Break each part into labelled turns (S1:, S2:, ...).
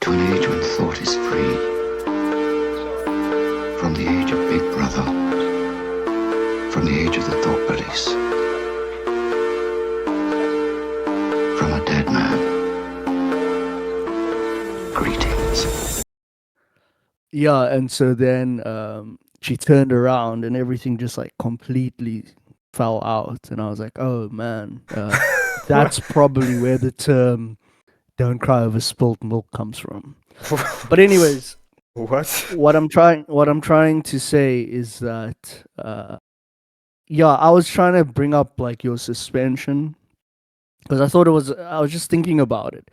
S1: to an age when thought is free, from the age of Big Brother, from the age of the thought bullies, from a dead man. Greetings.
S2: Yeah, and so then she turned around and everything just like completely fell out, and I was like, oh man, that's probably where the term "don't cry over spilt milk" comes from. But anyways,
S3: What?
S2: what I'm trying to say is that yeah, I was trying to bring up like your suspension because I was just thinking about it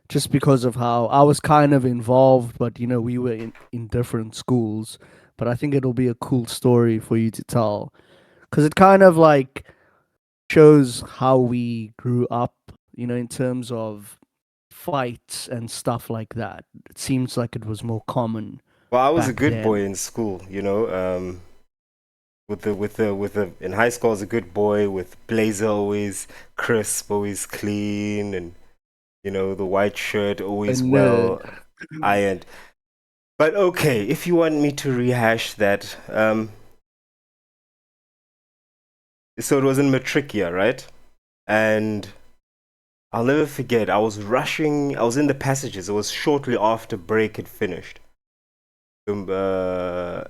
S2: just because of how I was kind of involved, but we were in different schools. But I think it'll be a cool story for you to tell because it kind of like shows how we grew up, in terms of fights and stuff like that. It seems like it was more common
S3: Well, I was a
S2: back
S3: good boy
S2: then.
S3: in school, with the in high school I was a good boy with blazer always crisp, always clean, and the white shirt
S2: A
S3: always
S2: nerd.
S3: well ironed. But okay, if you want me to rehash that, so it was in matric year, right? And I'll never forget, I was rushing, I was in the passages, it was shortly after break had finished. And I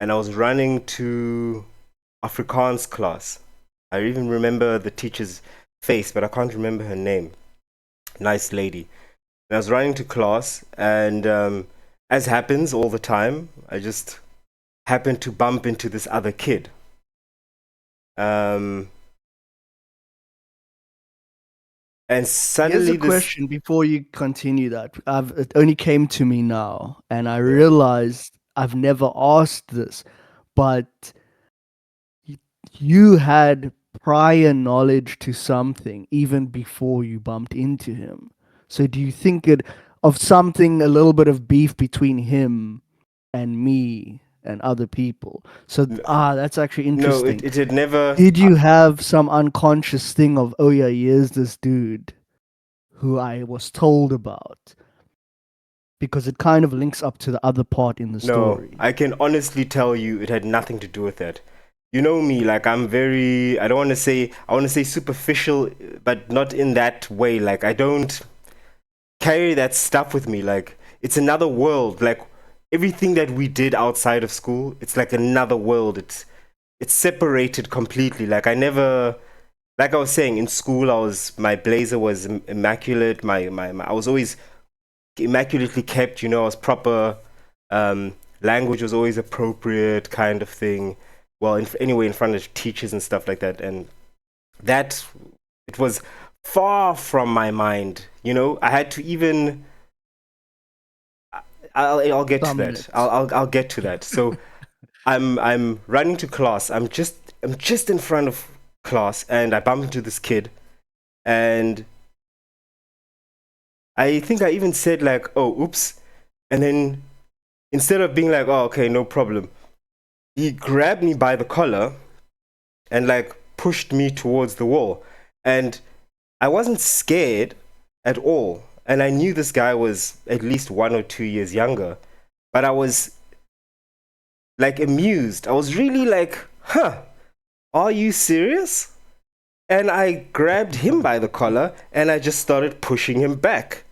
S3: was running to Afrikaans class. I even remember the teacher's face, but I can't remember her name. Nice lady. And I was running to class, and as happens all the time, I just happened to bump into this other kid. And
S2: Here's
S3: suddenly
S2: a
S3: this
S2: question before you continue that. It only came to me now, and I realized I've never asked this, but y- you had prior knowledge to something even before you bumped into him. So do you think it of something, a little bit of beef between him and me and other people? So that's actually
S3: no,
S2: interesting.
S3: it had never.
S2: Did you have some unconscious thing of, oh yeah, here's this dude who I was told about? Because it kind of links up to the other part in the
S3: No,
S2: story.
S3: I can honestly tell you it had nothing to do with that. You know me, like I'm very, I don't want to say, I want to say superficial, but not in that way. Like I don't carry that stuff with me. Like it's another world. Like everything that we did outside of school, it's like another world. It's separated completely. Like I never, like I was saying, in school, my blazer was immaculate. My I was always immaculately kept. I was proper. Um, Language was always appropriate, kind of thing. Well, anyway, in front of teachers and stuff like that, and that it was far from my mind. I had to even. I'll get to
S2: Summon
S3: that.
S2: it.
S3: I'll get to that. So I'm running to class. I'm just in front of class, and I bump into this kid, and I think I even said like, "Oh, oops," and then instead of being like, "Oh, okay, no problem," he grabbed me by the collar and like pushed me towards the wall, and I wasn't scared at all, and I knew this guy was at least 1 or 2 years younger, but I was like amused. I was really like, "Huh, are you serious?" And I grabbed him by the collar and I just started pushing him back.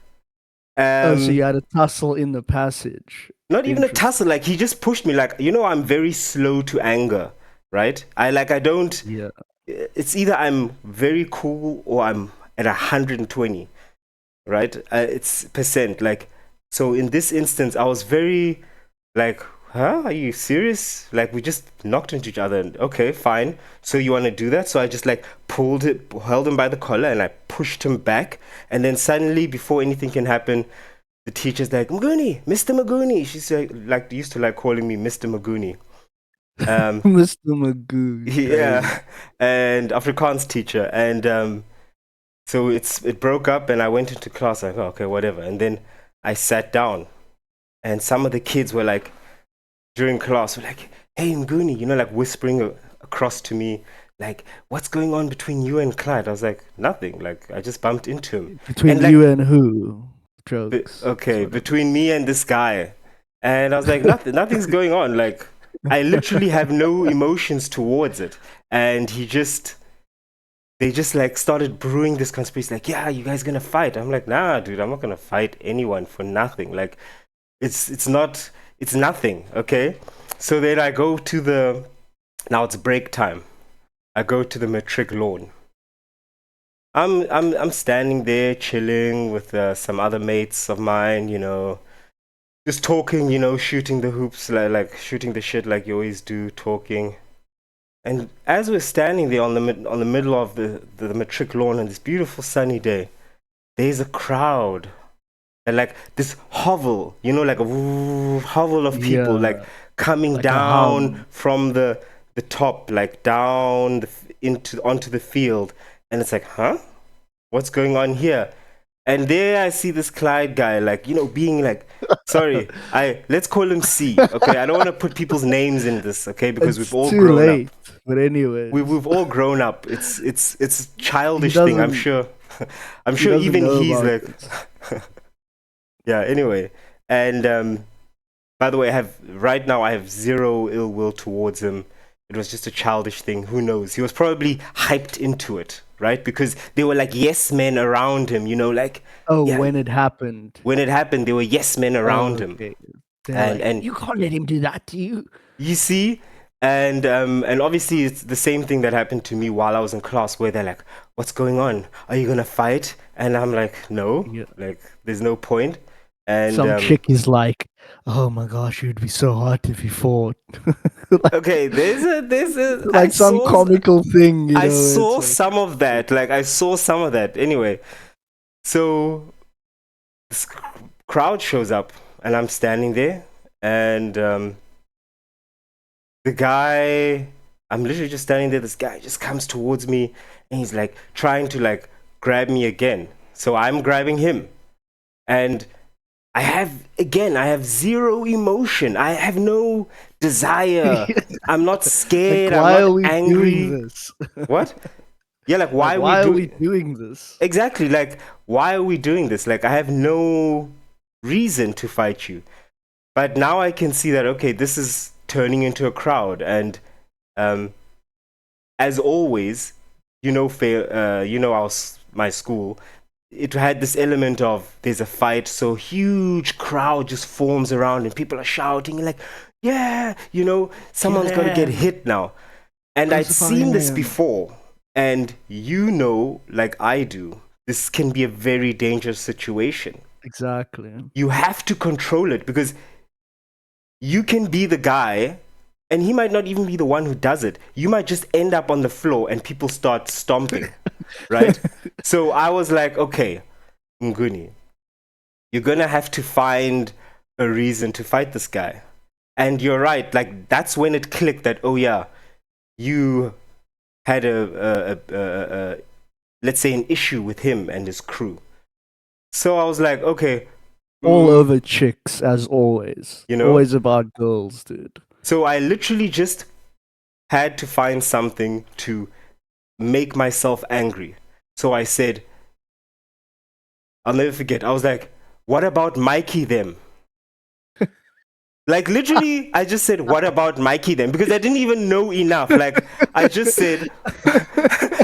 S2: Oh, so
S3: Um,
S2: you had a tussle in the passage.
S3: Not even a
S2: Interesting.
S3: tussle. Like he just pushed me. Like I'm very slow to anger, right? I don't.
S2: Yeah.
S3: It's either I'm very cool or I'm at 120, right? It's percent. Like so in this instance, I was very like, huh? Are you serious? Like we just knocked into each other. And, okay, fine. So you want to do that? So I just like held him by the collar, and I pushed him back. And then suddenly, before anything can happen, the teacher's like, Maguni, Mr. Maguni. She's like used to like calling me Mr. Maguni.
S2: Mr. Magoo. Crazy.
S3: Yeah, and Afrikaans teacher, and so it broke up, and I went into class like, oh, okay, whatever, and then I sat down, and some of the kids were like during class were like, hey Nguni, like whispering across to me, like, what's going on between you and Clyde? I was like, nothing, like I just bumped into him,
S2: Between
S3: and like
S2: you and who? jokes.
S3: Okay,
S2: sort of.
S3: between me and this guy. And I was like, nothing's going on. Like, I literally have no emotions towards it. And they just like started brewing this conspiracy, like, yeah, you guys gonna fight. I'm like, nah, dude, I'm not gonna fight anyone for nothing. Like, it's nothing, okay? So then I go to now it's break time. I go to the matric lawn. I'm standing there chilling with some other mates of mine, just talking, shooting the hoops, like shooting the shit like you always do, talking. And as we're standing there on the middle of the matric lawn on this beautiful sunny day, there's a crowd and like this hovel, like a hovel of people, like
S2: Yeah,
S3: coming
S2: like a
S3: down
S2: hum.
S3: from the top, like down into onto the field, and it's like, huh? What's going on here? And there I see this Clyde guy, like, being like, sorry, let's call him C, okay? I don't want to put people's names in this, okay? Because we've
S2: It's
S3: all
S2: too
S3: grown up.
S2: late. But anyways,
S3: We've all grown up. It's a
S2: he
S3: childish thing, I'm
S2: doesn't
S3: sure. I'm
S2: he
S3: sure
S2: doesn't
S3: even
S2: know
S3: he's
S2: about
S3: like,
S2: this.
S3: yeah. Anyway, and by the way, right now I have zero ill will towards him. It was just a childish thing. Who knows? He was probably hyped into it, right? Because there were like yes men around him, like,
S2: Oh,
S3: yeah.
S2: when it happened.
S3: When it happened, there were yes men around him,
S2: Okay. They're
S3: and
S2: like, you can't let him do that to you.
S3: you see, and obviously it's the same thing that happened to me while I was in class, where they're like, "What's going on? Are you gonna fight?" And I'm like, "No,
S2: Yeah.
S3: like, there's no point." And
S2: Some chick is like, oh my gosh, you'd be so hot if you fought. Like,
S3: okay, there's a
S2: like some comical thing,
S3: I
S2: It's
S3: saw
S2: like,
S3: some of that, like I saw some of that. Anyway, so this crowd shows up, and I'm standing there, and the guy, I'm literally just standing there. This guy just comes towards me, and he's like trying to like grab me again. So I'm grabbing him, and I have zero emotion. I have no desire. I'm not
S2: like,
S3: scared. I'm
S2: why
S3: not
S2: are we doing
S3: angry.
S2: this?
S3: What? Yeah, like,
S2: Like,
S3: why are we
S2: why are we
S3: doing
S2: doing this?
S3: exactly? Like, why are we doing this? Like, I have no reason to fight you. But now I can see that, okay, this is turning into a crowd, and um, as always, my school, it had this element of there's a fight, so huge crowd just forms around, and people are shouting like, yeah, someone's got to get
S2: him.
S3: hit now. And I'd
S2: Crucify
S3: seen this
S2: him.
S3: before, and like I do, this can be a very dangerous situation.
S2: Exactly.
S3: You have to control it, because you can be the guy, and he might not even be the one who does it. You might just end up on the floor and people start stomping, right? So I was like, okay, Nguni, you're gonna have to find a reason to fight this guy. And you're right, like, that's when it clicked that, oh yeah, you had a let's say an issue with him and his crew. So I was like, okay,
S2: All over chicks, as always.
S3: You know?
S2: Always about girls, dude.
S3: so I literally just had to find something to make myself angry. So I said, I'll never forget, I was like, what about Mikey them? Like, literally, I just said, what about Mikey then? Because I didn't even know enough. Like, I just said,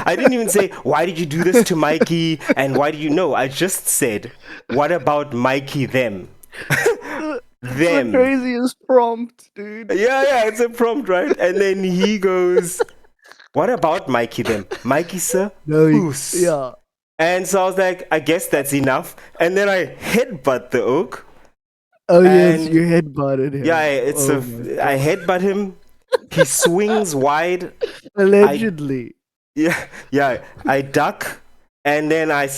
S3: I didn't even say, why did you do this to Mikey? And why do you know? I just said, what about Mikey them?
S2: The craziest prompt, dude.
S3: Yeah, it's a prompt, right? And then he goes, what about Mikey them? Mikey, sir?
S2: No,
S3: Oos.
S2: yeah.
S3: And so I was like, I guess that's enough. And then I headbutt the oak.
S2: Oh yes,
S3: And-
S2: you headbutted him.
S3: Yeah,
S2: I
S3: I headbutt him. He swings wide.
S2: allegedly.
S3: Yeah. I duck, and then I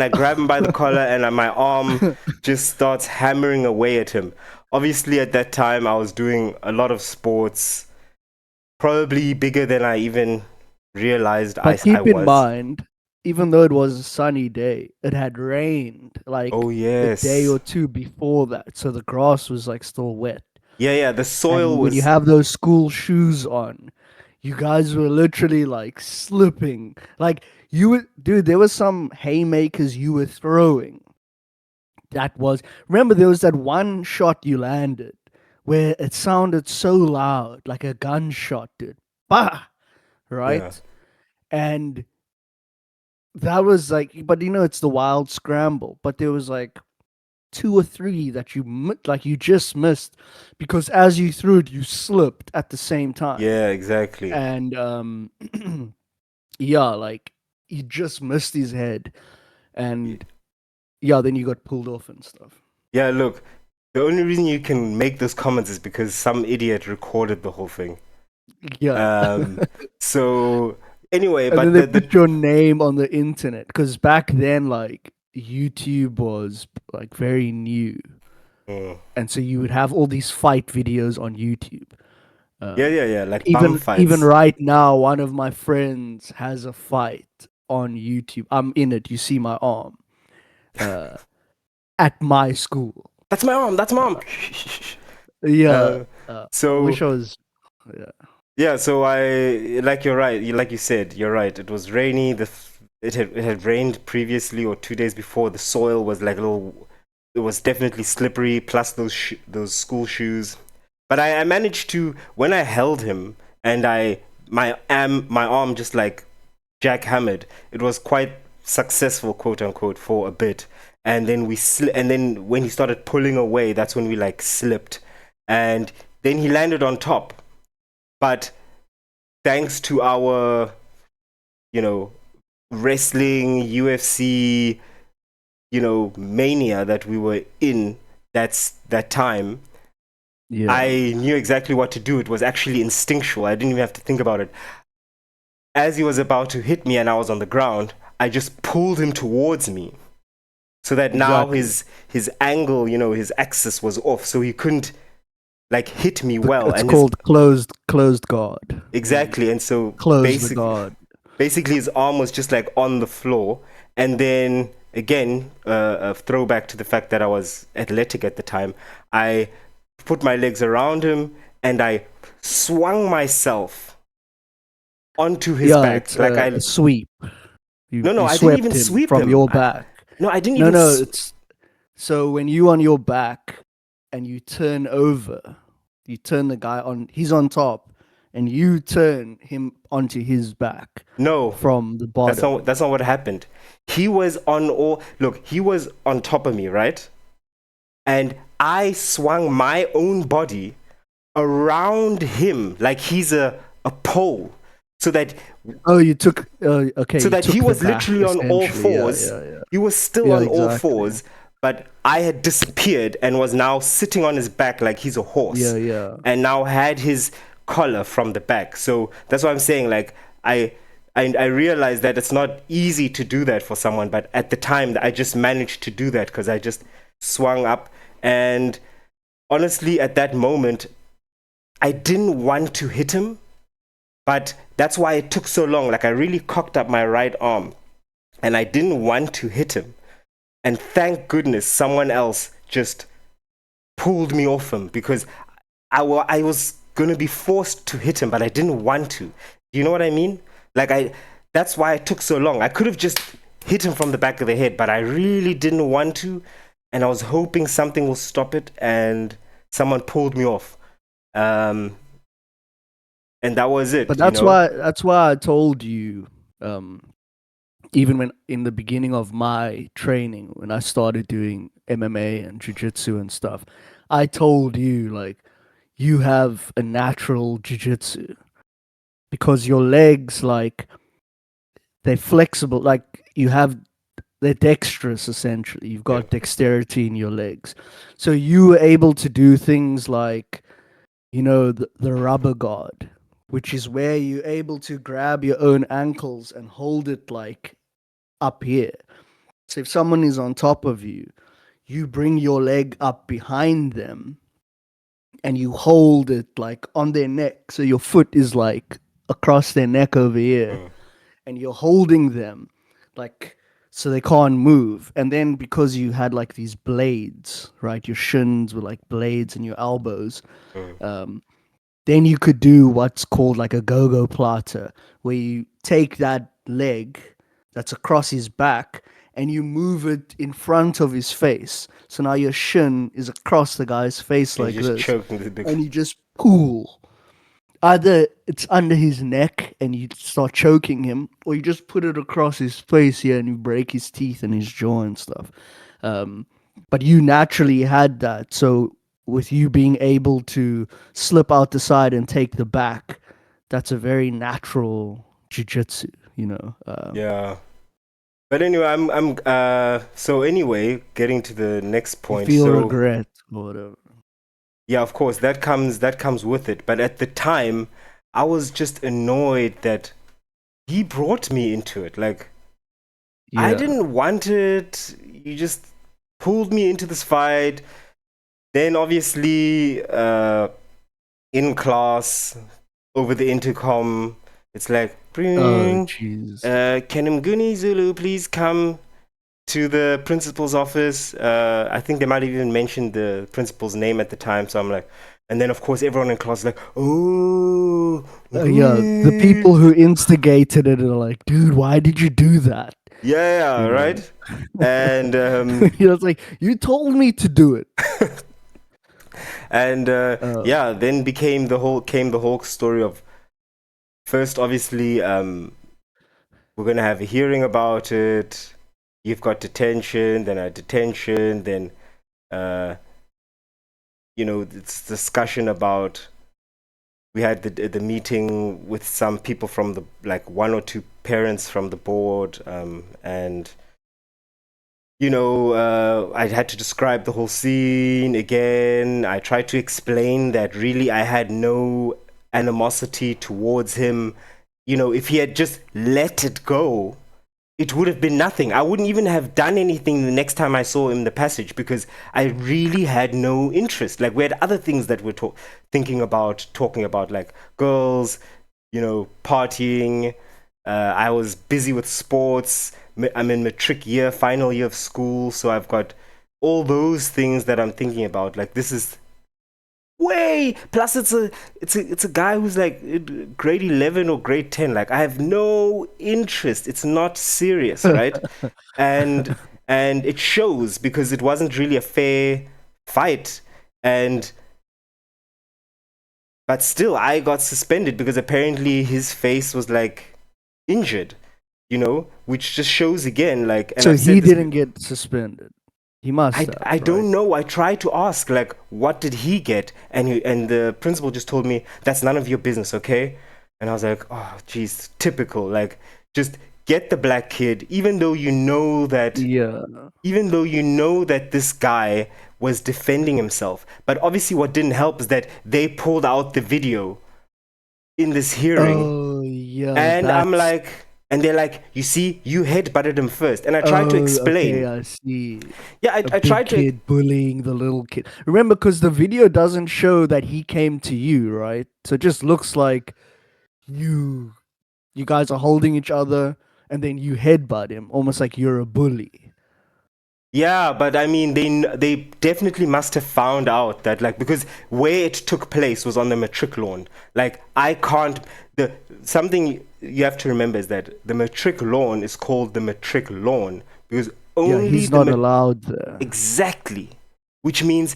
S3: grab him by the collar, and my arm just starts hammering away at him. Obviously, at that time, I was doing a lot of sports, probably bigger than I even realized
S2: But
S3: I
S2: keep in
S3: was.
S2: mind, even though it was a sunny day, it had rained like
S3: Oh
S2: a
S3: yes.
S2: day or two before that, so the grass was like still wet.
S3: Yeah. The soil
S2: And
S3: was.
S2: when you have those school shoes on, you guys were literally like slipping. Like dude, there was some haymakers you were throwing That was, remember, there was that one shot you landed where it sounded so loud, like a gunshot, dude. Bah!
S3: Yeah.
S2: Right? And that was like, but it's the wild scramble. But there was like two or three that like you just missed because as you threw it, you slipped at the same time.
S3: Yeah, exactly.
S2: And yeah, like you just missed his head, and yeah, then you got pulled off and stuff.
S3: Yeah, look, the only reason you can make those comments is because some idiot recorded the whole thing.
S2: Yeah.
S3: So anyway,
S2: And
S3: but
S2: then they
S3: the
S2: put your name on the internet because back then, like YouTube was like very new,
S3: Mm.
S2: and so you would have all these fight videos on YouTube.
S3: Yeah, like bum
S2: Even
S3: fights.
S2: right now, one of my friends has a fight on YouTube. I'm in it. You see my arm at my school.
S3: That's my arm. That's mom.
S2: Yeah. I
S3: So
S2: wish I was. Yeah.
S3: yeah, so I like you're right. Like you said, you're right. It was rainy. It had rained previously or 2 days before. The soil was like a little. It was definitely slippery. Plus those school shoes. But I managed to when I held him and my arm just like jackhammered. It was quite successful, quote unquote, for a bit. And then and then when he started pulling away, that's when we like slipped, and then he landed on top. But thanks to our, you know, wrestling, UFC, mania that we were in that time,
S2: Yeah.
S3: I knew exactly what to do. It was actually instinctual. I didn't even have to think about it. As he was about to hit me and I was on the ground, I just pulled him towards me. So that now
S2: Exactly.
S3: his angle, his axis was off, so he couldn't like hit me well.
S2: It's
S3: And his
S2: called closed guard.
S3: exactly, and so
S2: Close the guard.
S3: basically his arm was just like on the floor. And then again, a throwback to the fact that I was athletic at the time, I put my legs around him and I swung myself onto his
S2: Yeah,
S3: back.
S2: it's
S3: Like
S2: a sweep.
S3: no,
S2: You
S3: I didn't
S2: swept
S3: even
S2: him
S3: sweep
S2: from
S3: him.
S2: your back.
S3: No, I didn't
S2: No,
S3: even.
S2: no, it's so when you on your back and you turn over, you turn the guy on. He's on top, and you turn him onto his back
S3: No,
S2: from the
S3: that's
S2: bottom.
S3: not what happened. He was on top of me, right? And I swung my own body around him like he's a pole, so that
S2: Oh, you took. Okay, you took
S3: he
S2: the
S3: was
S2: back,
S3: literally on all
S2: essentially. Yeah,
S3: fours.
S2: yeah, yeah.
S3: He was still
S2: Yeah,
S3: on all
S2: exactly.
S3: fours, but I had disappeared and was now sitting on his back like he's a horse.
S2: Yeah, yeah.
S3: And now had his collar from the back. So that's what I'm saying. Like I realized that it's not easy to do that for someone, but at the time I just managed to do that because I just swung up. And honestly, at that moment, I didn't want to hit him, but that's why it took so long. Like I really cocked up my right arm and I didn't want to hit him. And thank goodness someone else just pulled me off him because I was going to be forced to hit him, but I didn't want to. You know what I mean? That's why it took so long. I could have just hit him from the back of the head, but I really didn't want to. And I was hoping something will stop it, and someone pulled me off. And that was it.
S2: But that's why I told you, even when in the beginning of my training, when I started doing MMA and jiu-jitsu and stuff, I told you like you have a natural jiu-jitsu because your legs like they're flexible, like they're dexterous essentially. You've got dexterity in your legs. So you were able to do things like the rubber guard, which is where you're able to grab your own ankles and hold it like up here. So if someone is on top of you, you bring your leg up behind them and you hold it like on their neck. So your foot is like across their neck over here and you're holding them like so they can't move. And then because you had like these blades, right? Your shins were like blades and your elbows. Then you could do what's called like a go-go plata, where you take that leg that's across his back and you move it in front of his face. So now your shin is across the guy's face
S3: And
S2: like
S3: you just
S2: this,
S3: choking the big.
S2: and you just pull. Either it's under his neck and you start choking him, or you just put it across his face here and you break his teeth and his jaw and stuff. But you naturally had that, so with you being able to slip out the side and take the back, that's a very natural jujitsu, you know.
S3: Yeah. But anyway, so anyway, getting to the next
S2: You
S3: point.
S2: feel
S3: So
S2: regret or whatever.
S3: yeah, of course, that comes with it. But at the time, I was just annoyed that he brought me into it. Like, I
S2: Yeah.
S3: didn't want it. You just pulled me into this fight. Then obviously, in class, over the intercom, it's like,
S2: Oh,
S3: bring
S2: jeez.
S3: Kenimguni Zulu, please come to the principal's office. I think they might have even mentioned the principal's name at the time. So I'm like, and then of course everyone in class is like, oh,
S2: Yeah, the people who instigated it are like, dude, why did you do that?
S3: yeah,
S2: You know?
S3: right. And
S2: You know, it's like, you told me to do it.
S3: and
S2: Oh.
S3: yeah, then came the whole story of first, obviously, we're gonna have a hearing about it. You've got detention, then a detention, then it's discussion about. We had the meeting with some people from the, like, one or two parents from the board, and I had to describe the whole scene again. I tried to explain that really I had no animosity towards him. If he had just let it go, it would have been nothing. I wouldn't even have done anything the next time I saw him in the passage, because I really had no interest. Like, we had other things that we're talking about, like girls, partying. I was busy with sports. I'm in matric year, final year of school, so I've got all those things that I'm thinking about. Like, this is way plus it's a guy who's like grade 11 or grade 10. Like, I have no interest. It's not serious, right? and and it shows, because it wasn't really a fair fight. But still, I got suspended because apparently his face was like injured, which just shows again, like, and
S2: So
S3: I've said
S2: he
S3: this.
S2: didn't get suspended. He must have,
S3: I
S2: right?
S3: don't know. I tried to ask, like, what did he get? And the principal just told me, that's none of your business, okay? And I was like, oh, geez, typical. Like, just get the black kid, even though you know that
S2: Yeah.
S3: this guy was defending himself. But obviously, what didn't help is that they pulled out the video in this hearing,
S2: Oh, yeah.
S3: and I'm
S2: that's...
S3: like, and they're like, you see, you headbutted him first. And I tried to
S2: Oh,
S3: explain.
S2: okay, I see.
S3: Yeah, I
S2: A big
S3: tried to.
S2: kid bullying the little kid. Remember, because the video doesn't show that he came to you, right? So it just looks like you guys are holding each other, and then you headbutt him, almost like you're a bully.
S3: Yeah, but I mean, they definitely must have found out that, like, because where it took place was on the matric lawn. Like, I can't. Something you have to remember is that the matric lawn is called the matric lawn because only
S2: Yeah, he's
S3: the
S2: not allowed there.
S3: exactly, which means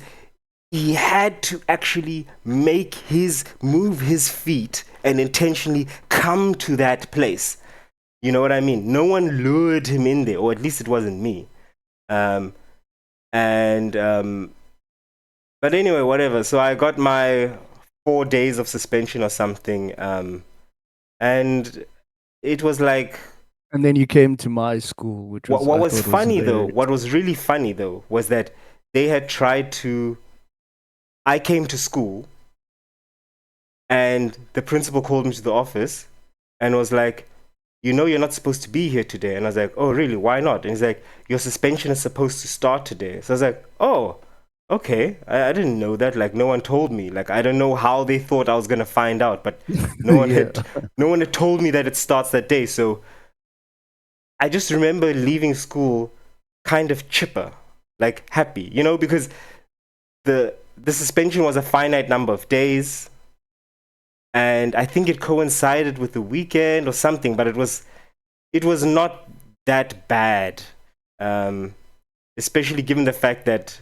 S3: he had to actually move his feet and intentionally come to that place. You know what I mean? No one lured him in there, or at least it wasn't me. But anyway, whatever. So I got my 4 days of suspension or something. And it was like,
S2: And then you came to my school, which was
S3: what
S2: I
S3: was
S2: thought
S3: funny though,
S2: hilarious.
S3: what was really funny though, was that they had tried to. I came to school, and the principal called me to the office, and was like, you're not supposed to be here today. And I was like, oh, really? Why not? And he's like, your suspension is supposed to start today. So I was like, oh, okay. I didn't know that. Like, no one told me. Like, I don't know how they thought I was going to find out, but no one had told me that it starts that day. So I just remember leaving school kind of chipper, like happy, because the suspension was a finite number of days. And I think it coincided with the weekend or something, but it was not that bad. Especially given the fact that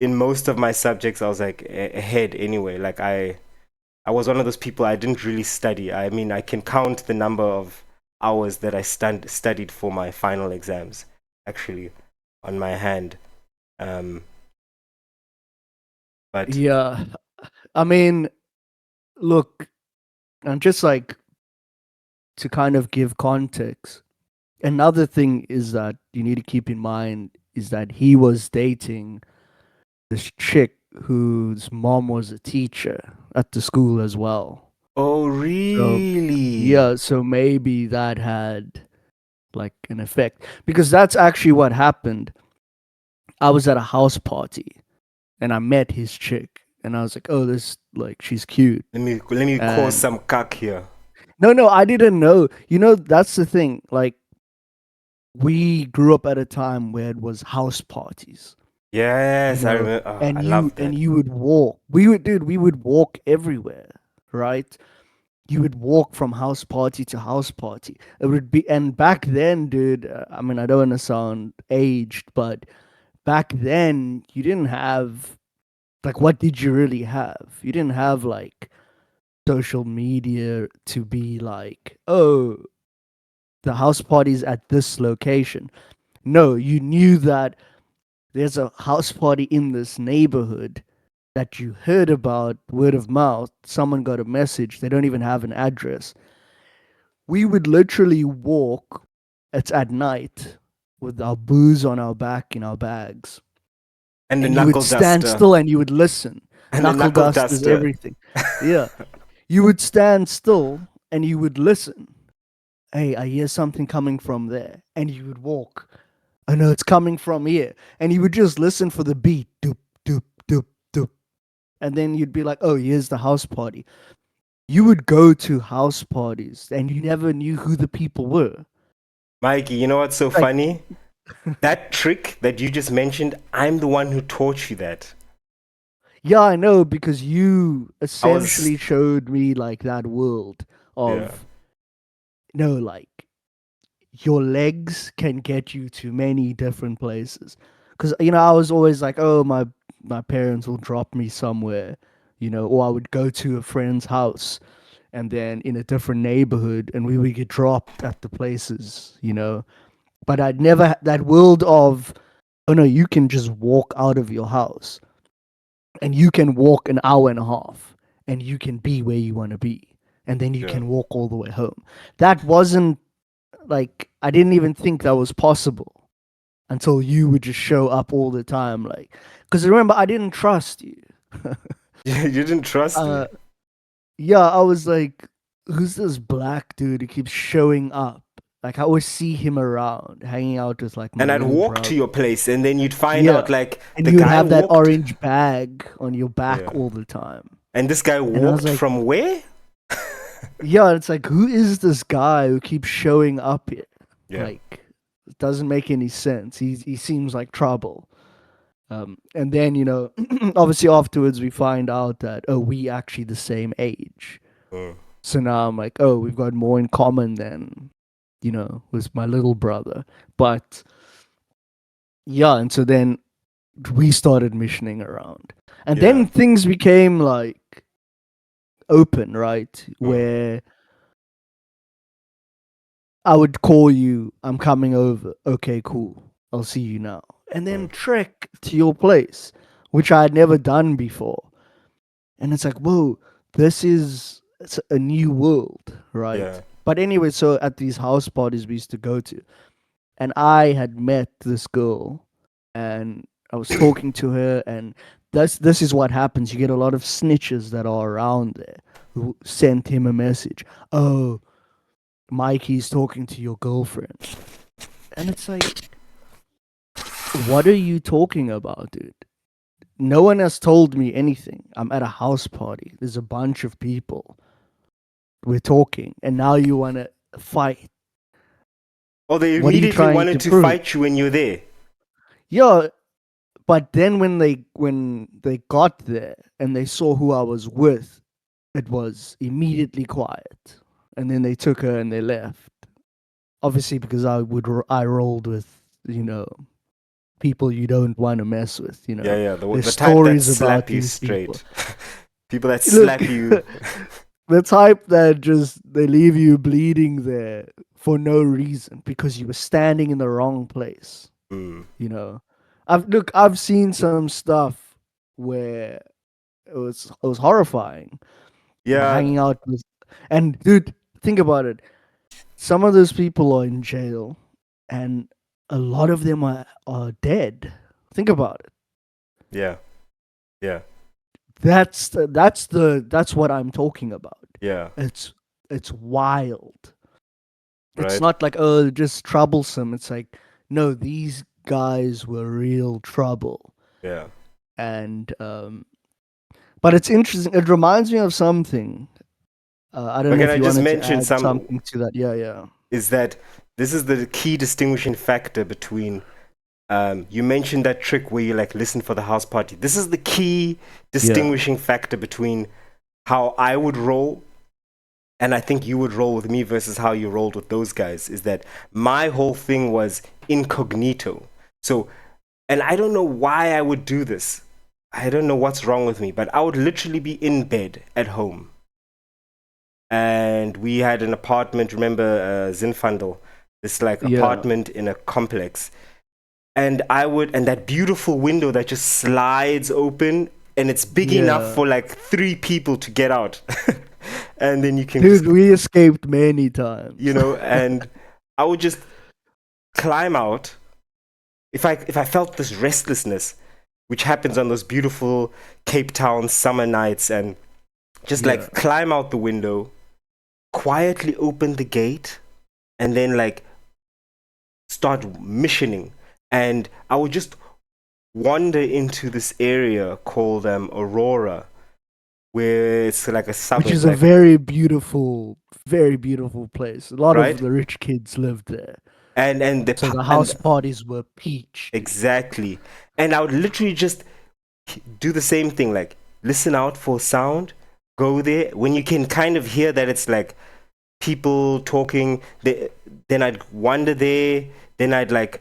S3: in most of my subjects I was like ahead anyway. Like I was one of those people, I didn't really study. I mean, I can count the number of hours that I studied for my final exams, actually, on my hand. Um, but
S2: Yeah. I mean, look, and just like to kind of give context, another thing is that you need to keep in mind is that he was dating this chick whose mom was a teacher at the school as well.
S3: oh,
S2: So
S3: really?
S2: yeah, so maybe that had like an effect because that's actually what happened. I was at a house party and I met his chick and I was like, "Oh, this like she's cute."
S3: Let me cause
S2: And
S3: some cuck here.
S2: no, I didn't know. You know, that's the thing. Like we grew up at a time where it was house parties, you
S3: Yes, I
S2: know,
S3: remember. Oh, I
S2: you
S3: love that.
S2: would walk. We would walk everywhere, right? You would walk from house party to house party. It would be, and back then, dude. I mean, I don't want to sound aged, but back then you didn't have like what did you really have? You didn't have like social media to be like, oh, the house party's at this location. No, you knew that there's a house party in this neighborhood that you heard about word of mouth. Someone got a message. They don't even have an address. We would literally walk. It's at night with our booze on our back in our bags.
S3: And the
S2: And you would
S3: knuckle
S2: stand
S3: duster.
S2: still and you would listen.
S3: And the
S2: Knuckle
S3: knuckle
S2: dust is
S3: duster.
S2: everything. Yeah. You would stand still and you would listen. Hey, I hear something coming from there. And you would walk. I know it's coming from here. And you would just listen for the beat. Doop, doop, doop, doop. And then you'd be like, oh, here's the house party. You would go to house parties and you never knew who the people were.
S3: Mikey, you know what's so
S2: Like,
S3: funny? That trick that you just mentioned, I'm the one who taught you that.
S2: yeah, I know because you
S3: I was,
S2: essentially showed me like that world
S3: yeah,
S2: of no, like your legs can get you to many different places. Because I was always like, oh, my parents will drop me somewhere, or I would go to a friend's house, and then in a different neighborhood, and we would get dropped at the places. But I'd never that world of, oh no, you can just walk out of your house, and you can walk an hour and a half, and you can be where you want to be, and then you
S3: yeah.
S2: can walk all the way home. That wasn't like I didn't even think that was possible until you would just show up all the time. Like, because remember, I didn't trust you.
S3: You didn't trust
S2: uh,
S3: me.
S2: yeah, I was like, who's this black dude who keeps showing up? Like, I always see him around, hanging out with like my
S3: And I'd
S2: little
S3: walk to
S2: brother.
S3: your place, and then you'd find
S2: Yeah,
S3: out like
S2: and
S3: the
S2: you would
S3: guy
S2: have that
S3: walked.
S2: orange bag on your back
S3: Yeah.
S2: all the time.
S3: And this guy
S2: And I was
S3: walked
S2: like,
S3: from where?
S2: yeah, it's like, who is this guy who keeps showing up here?
S3: Yeah.
S2: Like, it doesn't make any sense. He seems like trouble. And then, obviously afterwards we find out that, oh, we actually the same age.
S3: Mm.
S2: So now I'm like, oh, we've got more in common than, with my little brother. But yeah, and so then we started missioning around. And then
S3: Yeah.
S2: things became like open, right?
S3: Mm.
S2: Where I would call you, I'm coming over. Okay, cool. I'll see you now. And then
S3: Mm.
S2: trek to your place, which I had never done before. And it's like, whoa, it's a new world,
S3: Yeah.
S2: right? But anyway, so at these house parties we used to go to, and I had met this girl, and I was talking to her, and this is what happens. You get a lot of snitches that are around there who sent him a message. Oh, Mikey's talking to your girlfriend. And it's like, what are you talking about, dude? No one has told me anything. I'm at a house party. There's a bunch of people. We're talking. And now you want to fight.
S3: Oh, they
S2: What are you
S3: immediately
S2: trying
S3: wanted
S2: to
S3: to
S2: prove?
S3: fight you when you're there.
S2: Yeah, but then when they got there and they saw who I was with, it was immediately quiet. And then they took her and they left. Obviously because I rolled with people you don't want to mess with.
S3: Yeah.
S2: There's
S3: The type that
S2: stories about
S3: slap you
S2: these people.
S3: straight. People that
S2: Look,
S3: slap you.
S2: the type that just they leave you bleeding there for no reason because you were standing in the wrong place.
S3: Mm.
S2: I've seen some stuff where it was horrifying.
S3: Yeah,
S2: Hanging out with, and dude, think about it. Some of those people are in jail, and a lot of them are dead. Think about it.
S3: yeah, yeah,
S2: That's what I'm talking about.
S3: yeah.
S2: It's wild. It's
S3: Right.
S2: not like, oh, just troublesome. It's like, no, these guys were real trouble.
S3: Yeah.
S2: And but it's interesting. It reminds me of something. I don't
S3: But
S2: know
S3: can
S2: if
S3: I
S2: you
S3: just
S2: wanted to
S3: mention
S2: add
S3: some?
S2: something to that. Yeah, yeah.
S3: Is that this is the key distinguishing factor between you mentioned that trick where you like listen for the house party. This is the key distinguishing factor between how I would roll and I think you would roll with me versus how you rolled with those guys, is that my whole thing was incognito. So, and I don't know why I would do this. I don't know what's wrong with me, but I would literally be in bed at home. And we had an apartment, remember Zinfandel, this like
S2: Yeah.
S3: apartment in a complex. And and that beautiful window that just slides open and it's big enough
S2: Yeah.
S3: for like 3 people to get out. And then you can
S2: Dude, we escaped many times.
S3: and I would just climb out. If I felt this restlessness, which happens on those beautiful Cape Town summer nights, and just like climb out the window, quietly open the gate, and then like start missioning. And I would just wander into this area called Aurora, where it's like a suburb,
S2: which is a
S3: like,
S2: very beautiful place. A lot
S3: Right?
S2: of the rich kids lived there.
S3: and
S2: So the house parties were peach.
S3: exactly. And I would literally just do the same thing, like listen out for sound, go there. When you can kind of hear that it's like people talking, then I'd wander there. Then I'd like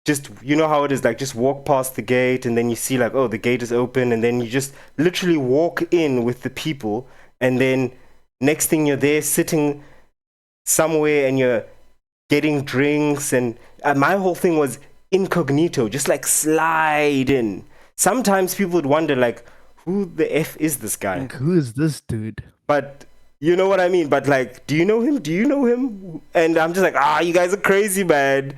S3: just, you know how it is, like just walk past the gate, and then you see like, oh, the gate is open, and then you just literally walk in with the people, and then next thing you're there sitting somewhere and you're getting drinks. And my whole thing was incognito, just like slide in. Sometimes people would wonder like, who the F is this guy?
S2: Like, who is this dude?
S3: But you know what I mean? But like, do you know him? Do you know him? And I'm just like, you guys are crazy, man.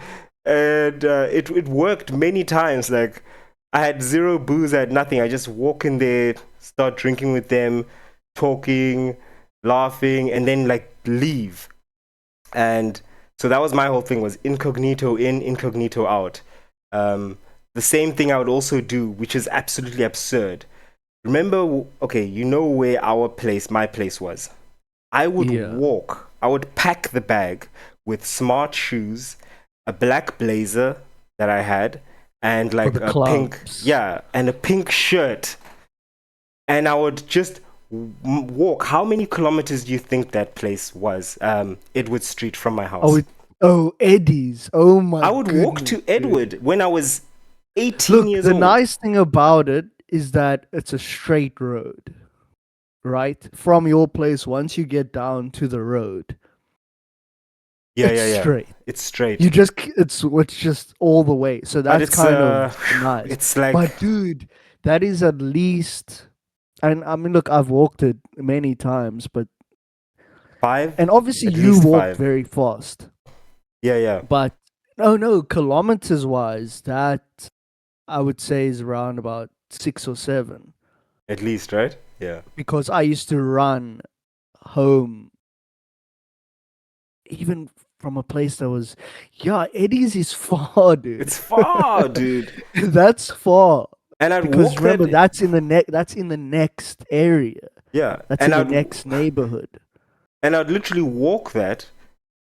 S3: And it worked many times. Like, I had zero booze, I had nothing. I just walk in there, start drinking with them, talking, laughing, and then like leave. And so that was my whole thing, was incognito in, incognito out. The same thing I would also do, which is absolutely absurd. Remember, okay, you know where my place was. I would walk, I would pack the bag with smart shoes, a black blazer that I had, and like a pink shirt. And I would just walk. How many kilometers do you think that place was? Edward Street from my house.
S2: Eddie's. Oh my!
S3: I would walk to Edward when I was 18
S2: Look,
S3: years
S2: the
S3: old.
S2: nice thing about it is that it's a straight road, right? From your place, once you get down to the road, it's straight.
S3: It's straight.
S2: It's just all the way. So that's kind of nice.
S3: It's like,
S2: but dude, that is at least. And I mean, look, I've walked it many times, but
S3: 5.
S2: and obviously
S3: At
S2: you
S3: least
S2: walk
S3: 5.
S2: very fast.
S3: Yeah.
S2: But no, kilometers wise, that I would say is around about 6 or 7.
S3: At least, right? Yeah.
S2: Because I used to run home, even from a place that was, Eddie's is far, dude.
S3: It's far, dude.
S2: That's far.
S3: And I'd
S2: Because
S3: walk
S2: remember,
S3: that.
S2: that's in the next area.
S3: Yeah.
S2: That's in the next neighborhood.
S3: And I'd literally walk that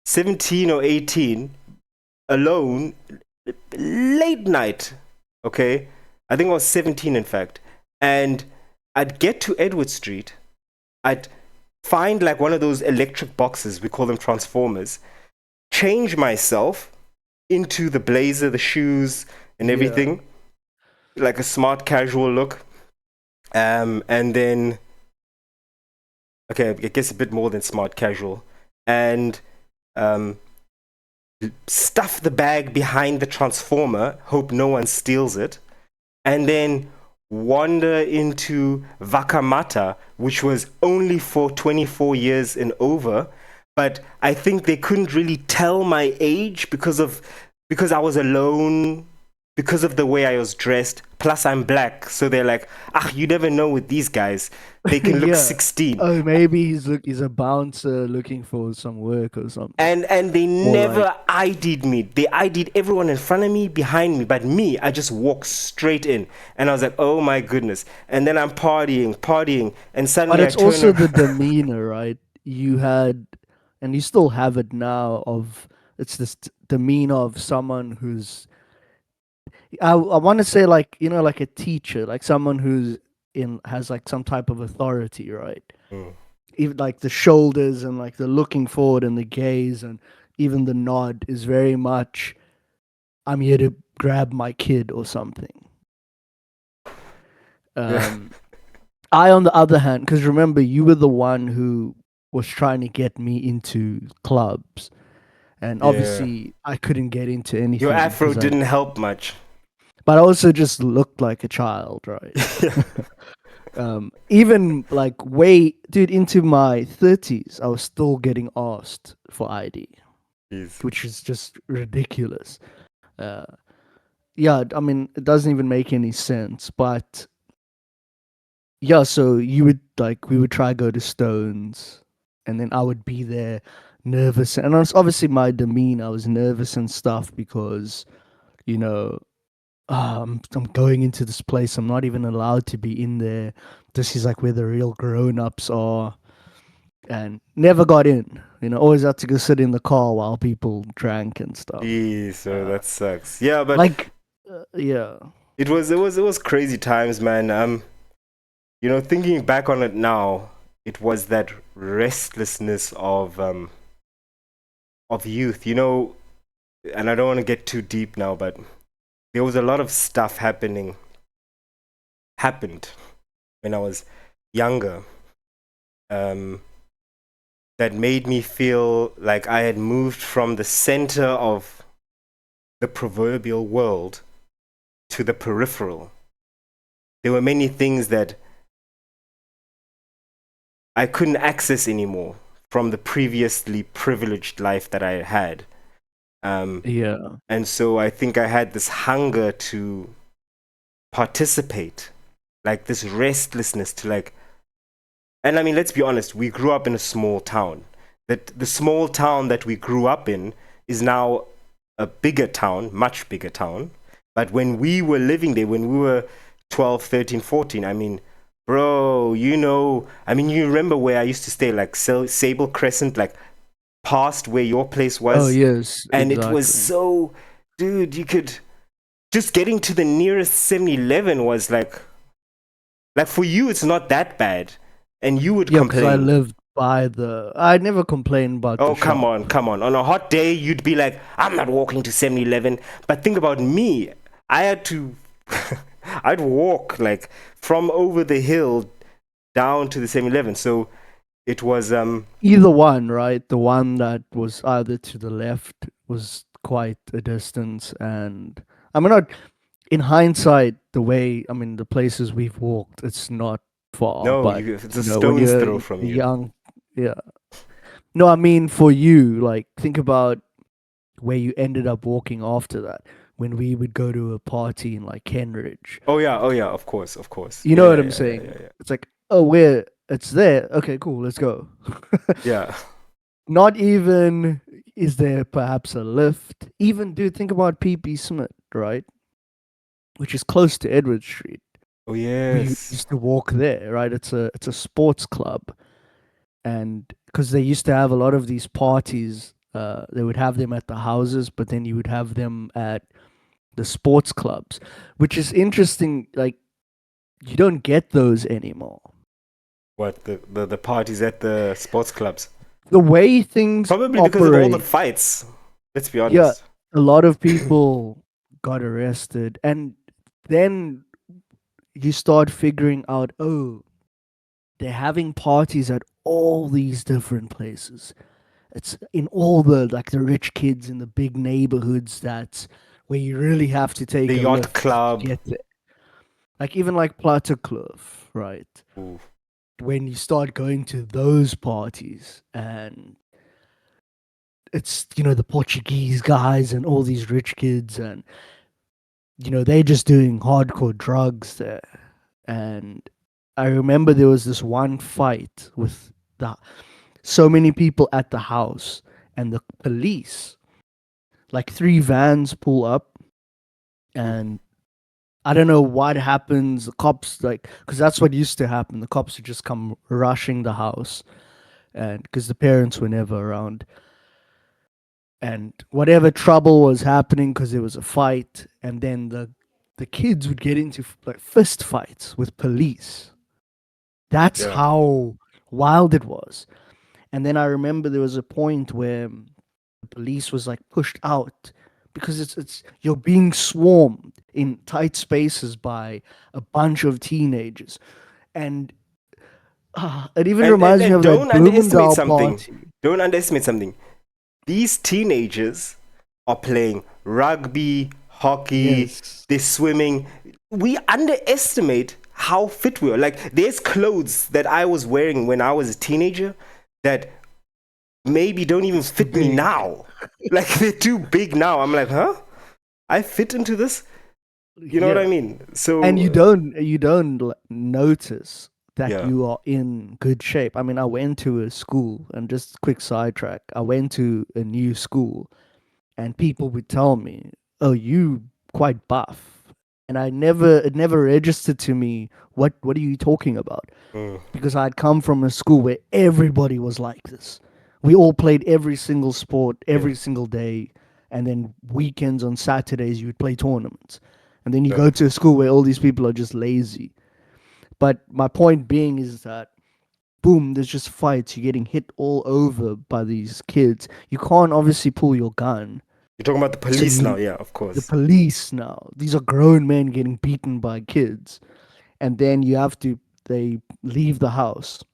S3: 17 or 18 alone, late night. Okay, I think I was 17 in fact. And I'd get to Edward Street. I'd find like one of those electric boxes, we call them transformers, change myself, into the blazer, the shoes, and
S2: Yeah.
S3: everything, like a smart casual look. And then, okay, I guess a bit more than smart casual, and um, stuff the bag behind the transformer, hope no one steals it, and then wander into Vakamata, which was only for 24 years and over. But I think they couldn't really tell my age because I was alone, because of the way I was dressed. Plus, I'm black, so they're like, "Ah, you never know with these guys. They can look
S2: Yeah.
S3: 16."
S2: Oh, maybe he's a bouncer looking for some work or something.
S3: And they
S2: Or
S3: never ID'd me. They ID'd everyone in front of me, behind me, but me, I just walked straight in, and I was like, "Oh my goodness!" And then I'm partying, and
S2: But
S3: suddenly I
S2: it's
S3: turn
S2: also the
S3: around.
S2: demeanor, right? You had, and you still have it now. Of it's this demeanor of someone who's, I want to say, like, like a teacher, like someone who's in has like some type of authority, right?
S3: Mm.
S2: Even like the shoulders and like the looking forward and the gaze and even the nod is very much, I'm here to grab my kid or something.
S3: Yeah.
S2: I, on the other hand, because remember, you were the one who was trying to get me into clubs, and
S3: Yeah.
S2: obviously I couldn't get into
S3: Your
S2: anything
S3: afro
S2: because
S3: didn't help much.
S2: but I also just looked like a child, right? Even like way, dude, into my 30s, I was still getting asked for ID,
S3: Jeez.
S2: which is just ridiculous. Uh, yeah, I mean, it doesn't even make any sense, but yeah, so you would like we would try go to Stones, and then I would be there, nervous, and it's obviously my demeanor. I was nervous and stuff because you know I'm going into this place. I'm not even allowed to be in there. This is like where the real grown ups are, and never got in. Always had to go sit in the car while people drank and stuff.
S3: Jeez, so
S2: Uh,
S3: that sucks. Yeah, but
S2: like, yeah,
S3: it was crazy times, man. Thinking back on it now, it was that restlessness of youth, and I don't want to get too deep now, but there was a lot of stuff happened when I was younger, um, that made me feel like I had moved from the center of the proverbial world to the peripheral. There were many things that I couldn't access anymore from the previously privileged life that I had.
S2: yeah,
S3: And so I think I had this hunger to participate, like this restlessness to like, and I mean, let's be honest, we grew up in a small town. That the small town that we grew up in is now a bigger town, much bigger town. But when we were living there, when we were 12, 13, 14, I mean, bro, I mean, you remember where I used to stay, like Sable Crescent, like past where your place
S2: oh
S3: was?
S2: yes,
S3: And it was
S2: exactly.
S3: so, dude, you could just getting to the nearest 7-Eleven was like for you it's not that bad, and you would
S2: Yeah, because I
S3: complain.
S2: lived by the. I never complained about the
S3: Oh, come
S2: shop.
S3: on, come on. On a hot day, you'd be like, I'm not walking to 7-Eleven. But think about me. I had to, I'd walk like from over the hill down to the 7-Eleven. So it was,
S2: Either one, right? The one that was either to the left was quite a distance, and I mean, not in hindsight, the places we've walked, it's not far,
S3: no,
S2: but
S3: it's a
S2: when
S3: stone's
S2: you're
S3: throw from you.
S2: young, yeah. No, I mean for you, like think about where you ended up walking after that. When we would go to a party in like Kenridge,
S3: Oh yeah, of course, of course.
S2: you
S3: Yeah,
S2: know what
S3: yeah,
S2: I'm
S3: yeah, yeah,
S2: saying?
S3: yeah, yeah.
S2: It's like, oh, where it's there. Okay, cool, let's go.
S3: Yeah.
S2: Not even is there perhaps a lift. Even, dude, think about PP Smith, right? Which is close to Edward Street.
S3: Oh
S2: We
S3: yes.
S2: used to walk there, right? It's a sports club, and because they used to have a lot of these parties, they would have them at the houses, but then you would have them at the sports clubs, which is interesting. Like you don't get those anymore.
S3: What the parties at the sports clubs?
S2: The way things
S3: Probably because of all the
S2: operate,
S3: fights. Let's be
S2: yeah,
S3: honest.
S2: a lot of people got arrested, and then you start figuring out, oh, they're having parties at all these different places. It's in all the like the rich kids in the big neighborhoods, that's where you really have to
S3: The
S2: take a
S3: yacht
S2: lift to
S3: club.
S2: get there. Like even like Plattekloof, right?
S3: Ooh.
S2: When you start going to those parties, and it's, the Portuguese guys and all these rich kids, and they're just doing hardcore drugs there. And I remember there was this one fight with the so many people at the house, and the police, like three vans pull up, and I don't know what happens. The cops, like, because that's what used to happen. The cops would just come rushing the house, and because the parents were never around, and whatever trouble was happening, because there was a fight, and then the kids would get into like fist fights with police. That's
S3: Yeah.
S2: how wild it was. And then I remember there was a point where the police was like pushed out, because it's you're being swarmed in tight spaces by a bunch of teenagers. And it even
S3: And
S2: reminds me
S3: and
S2: of that
S3: don't underestimate
S2: Bloomingdale
S3: something.
S2: party.
S3: Don't underestimate something. These teenagers are playing rugby, hockey,
S2: Yes.
S3: they're swimming. We underestimate how fit we are. Like, there's clothes that I was wearing when I was a teenager that maybe don't even fit me
S2: big.
S3: now. Like, they're too big now. I'm like, huh? I fit into this? You know what I
S2: Yeah.
S3: mean? So,
S2: And you don't notice that
S3: yeah.
S2: you are in good shape. I mean, I went to a school, and just quick sidetrack, I went to a new school, and people would tell me, "Oh, you quite buff," and it never registered to me, what are you talking about?
S3: Mm,
S2: Because I'd come from a school where everybody was like this. We all played every single sport
S3: yeah.
S2: every single day, and then weekends on Saturdays you would play tournaments. And then you
S3: Yeah.
S2: go to a school where all these people are just lazy. But my point being is that, boom, there's just fights. You're getting hit all over by these kids. You can't obviously pull your gun.
S3: You're talking about the
S2: So
S3: police now, yeah, of
S2: the
S3: course.
S2: police now, these are grown men getting beaten by kids. And then they leave the house.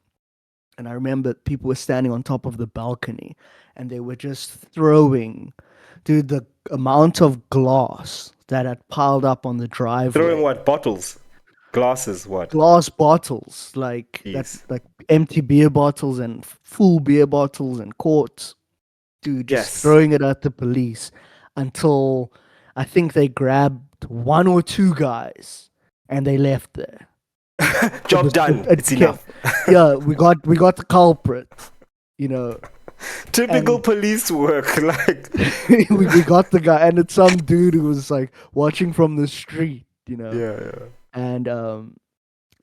S2: And I remember people were standing on top of the balcony, and they were just throwing, dude, the amount of glass that had piled up on the
S3: Throwing
S2: driveway.
S3: what? Bottles? Glasses? What?
S2: Glass bottles, like that,
S3: Jeez.
S2: like empty beer bottles and full beer bottles and quarts, dude, just
S3: Yes.
S2: throwing it at the police, until I think they grabbed one or two guys and they left there.
S3: Job done.
S2: It
S3: It's
S2: became,
S3: enough.
S2: yeah, we got the culprit, you know,
S3: Typical
S2: and
S3: police work. Like,
S2: we got the guy, and it's some dude who was like watching from the street,
S3: yeah.
S2: and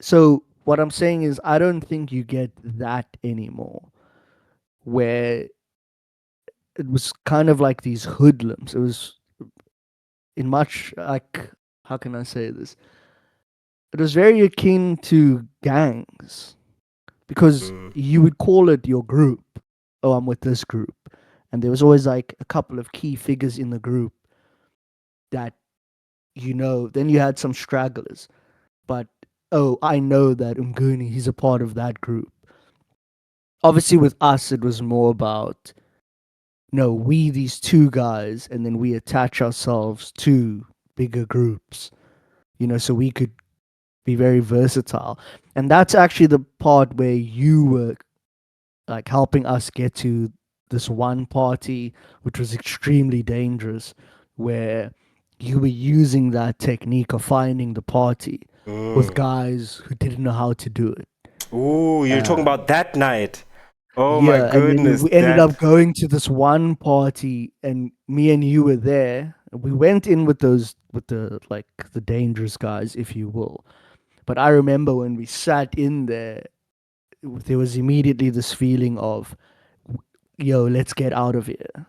S2: so what I'm saying is, I don't think you get that anymore, where it was kind of like these hoodlums. It was in much like, how can I say this? It was very akin to gangs, because
S3: Mm.
S2: you would call it your group. Oh, I'm with this group, and there was always like a couple of key figures in the group that, then you had some stragglers, but oh, I know that Umguni, he's a part of that group. Obviously, with us, it was more about, no, we, these two guys, and then we attach ourselves to bigger groups, so we could be very versatile. And that's actually the part where you were like helping us get to this one party, which was extremely dangerous, where you were using that technique of finding the party with
S3: Mm.
S2: guys who didn't know how to do it.
S3: Ooh, you're talking
S2: Uh,
S3: about that night. Oh my
S2: yeah, and then
S3: goodness,
S2: we ended
S3: that.
S2: up going to this one party, and me and you were there. We went in with the like the dangerous guys, if you will. But I remember when we sat in there was immediately this feeling of, yo, let's get out of here,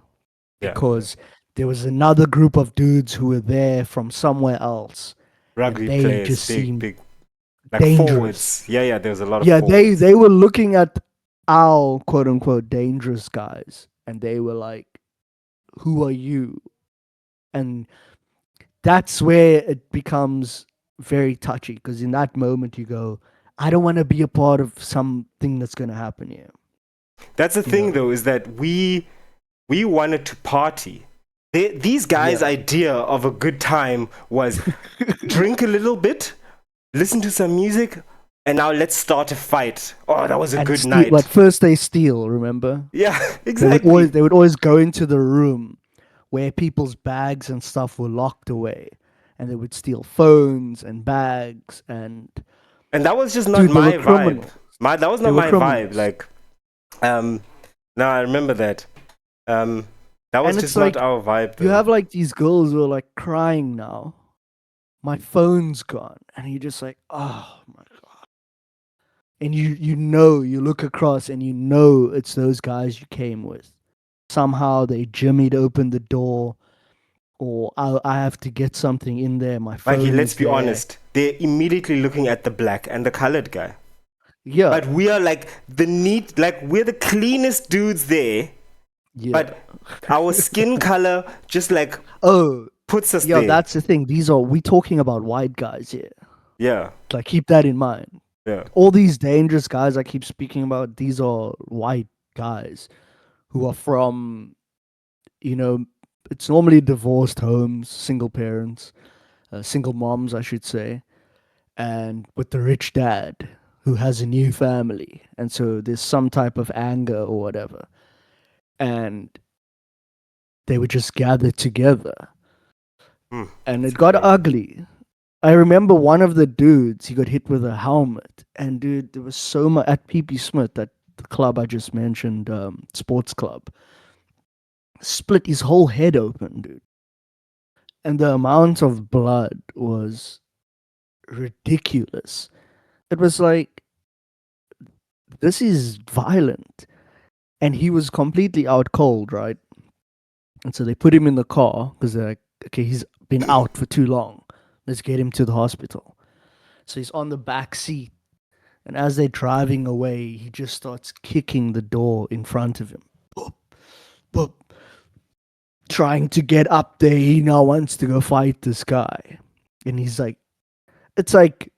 S3: Yeah.
S2: because there was another group of dudes who were there from somewhere else, and
S3: Rugby
S2: they
S3: players,
S2: just
S3: big,
S2: seemed
S3: big. Like
S2: dangerous.
S3: forwards. Yeah, there's a lot of
S2: Yeah, they
S3: forwards.
S2: they were looking at our quote unquote dangerous guys, and they were like, "Who are you?" And that's where it becomes very touchy, because in that moment you go, I don't want to be a part of something that's going to happen here.
S3: That's the
S2: You
S3: thing,
S2: know?
S3: though, is that we wanted to party. These guys'
S2: Yeah.
S3: idea of a good time was drink a little bit, listen to some music, and now let's start a fight. Oh, that was a
S2: And
S3: good
S2: steal,
S3: night.
S2: but first they steal, remember?
S3: Yeah,
S2: They would always
S3: exactly.
S2: they would always go into the room where people's bags and stuff were locked away, and they would steal phones and bags. And
S3: And that was just not
S2: dude, they were
S3: my vibe.
S2: criminals.
S3: That was
S2: They
S3: not
S2: were
S3: my vibe.
S2: criminals.
S3: Like, um, now I remember that. That was
S2: And it's
S3: just not
S2: like
S3: our vibe,
S2: you
S3: though.
S2: have like these girls who are like crying now. My phone's gone, and you're just like, oh my god. And you look across and you know it's those guys you came with. Somehow they jimmied open the door, or I have to get something in there. My
S3: Mikey,
S2: phone
S3: let's
S2: is
S3: be
S2: there.
S3: honest. They're immediately looking at the black and the colored guy.
S2: Yeah,
S3: But we are like we're the cleanest dudes there.
S2: yeah.
S3: But our skin color just like
S2: Oh,
S3: puts us
S2: yeah.
S3: there.
S2: That's the thing. We talking about white guys here.
S3: Yeah,
S2: Like keep that in mind.
S3: yeah.
S2: All these dangerous guys I keep speaking about, these are white guys who are from, you know, it's normally divorced homes, single parents, single moms, I should say, and with the rich dad who has a new family. And so there's some type of anger or whatever. And they would just gather together.
S3: Hmm,
S2: And
S3: that's
S2: it got
S3: incredible.
S2: ugly. I remember one of the dudes, he got hit with a helmet. And dude, there was so much at PP Smith, that the club I just mentioned, sports club, split his whole head open, dude. And the amount of blood was ridiculous. It was like, this is violent. And he was completely out cold, right? And so they put him in the car because they're like, okay, he's been out for too long. Let's get him to the hospital. So he's on the back seat. And as they're driving away, he just starts kicking the door in front of him. Boop, boop. Trying to get up there. He now wants to go fight this guy. And he's like, it's like,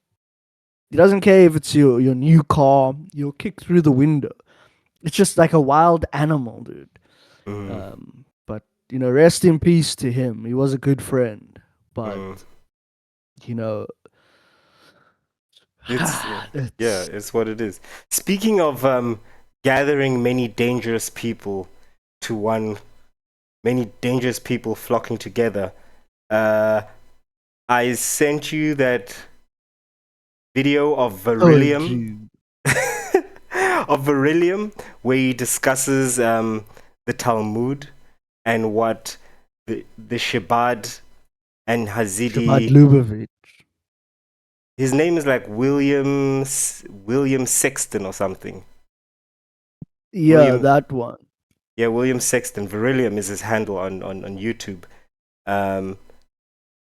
S2: he doesn't care if it's your new car, you'll kick through the window. It's just like a wild animal, dude.
S3: Mm,
S2: But, rest in peace to him. He was a good friend. But,
S3: mm.
S2: you know,
S3: It's yeah,
S2: it's
S3: it's what it is. Speaking of gathering many dangerous people flocking together. I sent you that video of
S2: oh,
S3: Beryllium,
S2: dude.
S3: where he discusses the Talmud and what the Shabbat and
S2: Shabbat
S3: Hazidi.
S2: Lubavitch.
S3: His name is like William Sexton or something.
S2: Yeah,
S3: William,
S2: that one.
S3: yeah, William Sexton. Beryllium is his handle on YouTube. Um,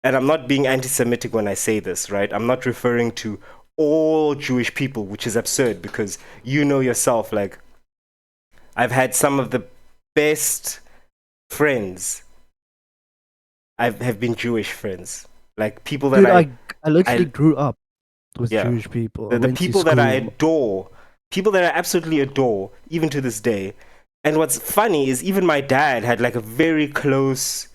S3: and I'm not being anti-Semitic when I say this, right? I'm not referring to all Jewish people, which is absurd because you know yourself, like, I've had some of the best friends. Have been Jewish friends, like people that
S2: Dude, I literally
S3: I
S2: grew up with
S3: yeah,
S2: Jewish people. I
S3: the
S2: went to
S3: people that I
S2: school.
S3: adore, people that I absolutely adore, even to this day. And what's funny is even my dad had like a very close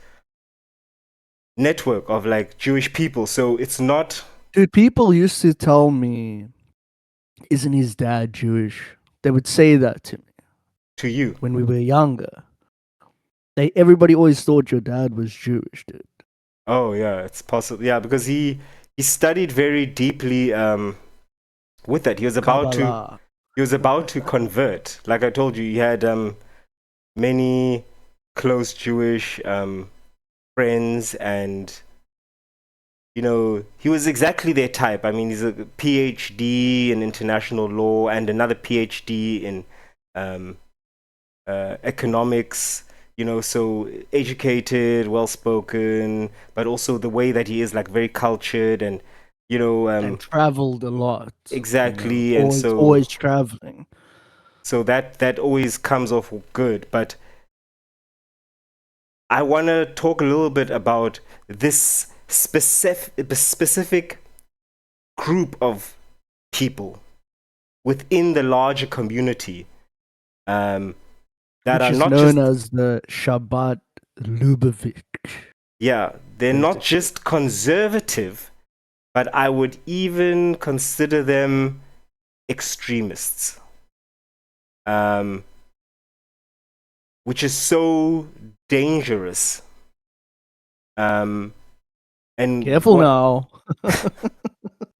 S3: network of like Jewish people. So it's not
S2: Dude, people used to tell me, isn't his dad Jewish? They would say that to me
S3: to you.
S2: when we were younger. Everybody always thought your dad was Jewish, dude.
S3: Oh yeah, it's possible. Yeah, because he studied very deeply with that.
S2: Kabbalah.
S3: He was about to convert. Like I told you, he had many close Jewish friends, and he was exactly their type. I mean, he's a PhD in international law and another PhD in economics. So educated, well spoken, but also the way that he is, like, very cultured and
S2: And traveled a lot.
S3: exactly. And
S2: Always traveling.
S3: so that always comes off good. But I want to talk a little bit about this specific group of people within the larger community, that
S2: Which
S3: are
S2: is
S3: not
S2: known
S3: just,
S2: as the Shabbat Lubavitch.
S3: yeah, they're not just conservative, but I would even consider them extremists, um, which is so dangerous. And
S2: Careful now.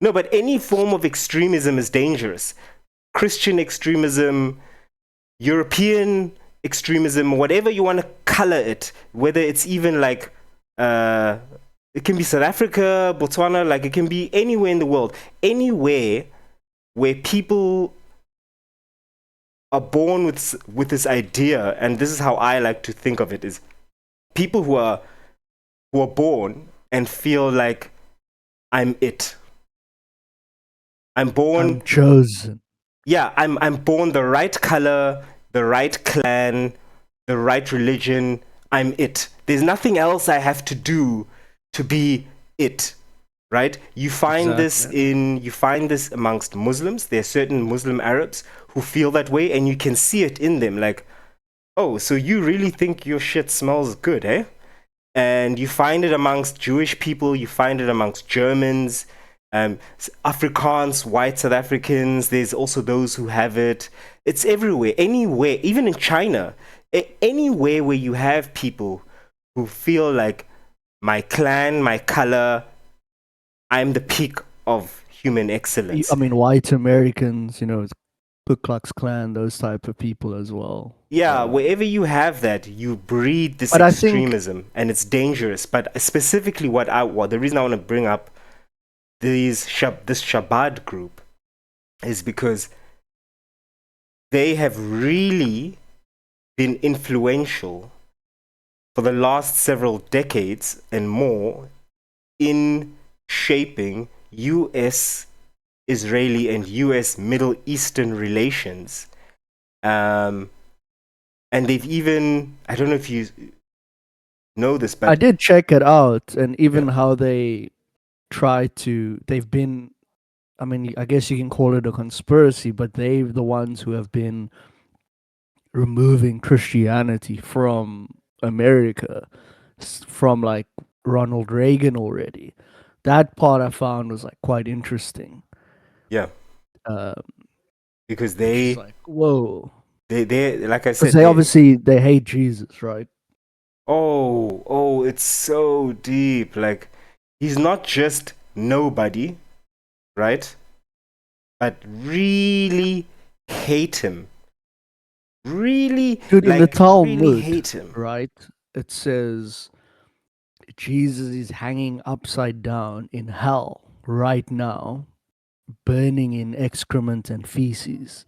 S3: No, but any form of extremism is dangerous. Christian extremism, European extremism, whatever you want to color it, whether it's even like, it can be South Africa, Botswana, like it can be anywhere in the world, anywhere where people are born with this idea, and this is how I like to think of it, is people who are born and feel like I'm it. I'm born.
S2: I'm chosen.
S3: Yeah, I'm born the right color, the right clan, the right religion. I'm it. There's nothing else I have to do to be it. Right? You find this amongst Muslims. There are certain Muslim Arabs who feel that way, and you can see it in them. Like, oh, so you really think your shit smells good, eh? And you find it amongst Jewish people. You find it amongst Germans, Afrikaans, white South Africans. There's also those who have it. It's everywhere, anywhere, even in China, anywhere where you have people who feel like my clan, my color, I'm the peak of human excellence.
S2: I mean, white Americans, Ku Klux Klan, those type of people as well.
S3: Yeah, wherever you have that, you breed this
S2: But
S3: extremism, and it's dangerous. But specifically, the reason I want to bring up this Shabbat group is because they have really been influential for the last several decades and more in shaping U.S. Israeli and U.S. Middle Eastern relations. And they've even, I don't know if you know this, but
S2: I did check it out, and even how they've been, I mean, I guess you can call it a conspiracy, but they're the ones who have been removing Christianity from America, from like Ronald Reagan already. That part I found was like quite interesting.
S3: Yeah. Because they,
S2: like, whoa.
S3: they like I said,
S2: Because they hate Jesus, right?
S3: Oh, it's so deep. Like, he's not just nobody, right? But really hate him. Really,
S2: dude, in the Talmud,
S3: really hate him.
S2: Right? It says Jesus is hanging upside down in hell right now, burning in excrement and feces.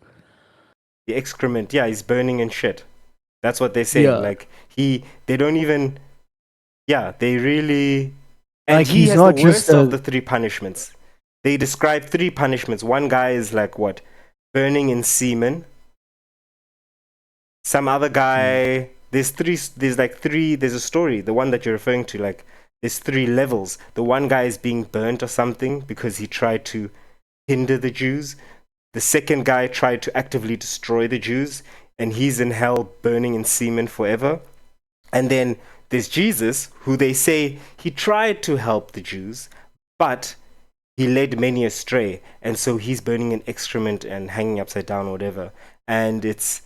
S3: The excrement, yeah, he's burning in shit. That's what they're saying.
S2: Yeah.
S3: Like, they don't even, yeah, they really, and
S2: like,
S3: he
S2: he's
S3: has
S2: not
S3: the
S2: just
S3: worst of the three punishments. They describe three punishments. One guy is like, what, burning in semen. Some other guy, there's a story, the one that you're referring to, like, there's 3 levels. The one guy is being burnt or something because he tried to hinder the Jews. The second guy tried to actively destroy the Jews, and he's in hell burning in semen forever. And then there's Jesus, who they say he tried to help the Jews, but he led many astray, and so he's burning in excrement and hanging upside down or whatever. And it's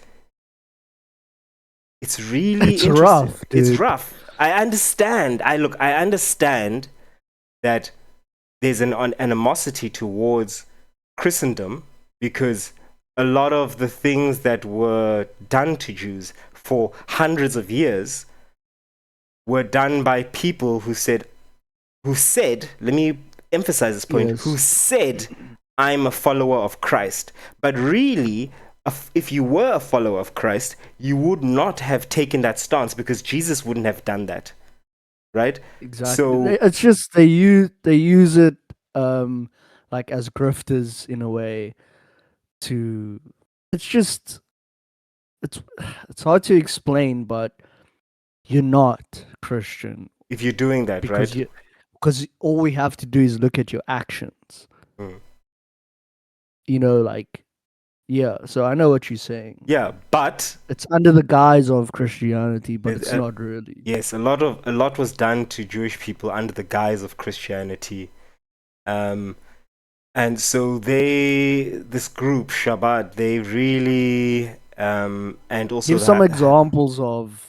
S3: really interesting.
S2: rough, dude.
S3: It's rough. I understand that there's an animosity towards Christendom, because a lot of the things that were done to Jews for hundreds of years were done by people who said, let me emphasize this point,
S2: Yes.
S3: who said, I'm a follower of Christ. But really, if you were a follower of Christ, you would not have taken that stance, because Jesus wouldn't have done that. Right?
S2: Exactly.
S3: So
S2: It's just they use it like as grifters in a way to. It's hard to explain, but you're not Christian
S3: if you're doing that,
S2: because
S3: right?
S2: because all we have to do is look at your actions.
S3: Mm.
S2: Like, yeah. So I know what you're saying.
S3: Yeah, but
S2: It's under the guise of Christianity, but
S3: it,
S2: it's not really.
S3: yes, a lot was done to Jewish people under the guise of Christianity. And so this group Shabbat, they really and also
S2: Give some examples of.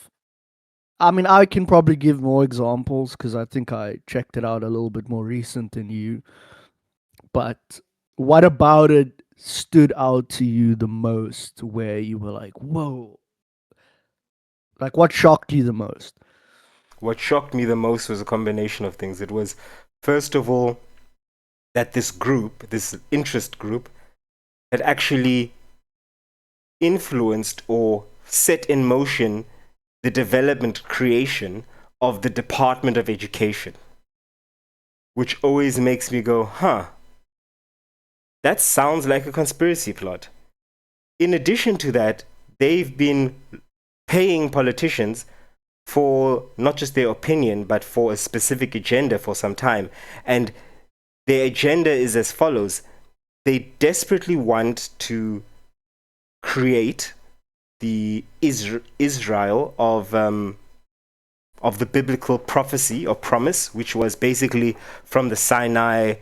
S2: I mean, I can probably give more examples because I think I checked it out a little bit more recent than you. But what about it stood out to you the most where you were like, whoa? Like, what shocked you the most?
S3: what shocked me the most was a combination of things. It was, first of all, that this interest group, had actually influenced or set in motion the development creation of the Department of Education, which always makes me go, huh, that sounds like a conspiracy plot. In addition to that, they've been paying politicians for not just their opinion, but for a specific agenda for some time. And their agenda is as follows. They desperately want to create the Israel of the biblical prophecy or promise, which was basically from the Sinai,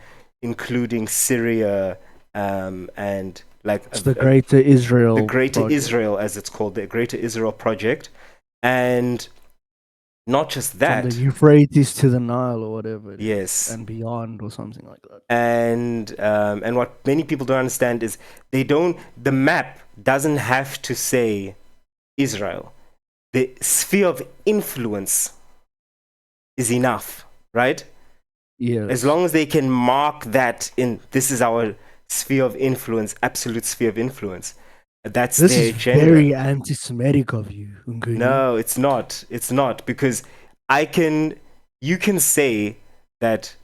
S3: including Syria, and like
S2: It's the Greater Israel.
S3: the Greater
S2: Project.
S3: Israel, as it's called, the Greater Israel Project. And not just that.
S2: From the Euphrates to the Nile or whatever.
S3: Yes.
S2: And beyond or something like that.
S3: And what many people don't understand is the map doesn't have to say Israel. The sphere of influence is enough, right?
S2: Yes.
S3: As long as they can mark that in, this is our sphere of influence, absolute sphere of influence. That's
S2: this
S3: their
S2: is
S3: agenda.
S2: Very anti-Semitic of you, Nguni.
S3: No, it's not. It's not, because you can say that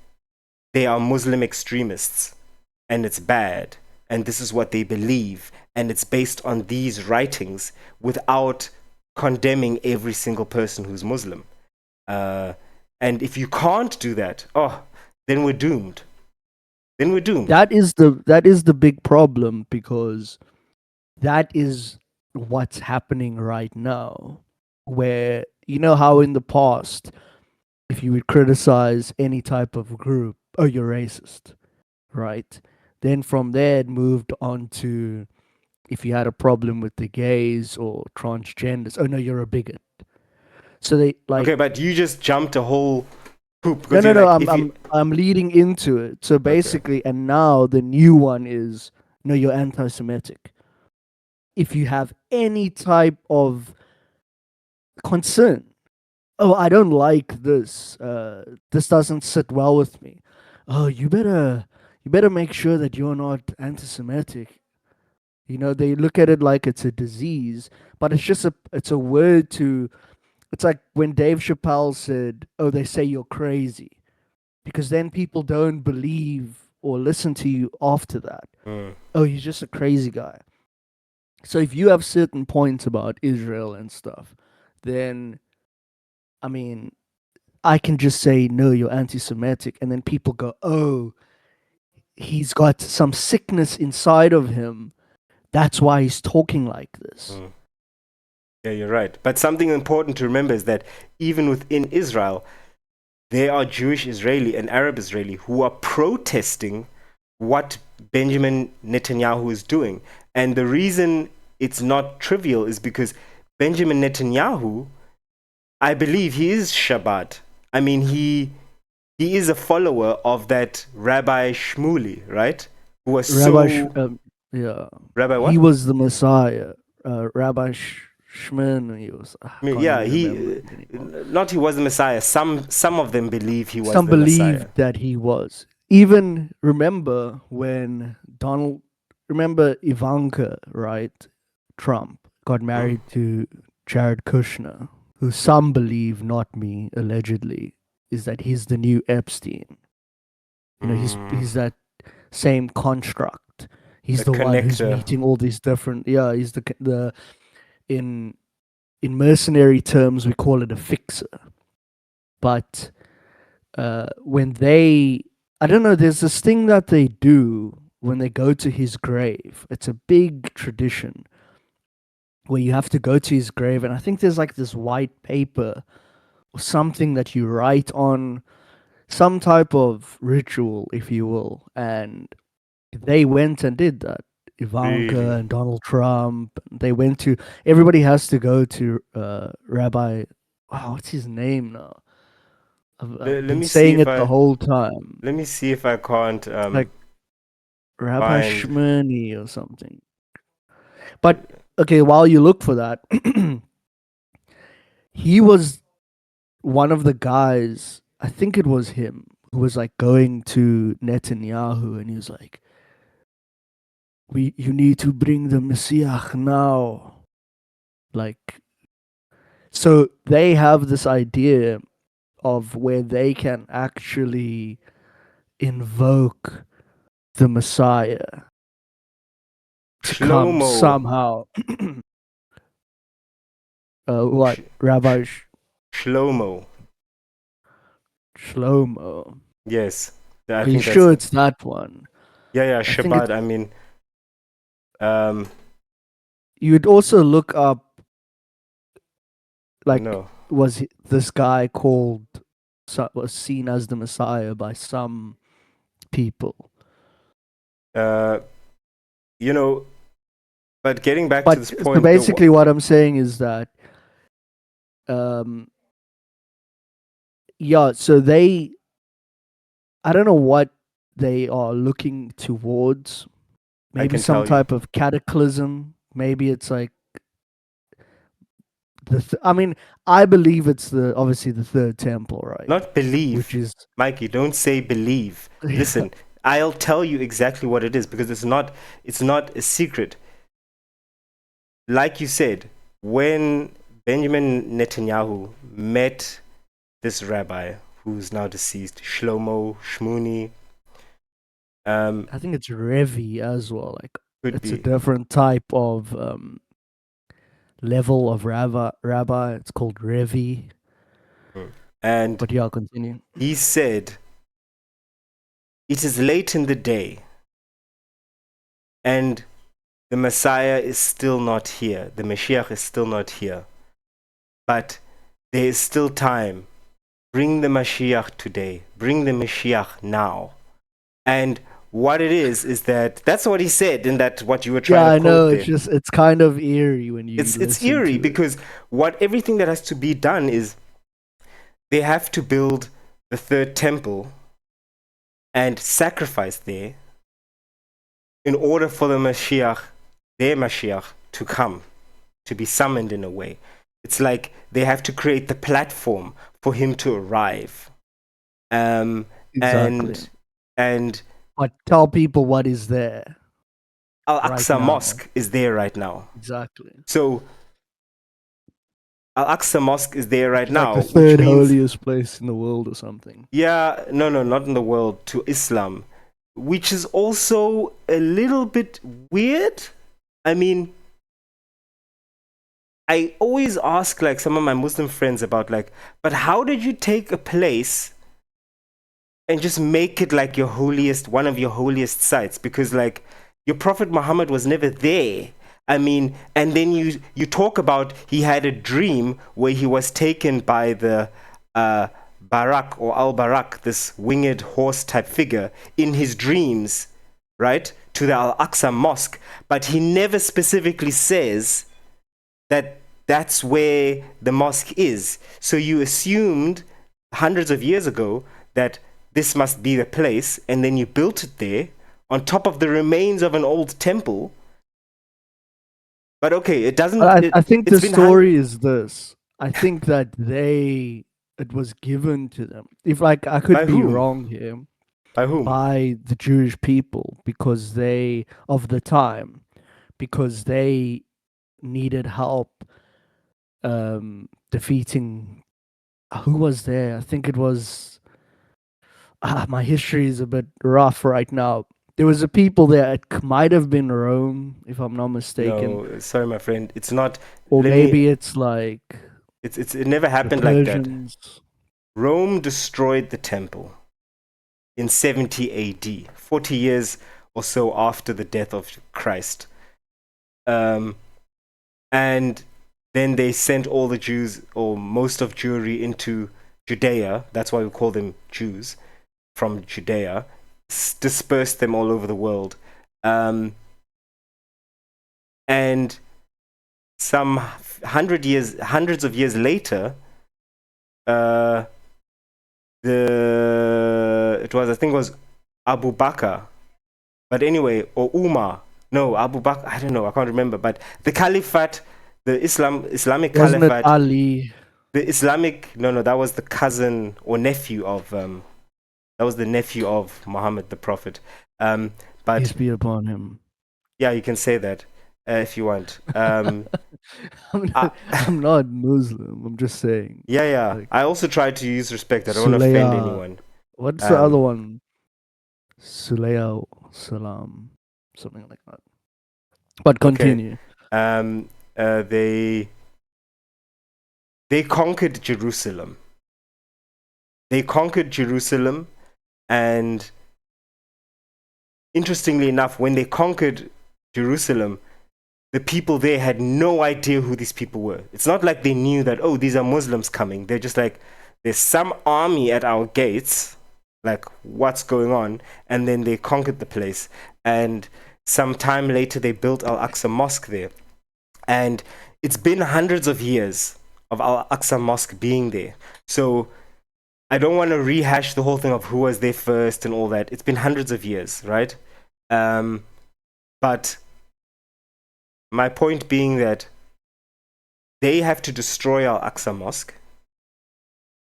S3: they are Muslim extremists and it's bad and this is what they believe and it's based on these writings without condemning every single person who's Muslim. And if you can't do that, then we're doomed.
S2: That is the big problem, because that is what's happening right now, where how in the past, if you would criticize any type of group, oh, you're racist, right? Then from there it moved on to, if you had a problem with the gays or transgenders, oh no, you're a bigot. So they like,
S3: okay, but you just jumped a whole hoop.
S2: No, I'm leading into it. So basically, and now the new one is, no, you're anti-Semitic. If you have any type of concern, oh, I don't like this. This doesn't sit well with me. Oh, you better make sure that you're not anti-Semitic. They look at it like it's a disease, but it's a word to. It's like when Dave Chappelle said, "Oh, they say you're crazy," because then people don't believe or listen to you after that. Oh, you're just a crazy guy. So if you have certain points about Israel and stuff, then, I mean, I can just say, no, you're anti-Semitic, and then people go, oh, he's got some sickness inside of him. That's why he's talking like this.
S3: Yeah, you're right. But something important to remember is that even within Israel, there are Jewish Israeli and Arab Israeli who are protesting what Benjamin Netanyahu is doing. And the reason it's not trivial is because Benjamin Netanyahu, I believe he is Shabbat. I mean, he is a follower of that Rabbi Shmuley, right? Who was
S2: yeah.
S3: Rabbi what?
S2: He was the Messiah. Rabbi Shmin. He was.
S3: Not he was the Messiah. Some of them believe he was.
S2: Some
S3: the
S2: believe
S3: Messiah.
S2: that he was. Even remember when Ivanka, right? Trump got married to Jared Kushner, who some believe, not me, allegedly, is that he's the new Epstein. He's that same construct. He's the one who's meeting all these different. Yeah, he's the in in mercenary terms, we call it a fixer. But when they, I don't know, there's this thing that they do when they go to his grave. It's a big tradition where you have to go to his grave, and I think there's like this white paper or something that you write on, some type of ritual, if you will. And they went and did that. Ivanka
S3: Really?
S2: and Donald Trump. They went to. Everybody has to go to Rabbi. Wow, what's his name now? I've
S3: Let
S2: been
S3: me see
S2: saying
S3: if
S2: it the
S3: I
S2: whole time.
S3: let me see if I can't
S2: Like Rabbi
S3: find.
S2: Shmurny or something. But okay, while you look for that, he was one of the guys. I think it was him who was like going to Netanyahu, and he was like, you need to bring the Messiah now." Like, so they have this idea of where they can actually invoke the Messiah to come
S3: Shlomo.
S2: somehow. What
S3: Sh-
S2: Rabbi
S3: Sh- Shlomo.
S2: Shlomo?
S3: Yes. I
S2: Are you
S3: think that's
S2: sure
S3: it.
S2: it's that one?
S3: Yeah,
S2: I think it's.
S3: Shabbat. I mean, um,
S2: You'd also look up, like,
S3: no.
S2: this guy called, was seen as the Messiah by some people.
S3: Uh, you know, but getting back to
S2: But
S3: this
S2: so
S3: point,
S2: basically, what I'm saying is that, um, yeah. So I don't know what they are looking towards.
S3: I
S2: Maybe
S3: can
S2: some
S3: tell you,
S2: type of cataclysm. Maybe it's like I mean, I believe it's obviously the third temple, right?
S3: not
S2: Which
S3: believe,
S2: is
S3: Mikey. Don't say believe.
S2: yeah,
S3: Listen, I'll tell you exactly what it is because it's not a secret. Like you said, when Benjamin Netanyahu met this rabbi who's now deceased, Shlomo Shmuni,
S2: I think it's Revi as well. Like,
S3: could
S2: it's a
S3: be.
S2: different type of level of rabbi. It's called Revi.
S3: And
S2: But yeah, I'll continue.
S3: he said, "It is late in the day, and the Messiah is still not here. The Mashiach is still not here. But there is still time. Bring the Mashiach today. Bring the Mashiach now." And what it is that that's what he said, and that what you were
S2: Yeah,
S3: trying to
S2: I know.
S3: quote there.
S2: It's kind of eerie when you
S3: It's
S2: listen
S3: eerie
S2: to it.
S3: because what everything that has to be done is they have to build the third temple and sacrifice there in order for the Mashiach, their Mashiach, to come, to be summoned in a way. It's like they have to create the platform for him to arrive. Um,
S2: Exactly.
S3: and
S2: But tell people what is there
S3: Al
S2: right
S3: Aqsa
S2: now.
S3: Mosque is there right now.
S2: Exactly.
S3: So Al Aqsa Mosque is there
S2: Which
S3: right
S2: is like
S3: now,
S2: the
S3: which
S2: third
S3: means,
S2: holiest place in the world or something.
S3: yeah, no, not in the world, to Islam, which is also a little bit weird. I mean, I always ask like some of my Muslim friends about like, but how did you take a place and just make it like your holiest, one of your holiest sites? Because like your Prophet Muhammad was never there. I mean, and then you talk about he had a dream where he was taken by the Barak or Al Barak, this winged horse type figure, in his dreams, right, to the Al Aqsa Mosque. But he never specifically says that that's where the mosque is. So you assumed hundreds of years ago that this must be the place, and then you built it there on top of the remains of an old temple. But okay, it doesn't.
S2: I think
S3: It's
S2: the
S3: been hung
S2: story is this. I think that it was given to them. If, like, I could
S3: by
S2: be
S3: whom?
S2: wrong here,
S3: By whom?
S2: by the Jewish people, because they of the time, because they needed help defeating, who was there? I think it was, my history is a bit rough right now. There was a people there. It might have been Rome, if I'm not mistaken,
S3: No, sorry, my friend. It's not.
S2: or
S3: Let me.
S2: maybe it's like
S3: It never
S2: the
S3: happened like that.
S2: Persians.
S3: Rome destroyed the temple in 70 AD, 40 years or so after the death of Christ. And then they sent all the Jews, or most of Jewry, into Judea. That's why we call them Jews, from Judea. Dispersed them all over the world. And some hundreds of years later, I think it was Abu Bakr, but anyway, or Umar. No, Abu Bakr. I don't know. I can't remember. But the Caliphate, the Islamic
S2: Wasn't it
S3: Caliphate,
S2: Ali?
S3: the Islamic. No, that was the cousin or nephew of. That was the nephew of Muhammad, the Prophet. But
S2: Peace be upon him.
S3: yeah, you can say that if you want.
S2: I'm not Muslim. I'm just saying.
S3: Yeah.
S2: Like,
S3: I also try to use respect. I don't want to offend
S2: Suleya.
S3: anyone.
S2: What's the other one? Suleya Salam, something like that. But continue.
S3: They conquered Jerusalem. And interestingly enough, when they conquered Jerusalem, the people there had no idea who these people were. It's not like they knew that, oh, these are Muslims coming. They're just like, there's some army at our gates, like, what's going on? And then they conquered the place. And some time later, they built Al-Aqsa Mosque there. And it's been hundreds of years of Al-Aqsa Mosque being there. So I don't want to rehash the whole thing of who was there first and all that. It's been hundreds of years, right? But my point being that they have to destroy Al-Aqsa Mosque.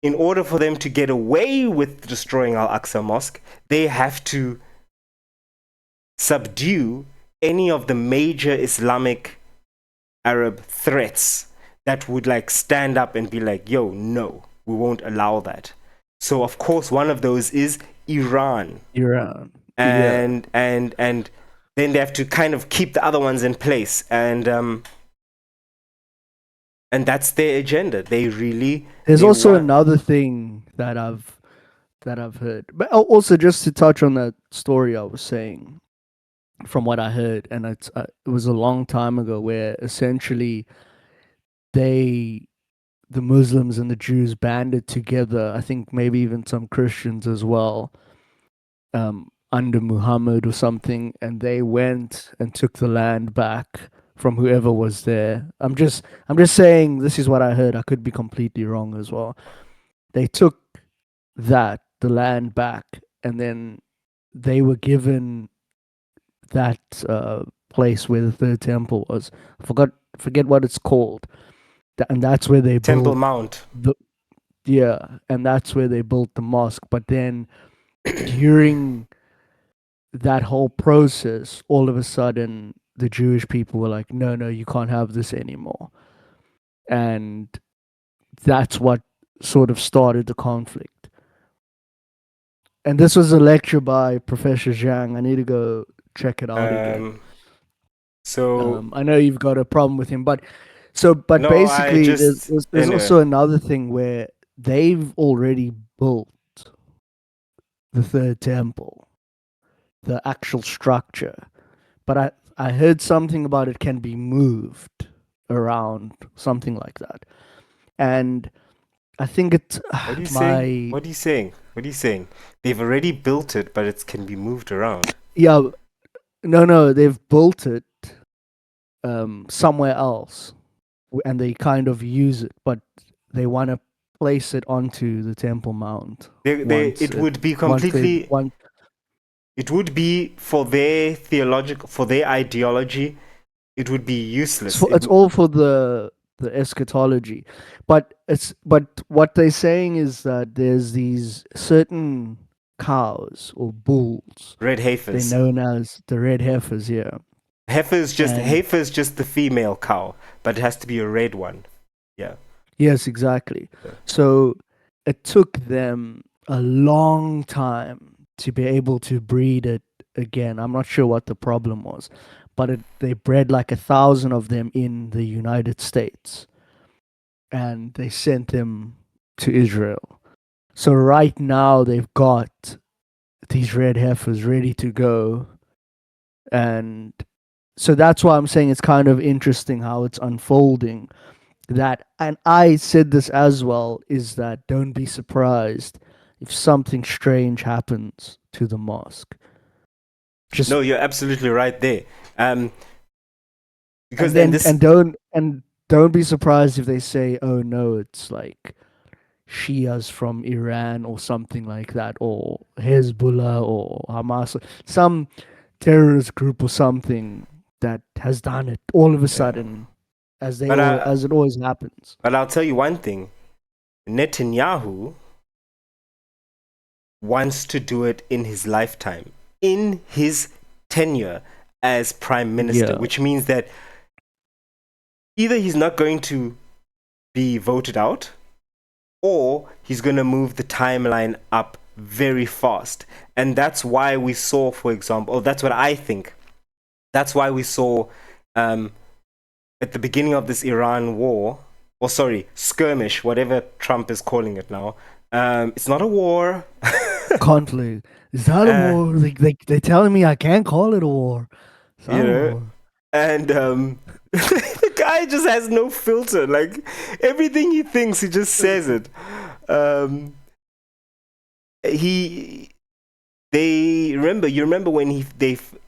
S3: In order for them to get away with destroying Al-Aqsa Mosque, they have to subdue any of the major Islamic Arab threats that would like stand up and be like, yo, no, we won't allow that. So of course one of those is Iran. And then they have to kind of keep the other ones in place, and that's their agenda. There's
S2: also another thing that I've heard, but also just to touch on that story I was saying, from what I heard, and it was a long time ago, where essentially the Muslims and the Jews banded together. I think maybe even some Christians as well, under Muhammad or something, and they went and took the land back from whoever was there. I'm just saying this is what I heard. I could be completely wrong as well. They took the land back, and then they were given that place where the third temple was. Forget what it's called. And that's where they
S3: Temple
S2: built
S3: Mount.
S2: And that's where they built the mosque. But then during that whole process, all of a sudden the Jewish people were like, no, you can't have this anymore. And that's what sort of started the conflict. And this was a lecture by Professor Zhang. I need to go check it out again.
S3: So
S2: I know you've got a problem with him, but
S3: no,
S2: basically there's
S3: anyway.
S2: also another thing where they've already built the third temple, the actual structure, but I heard something about it can be moved around, something like that. And I think it's
S3: What are you saying? They've already built it, but it can be moved around.
S2: Yeah, no, they've built it somewhere else, and they kind of use it, but they want to place it onto the Temple Mount.
S3: It would be completely. It would be for their ideology. It would be useless.
S2: It's all for the eschatology, but what they're saying is that there's these certain cows or bulls,
S3: red heifers.
S2: They're known as the red heifers. Yeah,
S3: heifer is just the female cow, but it has to be a red one. Yeah.
S2: Yes, exactly. Yeah. So it took them a long time to be able to breed it again. I'm not sure what the problem was, but they bred like 1,000 of them in the United States, and they sent them to Israel. So right now they've got these red heifers ready to go, and so that's why I'm saying it's kind of interesting how it's unfolding. That, and I said this as well, is that don't be surprised if something strange happens to the mosque. Just
S3: No, you're absolutely right there. Because
S2: and then
S3: this,
S2: and don't be surprised if they say, "Oh no, it's like Shias from Iran or something like that, or Hezbollah or Hamas, some terrorist group or something that has done it all of a sudden,
S3: but
S2: as it always happens."
S3: but I'll tell you one thing: Netanyahu wants to do it in his lifetime, in his tenure as prime minister,
S2: Yeah.
S3: which means that either he's not going to be voted out, or he's going to move the timeline up very fast. And that's why we saw, for example, or that's what I think, that's why we saw at the beginning of this Iran war, or sorry, skirmish, whatever Trump is calling it now. It's not a war.
S2: Conflict. Is that a war? They're telling me I can't call it a war. It's not
S3: You
S2: a
S3: know,
S2: war.
S3: and the guy just has no filter. Like everything he thinks, he just says it. You remember when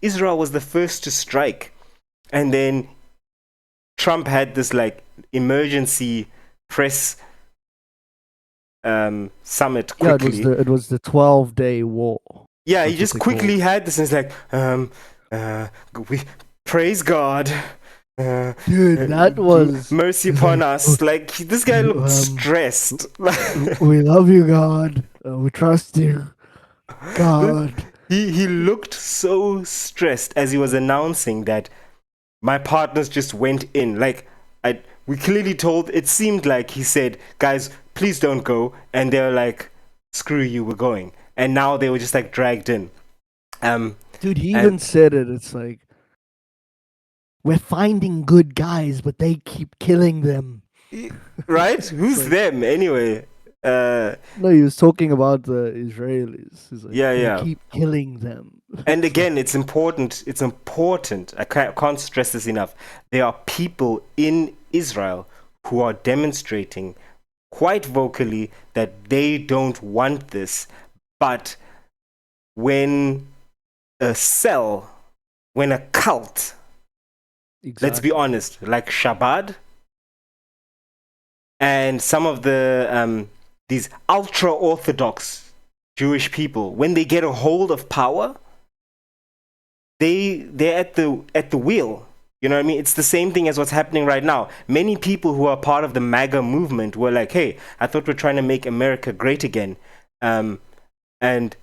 S3: Israel was the first to strike, and then Trump had this like emergency press summit
S2: Yeah,
S3: quickly.
S2: it was the 12-day war.
S3: Yeah, he
S2: That's
S3: just
S2: what they call
S3: quickly had this, and it's like, we praise God.
S2: Dude, that was
S3: mercy
S2: it's
S3: upon
S2: like,
S3: us. Like this guy looked stressed.
S2: we love you, God. We trust you, God.
S3: He looked so stressed as he was announcing that my partners just went in. Like we clearly told. It seemed like he said, "Guys, please don't go," and they're like, "Screw you, we're going." And now they were just like dragged in.
S2: Dude, he even said it. It's like, we're finding good guys, but they keep killing them.
S3: Right? Who's
S2: like,
S3: them anyway?
S2: No, he was talking about the Israelis. He's like,
S3: Yeah,
S2: they
S3: yeah.
S2: keep killing them.
S3: And again, it's important. It's important. I can't stress this enough. There are people in Israel who are demonstrating quite vocally that they don't want this. But when a cult, let's be honest, like Shabbat and some of the these ultra orthodox Jewish people, when they get a hold of power, they're at the wheel. You know what I mean? It's the same thing as what's happening right now. Many people who are part of the MAGA movement were like, "Hey, I thought we're trying to make America great again," and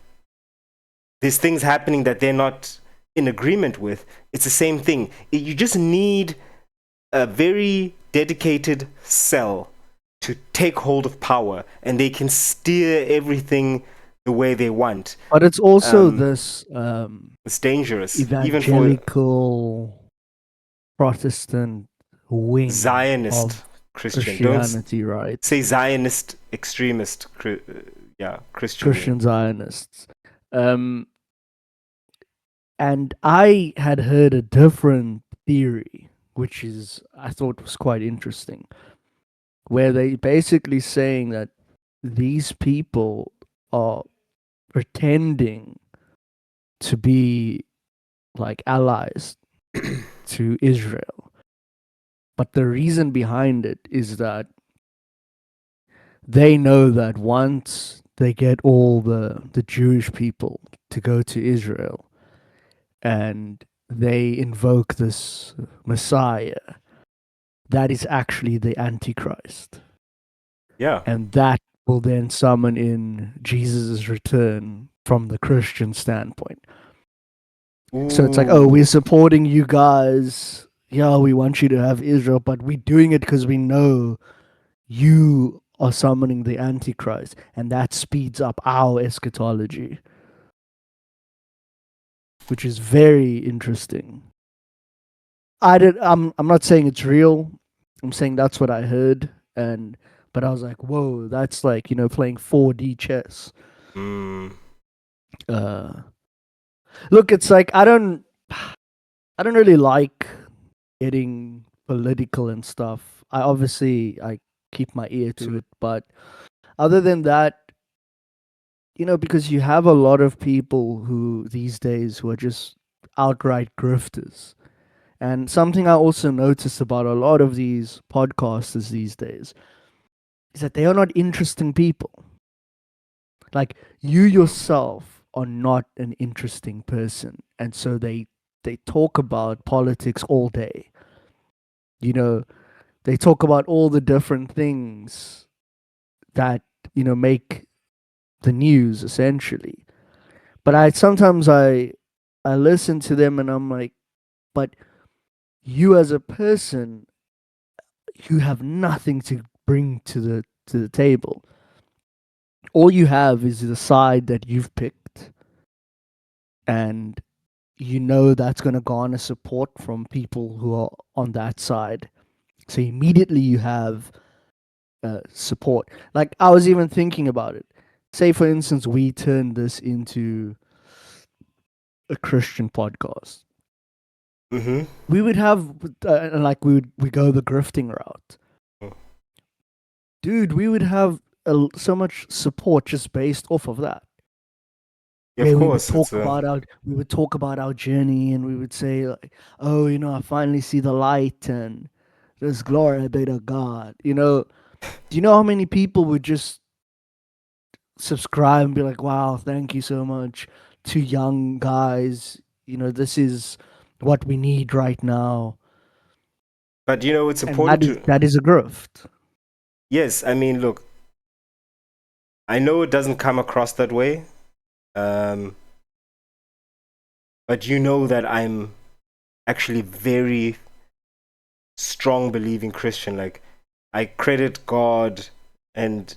S3: there's things happening that they're not in agreement with. It's the same thing. You just need a very dedicated cell to take hold of power, and they can steer everything the way they want.
S2: But it's also this
S3: it's dangerous,
S2: evangelical
S3: even for
S2: Protestant wing
S3: Zionist
S2: of
S3: Christian.
S2: Christianity,
S3: Don't
S2: right?
S3: say Zionist extremist.
S2: Christian Zionists. And I had heard a different theory, which I thought was quite interesting, where they basically saying that these people are pretending to be like allies to Israel. But the reason behind it is that they know that once they get all the Jewish people to go to Israel and they invoke this Messiah, that is actually the Antichrist.
S3: Yeah.
S2: And that will then summon in Jesus' return from the Christian standpoint.
S3: Ooh.
S2: So it's like, oh, we're supporting you guys. Yeah, we want you to have Israel, but we're doing it because we know you are summoning the Antichrist, and that speeds up our eschatology. which is very interesting. I'm not saying it's real. I'm saying that's what I heard, but I was like, whoa, that's like, playing 4D chess.
S3: Mm.
S2: Uh, Look, it's like I don't really like getting political and stuff. I keep my ear to it, but other than that, because you have a lot of people who these days who are just outright grifters. And something I also notice about a lot of these podcasters these days is that they are not interesting people. Like, you yourself are not an interesting person, and so they talk about politics all day. They talk about all the different things that make the news essentially. But I listen to them and I'm like, but you as a person, you have nothing to bring to the table. All you have is the side that you've picked, and that's going to garner support from people who are on that side. So immediately you have support. Like, I was even thinking about it. Say, for instance, we turn this into a Christian podcast.
S3: Mm-hmm.
S2: We would have like we go the grifting route, dude. We would have so much support just based off of that.
S3: Yeah,
S2: Where
S3: of course.
S2: we would talk about our journey, and we would say like, oh, I finally see the light, and there's glory be to God. Do you know how many people would just subscribe and be like, wow, thank you so much to young guys. This is what we need right now.
S3: But it's
S2: And
S3: important to.
S2: that is a grift.
S3: Yes, I mean, look, I know it doesn't come across that way, but you know that I'm actually very strong believing Christian. Like, I credit God and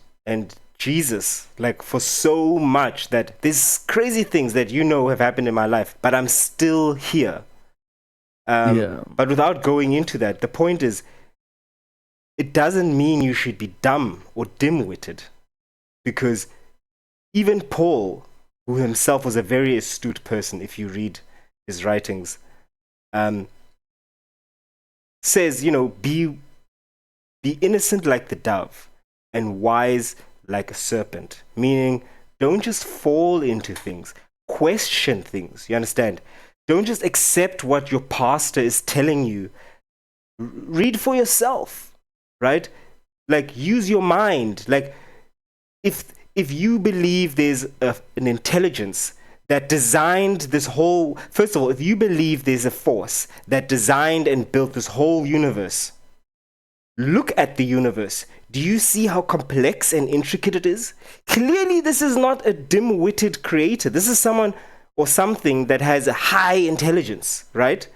S3: Jesus like for so much that there's crazy things that have happened in my life, but I'm still here.
S2: Yeah.
S3: But without going into that, the point is, it doesn't mean you should be dumb or dim-witted, because even Paul, who himself was a very astute person, if you read his writings, says, be innocent like the dove and wise like a serpent. Meaning, don't just fall into things, question things. You understand? Don't just accept what your pastor is telling you. Read for yourself, right? Like, use your mind. Like, if you believe there's an intelligence that designed this whole, first of all, if you believe there's a force that designed and built this whole universe, look at the universe. Do you see how complex and intricate it is? Clearly, this is not a dim-witted creator. This is someone or something that has a high intelligence, right?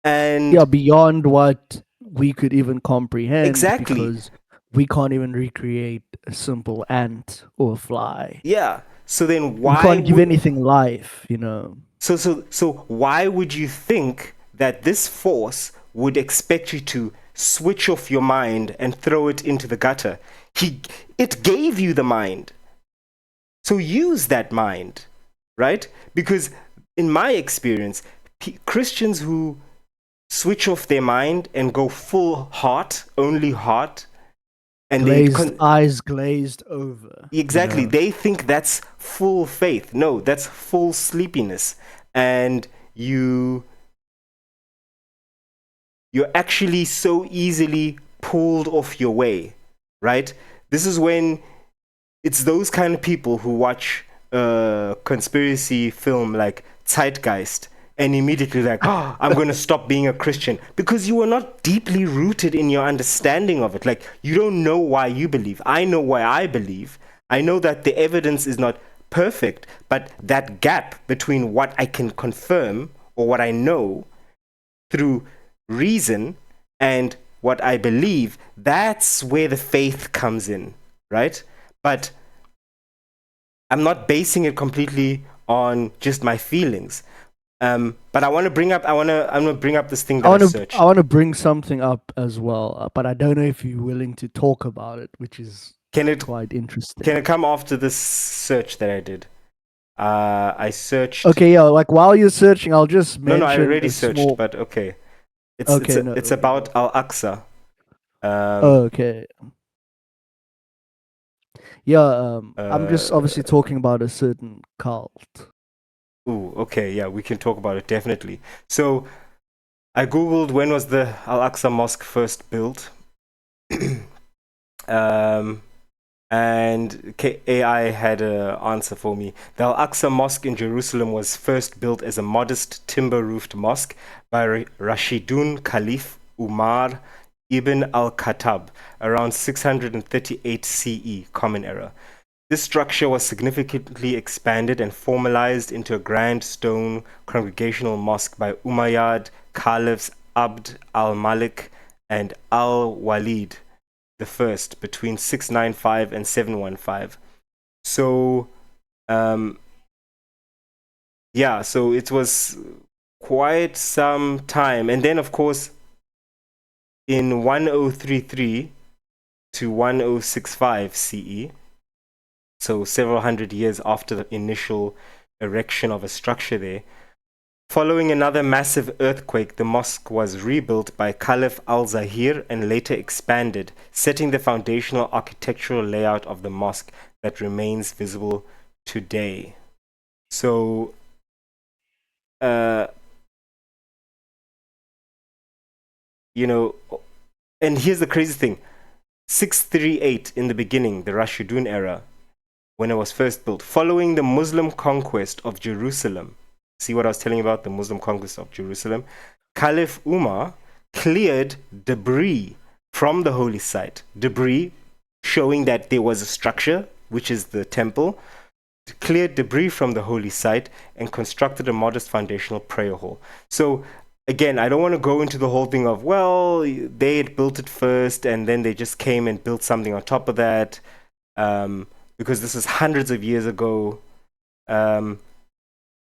S3: And
S2: yeah, beyond what we could even comprehend.
S3: Exactly.
S2: Because we can't even recreate a simple ant or a fly.
S3: Yeah. So then
S2: We
S3: why
S2: can't give anything life,
S3: So why would you think that this force would expect you to switch off your mind and throw it into the gutter? It gave you the mind. So use that mind, right? Because in my experience, Christians who switch off their mind and go full heart, only heart, and
S2: eyes glazed over.
S3: Exactly. They think that's full faith. No, that's full sleepiness. And you're actually so easily pulled off your way, right? This is when it's those kind of people who watch a conspiracy film like Zeitgeist and immediately like, oh, I'm going to stop being a Christian, because you are not deeply rooted in your understanding of it. Like, you don't know why you believe. I know why I believe. I know that the evidence is not perfect, but that gap between what I can confirm or what I know through reason and what I believe, that's where the faith comes in, right? But I'm not basing it completely on just my feelings. But I'm gonna bring up this thing
S2: I
S3: that I
S2: want to
S3: searched.
S2: I want to bring something up as well, but I don't know if you're willing to talk about it, which is
S3: Can it
S2: quite interesting.
S3: can it come after this search that I did? I searched.
S2: Okay, yeah, like while you're searching, I'll just
S3: No, I
S2: mention
S3: already
S2: a
S3: searched,
S2: small.
S3: but okay.
S2: Okay, no,
S3: It's
S2: okay,
S3: about
S2: go.
S3: Al Aqsa.
S2: Okay, yeah. I'm just
S3: Uh,
S2: obviously talking about a certain cult.
S3: Ooh, okay, yeah, we can talk about it definitely. So I googled when was the Al Aqsa Mosque first built, um, and AI had an answer for me. The Al Aqsa Mosque in Jerusalem was first built as a modest timber-roofed mosque by Rashidun Caliph Umar ibn al-Khattab around 638 CE, Common Era. This structure was significantly expanded and formalized into a grand stone congregational mosque by Umayyad Caliphs Abd al-Malik and al-Walid the first between 695 and 715. So, yeah, so it was quite some time. And then, of course, in 1033 to 1065 CE, so several hundred years after the initial erection of a structure there, following another massive earthquake, the mosque was rebuilt by Caliph al-Zahir and later expanded, setting the foundational architectural layout of the mosque that remains visible today. So, you know, and here's the crazy thing. 638 in the beginning, the Rashidun era, when it was first built, following the Muslim conquest of Jerusalem. See what I was telling you about the Muslim conquest of Jerusalem? Caliph Umar cleared debris from the holy site. Debris showing that there was a structure, which is the temple, cleared debris from the holy site and constructed a modest foundational prayer hall. So again, I don't want to go into the whole thing of, well, they had built it first and then they just came and built something on top of that, because this is hundreds of years ago.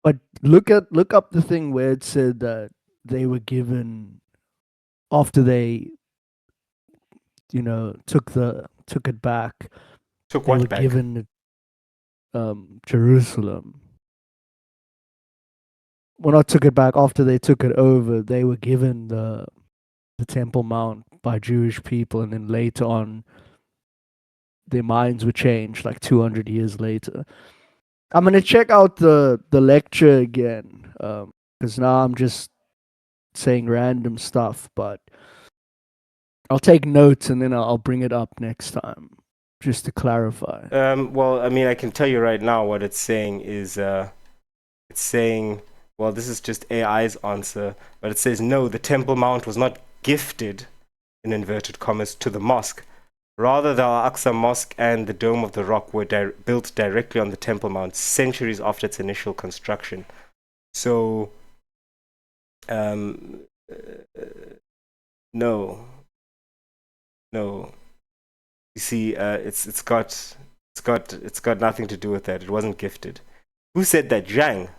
S2: But look up the thing where it said that they were given after they, took it back.
S3: Took
S2: They were
S3: what back?
S2: given Jerusalem. Well, not took it back after they took it over. They were given the Temple Mount by Jewish people, and then later on, their minds were changed. Like 200 years later, I'm gonna check out the lecture again, because now I'm just saying random stuff. But I'll take notes and then I'll bring it up next time, just to clarify.
S3: Well, I mean, I can tell you right now what it's saying is, it's saying, well, this is just AI's answer, but it says, no, the Temple Mount was not gifted, in inverted commas, to the mosque. Rather, the Al-Aqsa Mosque and the Dome of the Rock were built directly on the Temple Mount centuries after its initial construction. So, no. You see, it's got nothing to do with that. It wasn't gifted. Who said that? Zhang.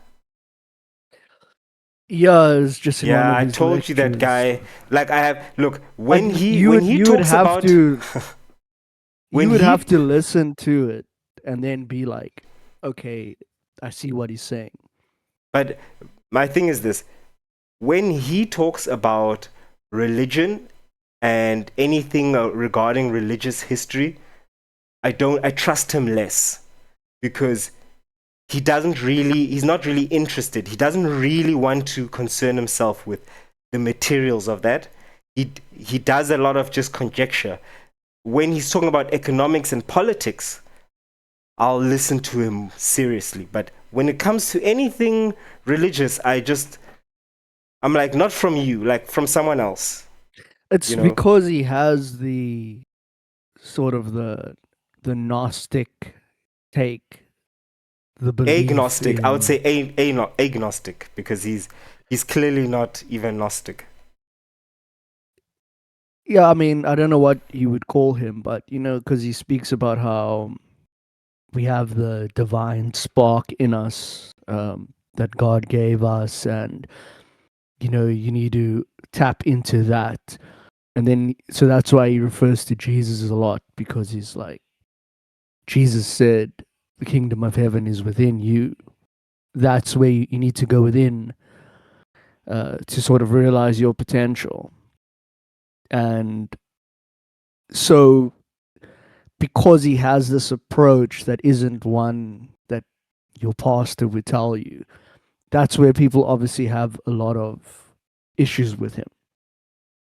S2: Yeah, it's just in one
S3: Yeah,
S2: of
S3: I
S2: his
S3: told you that
S2: lectures.
S3: guy. Like I have look when
S2: Like,
S3: he
S2: you
S3: when
S2: would
S3: he
S2: you would
S3: talks
S2: have
S3: about
S2: to
S3: when
S2: you would
S3: he
S2: have to listen to it and then be like, okay, I see what he's saying.
S3: but my thing is this: when he talks about religion and anything regarding religious history, I trust him less because he's not really interested. He doesn't really want to concern himself with the materials of that. He does a lot of just conjecture. When he's talking about economics and politics, I'll listen to him seriously. But when it comes to anything religious, I'm like, not from you, like from someone else.
S2: It's
S3: You know,
S2: because he has the sort of the Gnostic take, the belief
S3: agnostic. I would say
S2: in.
S3: agnostic because he's clearly not even Gnostic.
S2: Yeah, I mean, I don't know what you would call him, but because he speaks about how we have the divine spark in us, that God gave us, and you need to tap into that. And then so that's why he refers to Jesus a lot, because he's like, Jesus said the kingdom of heaven is within you. That's where you need to go within, to sort of realize your potential. And so because he has this approach that isn't one that your pastor would tell you, that's where people obviously have a lot of issues with him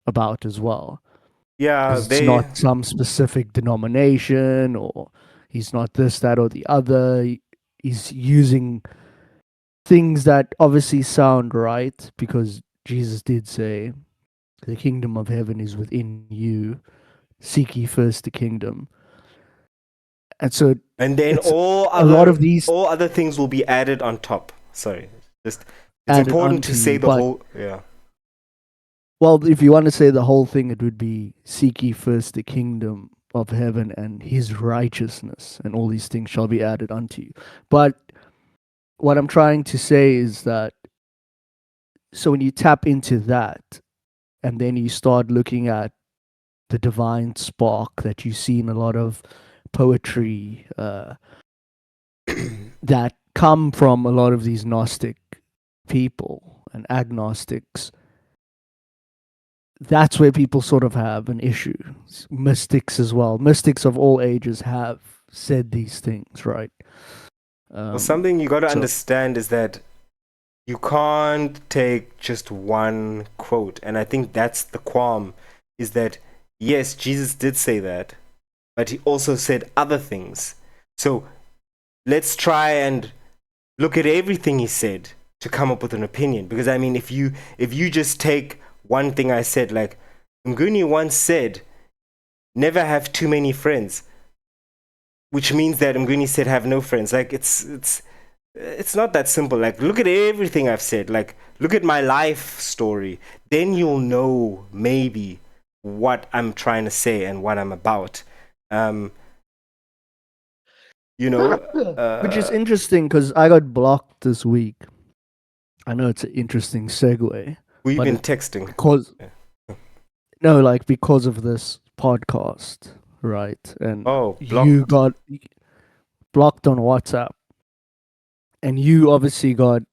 S2: about as well.
S3: Yeah,
S2: Because it's not some specific denomination, or he's not this, that, or the other. He's using things that obviously sound right, because Jesus did say, the kingdom of heaven is within you. Seek ye first the kingdom. And so
S3: and then
S2: it's a lot of these
S3: all other things will be added on top. Sorry, just it's
S2: added
S3: important to
S2: onto
S3: say
S2: you,
S3: the
S2: but
S3: whole. Yeah.
S2: well, if you want to say the whole thing, it would be seek ye first the kingdom of heaven and his righteousness, and all these things shall be added unto you. But what I'm trying to say is that, so when you tap into that, and then you start looking at the divine spark that you see in a lot of poetry, that come from a lot of these Gnostic people and agnostics, that's where people sort of have an issue. Mystics as well. Mystics of all ages have said these things, right?
S3: Well, something you got to
S2: so-
S3: understand is that you can't take just one quote, and I think that's the qualm. Is that yes, Jesus did say that, but he also said other things. So let's try and look at everything he said to come up with an opinion. Because I mean, if you just take one thing I said, like Nguni once said, never have too many friends, which means that Nguni said have no friends. Like it's not that simple. Like look at everything I've said. Like look at my life story. Then you'll know maybe what I'm trying to say and what I'm about.
S2: Which is interesting, because I got blocked this week. I know it's an interesting segue.
S3: We've
S2: but
S3: been
S2: it-
S3: texting.
S2: Because
S3: Yeah.
S2: no, like because of this podcast, right? And
S3: Oh,
S2: you
S3: blocked.
S2: got blocked on WhatsApp, and you obviously got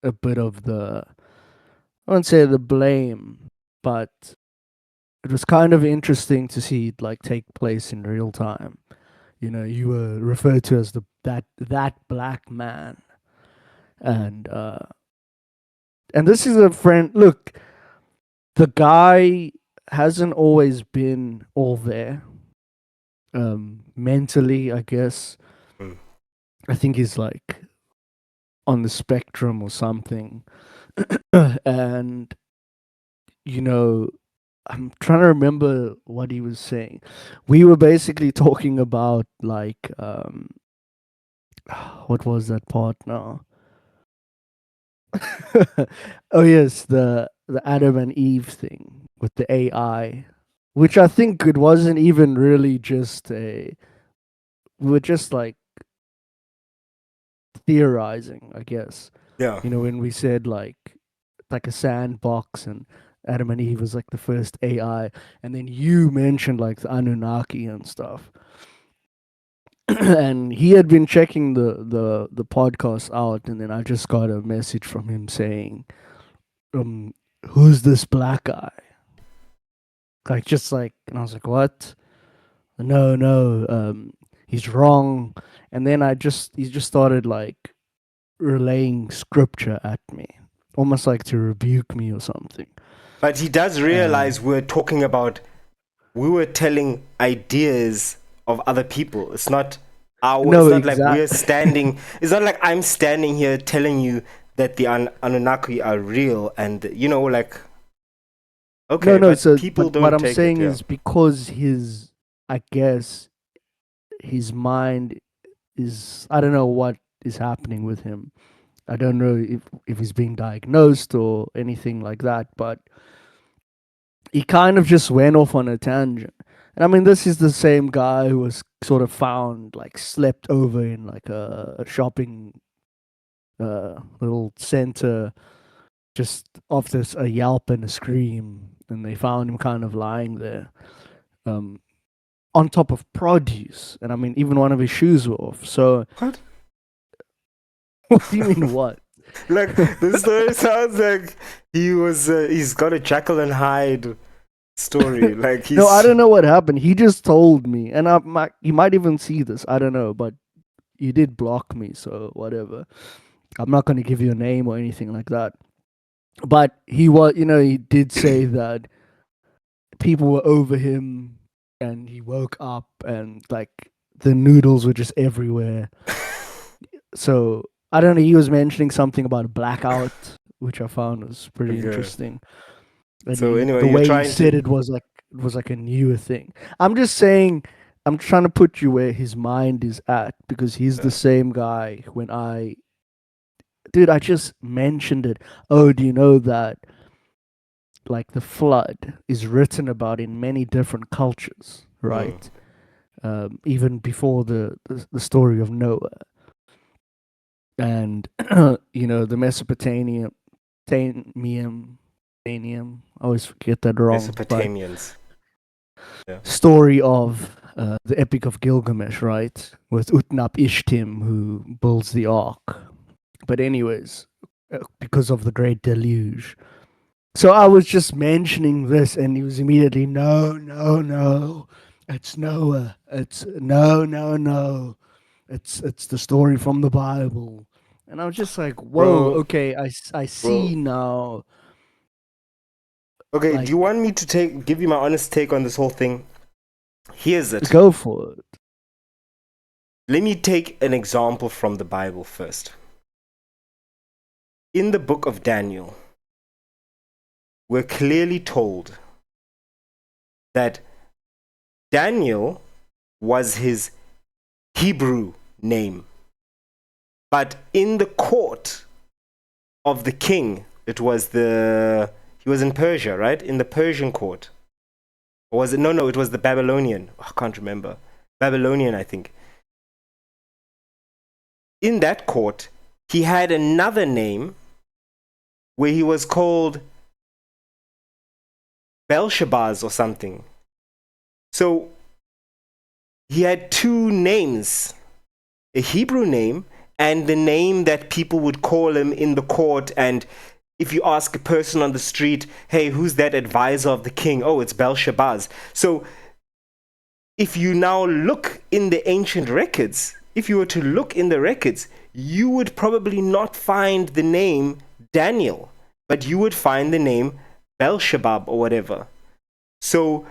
S2: a bit of the, I wouldn't say the blame, but it was kind of interesting to see it like take place in real time. You were referred to as that black man, and this is a friend. Look, the guy hasn't always been all there. Mentally, I guess.
S3: Mm.
S2: I think he's like on the spectrum or something. And I'm trying to remember what he was saying. We were basically talking about like what was that part now? Oh yes, the Adam and Eve thing with the AI, which I think it wasn't even really just a. We were just like theorizing, I guess.
S3: Yeah.
S2: When we said like a sandbox, and Adam and Eve was like the first AI, and then you mentioned like the Anunnaki and stuff. And he had been checking the podcast out, and then I just got a message from him saying, who's this black guy? Like just like, and I was like, what? No, he's wrong. And then he just started like relaying scripture at me, almost like to rebuke me or something.
S3: But he does realize we were telling ideas of other people. It's not
S2: No,
S3: it's not like we're
S2: exactly.
S3: standing, it's not like I'm standing here telling you that the Anunnaki are real and like okay,
S2: No.
S3: but
S2: So,
S3: people
S2: but
S3: don't
S2: what I'm
S3: take
S2: saying
S3: it, yeah.
S2: is, because I guess, his mind is, I don't know what is happening with him. I don't know if he's being diagnosed or anything like that, but he kind of just went off on a tangent. And I mean, this is the same guy who was sort of found like slept over in like a shopping little center just off this a yelp and a scream, and they found him kind of lying there, on top of produce, and I mean even one of his shoes were off. So
S3: What?
S2: what do you mean what?
S3: Like, the story sounds like he's got a Jekyll and Hyde story. Like, he's.
S2: No, I don't know what happened. He just told me, and he might even see this. I don't know, but he did block me, so whatever. I'm not going to give you a name or anything like that. But he was, he did say that people were over him, and he woke up, and like the noodles were just everywhere. So I don't know. He was mentioning something about a blackout, which I found was pretty
S3: Okay.
S2: interesting. And
S3: So anyway,
S2: the
S3: you're
S2: way he
S3: trying
S2: said
S3: to.
S2: it was like a newer thing. I'm just saying, I'm trying to put you where his mind is at, because he's the same guy. Dude, I just mentioned it. Oh, do you know that like the flood is written about in many different cultures, right? Even before the story of Noah, and the Mesopotamian, I always forget that wrong, but
S3: Mesopotamians.
S2: story of the Epic of Gilgamesh, right? With Utnap Ishtim, who builds the ark. But anyways, because of the great deluge. So I was just mentioning this, and he was immediately, no, no, no. It's Noah. It's no. It's the story from the Bible. And I was just like, whoa,
S3: Bro,
S2: okay, I see now.
S3: okay, do
S2: Like,
S3: you want me to give you my honest take on this whole thing? Here's it.
S2: go for it.
S3: Let me take an example from the Bible first. In the book of Daniel, we're clearly told that Daniel was his Hebrew name. But in the court of the king, he was in Persia, right? In the Persian court. Or was it? No, it was the Babylonian. I can't remember. Babylonian, I think. In that court, he had another name where he was called Belshazzar or something. So he had two names, a Hebrew name and the name that people would call him in the court. And if you ask a person on the street, hey, who's that advisor of the king? Oh, it's Belshazzar. So if you now look in the ancient records, if you were to look in the records, you would probably not find the name Daniel, but you would find the name Belshazzar or whatever. So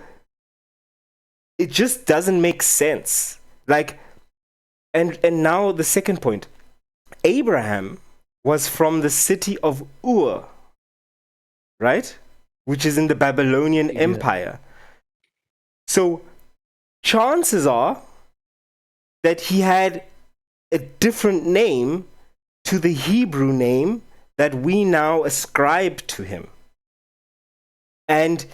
S3: it just doesn't make sense. Like, and now the second point. Abraham was from the city of Ur, right? Which is in the Babylonian Empire. So chances are that he had a different name to the Hebrew name that we now ascribe to him. And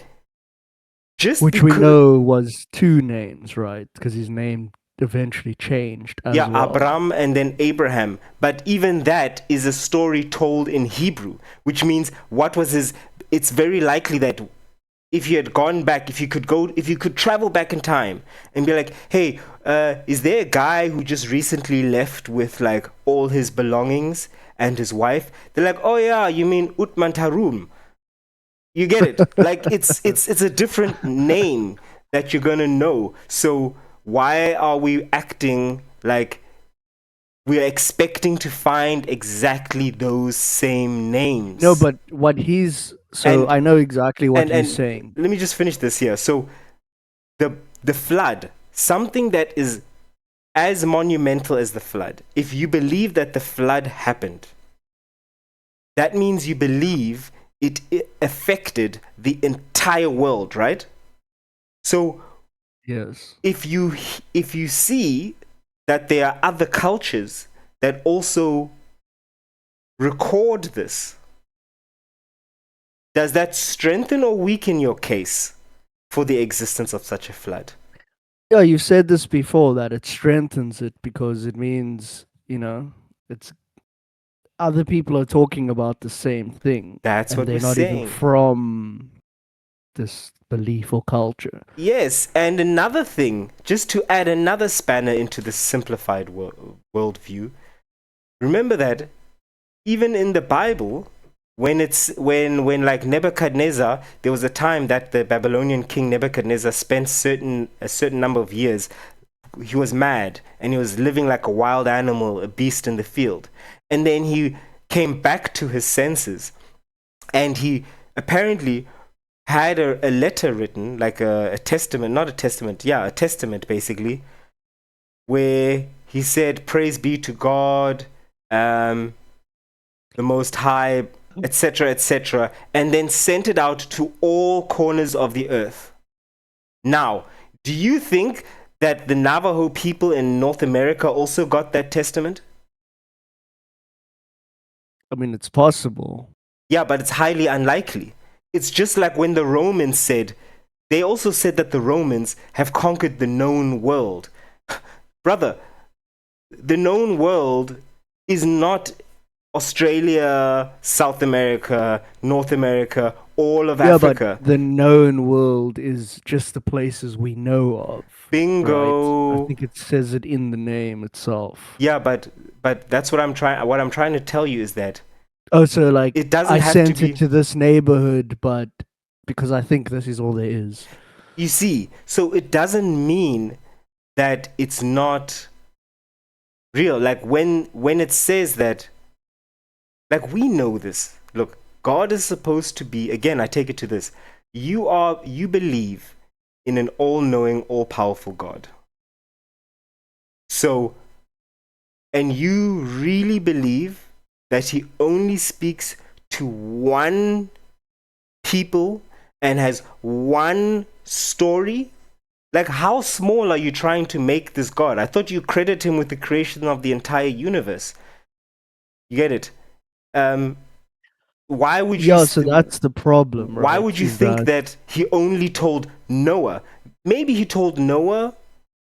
S3: just
S2: which we know was two names, right? Because his name eventually changed as well.
S3: Abram and then Abraham. But even that is a story told in Hebrew, which means it's very likely that if you had gone back, if you could travel back in time and be like, hey, is there a guy who just recently left with like all his belongings and his wife? They're like, oh yeah, you mean Utman Tarum. You get it? Like it's a different name that you're gonna know. So why are we acting like we're expecting to find exactly those same names?
S2: No, but I know exactly what he's saying.
S3: Let me just finish this here. So the flood, something that is as monumental as the flood, if you believe that the flood happened, that means you believe it affected the entire world, right? So
S2: yes,
S3: if you see that there are other cultures that also record this, does that strengthen or weaken your case for the existence of such a flood?
S2: Yeah, you said this before, that it strengthens it because it means, it's other people are talking about the same thing,
S3: That's
S2: and
S3: what
S2: they're
S3: we're
S2: not even
S3: saying.
S2: from this belief or culture.
S3: Yes, and another thing, just to add another spanner into the simplified worldview, remember that even in the Bible, when like Nebuchadnezzar, there was a time that the Babylonian king Nebuchadnezzar spent a certain number of years. He was mad and he was living like a wild animal, a beast in the field. And then he came back to his senses, and he apparently had a letter written, like a testament, not a testament, yeah, a testament basically, where he said, "Praise be to God, the Most High, etc., etc., and then sent it out to all corners of the earth. Now, do you think that the Navajo people in North America also got that testament?
S2: I mean, it's possible.
S3: Yeah, but it's highly unlikely. It's just like when the Romans said, they also said that the Romans have conquered the known world. Brother, the known world is not Australia, South America, North America, all of
S2: Yeah,
S3: Africa.
S2: but the known world is just the places we know of.
S3: Bingo.
S2: Right? I think it says it in the name itself.
S3: Yeah, but that's what I'm trying to tell you is that
S2: Oh, so like
S3: it doesn't
S2: I
S3: have
S2: sent
S3: to be.
S2: it to this neighborhood, but because I think this is all there is.
S3: You see, so it doesn't mean that it's not real. Like when it says that, like we know this. Look, God is supposed to be, again, I take it to this. You believe in an all-knowing, all-powerful God. So, and you really believe that he only speaks to one people and has one story? Like, how small are you trying to make this God? I thought you credit him with the creation of the entire universe. You get it? Why would you
S2: Yeah, so that's the problem,
S3: why
S2: right?
S3: would you
S2: Is
S3: think that he only told Noah? Maybe he told Noah,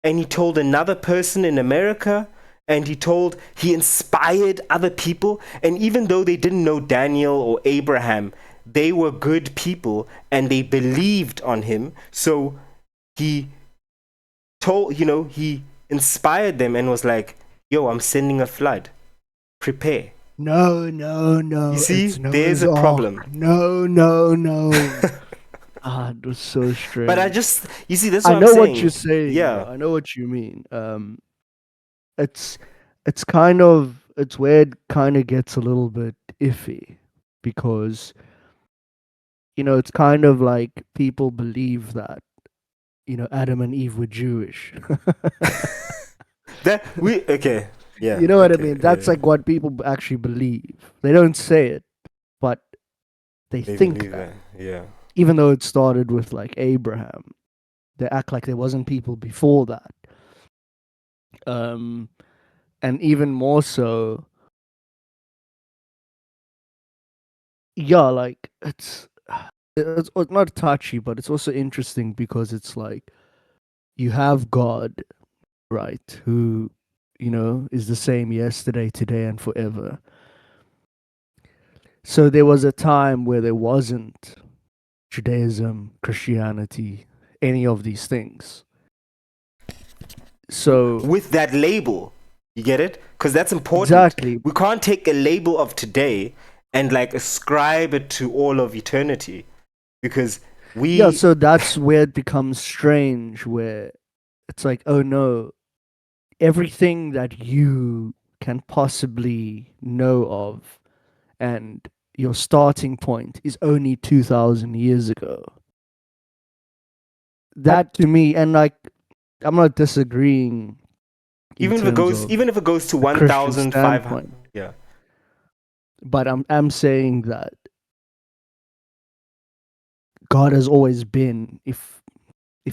S3: and he told another person in America, and he inspired other people, and even though they didn't know Daniel or Abraham, they were good people and they believed on him. So he he inspired them and was like, "Yo, I'm sending a flood. Prepare."
S2: No,
S3: You see,
S2: it's
S3: there's
S2: Noah's
S3: a
S2: Ark.
S3: problem.
S2: No. It was so strange.
S3: But you see, that's
S2: I
S3: what I'm
S2: know what
S3: saying.
S2: you're saying.
S3: Yeah.
S2: I know what you mean. It's kind of it's where it kind of gets a little bit iffy because it's kind of like people believe that Adam and Eve were Jewish.
S3: Okay. Yeah.
S2: You know what I
S3: Okay.
S2: mean? That's
S3: Yeah.
S2: like what people actually believe. They don't say it, but they
S3: They
S2: think
S3: believe
S2: that.
S3: that. Yeah.
S2: Even though it started with like Abraham, they act like there wasn't people before that. And even more so, yeah, like it's not touchy, but it's also interesting because it's like you have God, right, who is the same yesterday, today, and forever. So there was a time where there wasn't Judaism, Christianity, any of these things. So
S3: With that label, you get it? Because that's important.
S2: exactly.
S3: We can't take a label of today and like ascribe it to all of eternity, because
S2: Yeah, so that's where it becomes strange, where it's like, oh no, everything that you can possibly know of and your starting point is only 2000 years ago. That to me, and like, I'm not disagreeing
S3: even if it goes to
S2: the Christian
S3: 1,500.
S2: standpoint,
S3: Yeah.
S2: but I'm saying that God has always been, if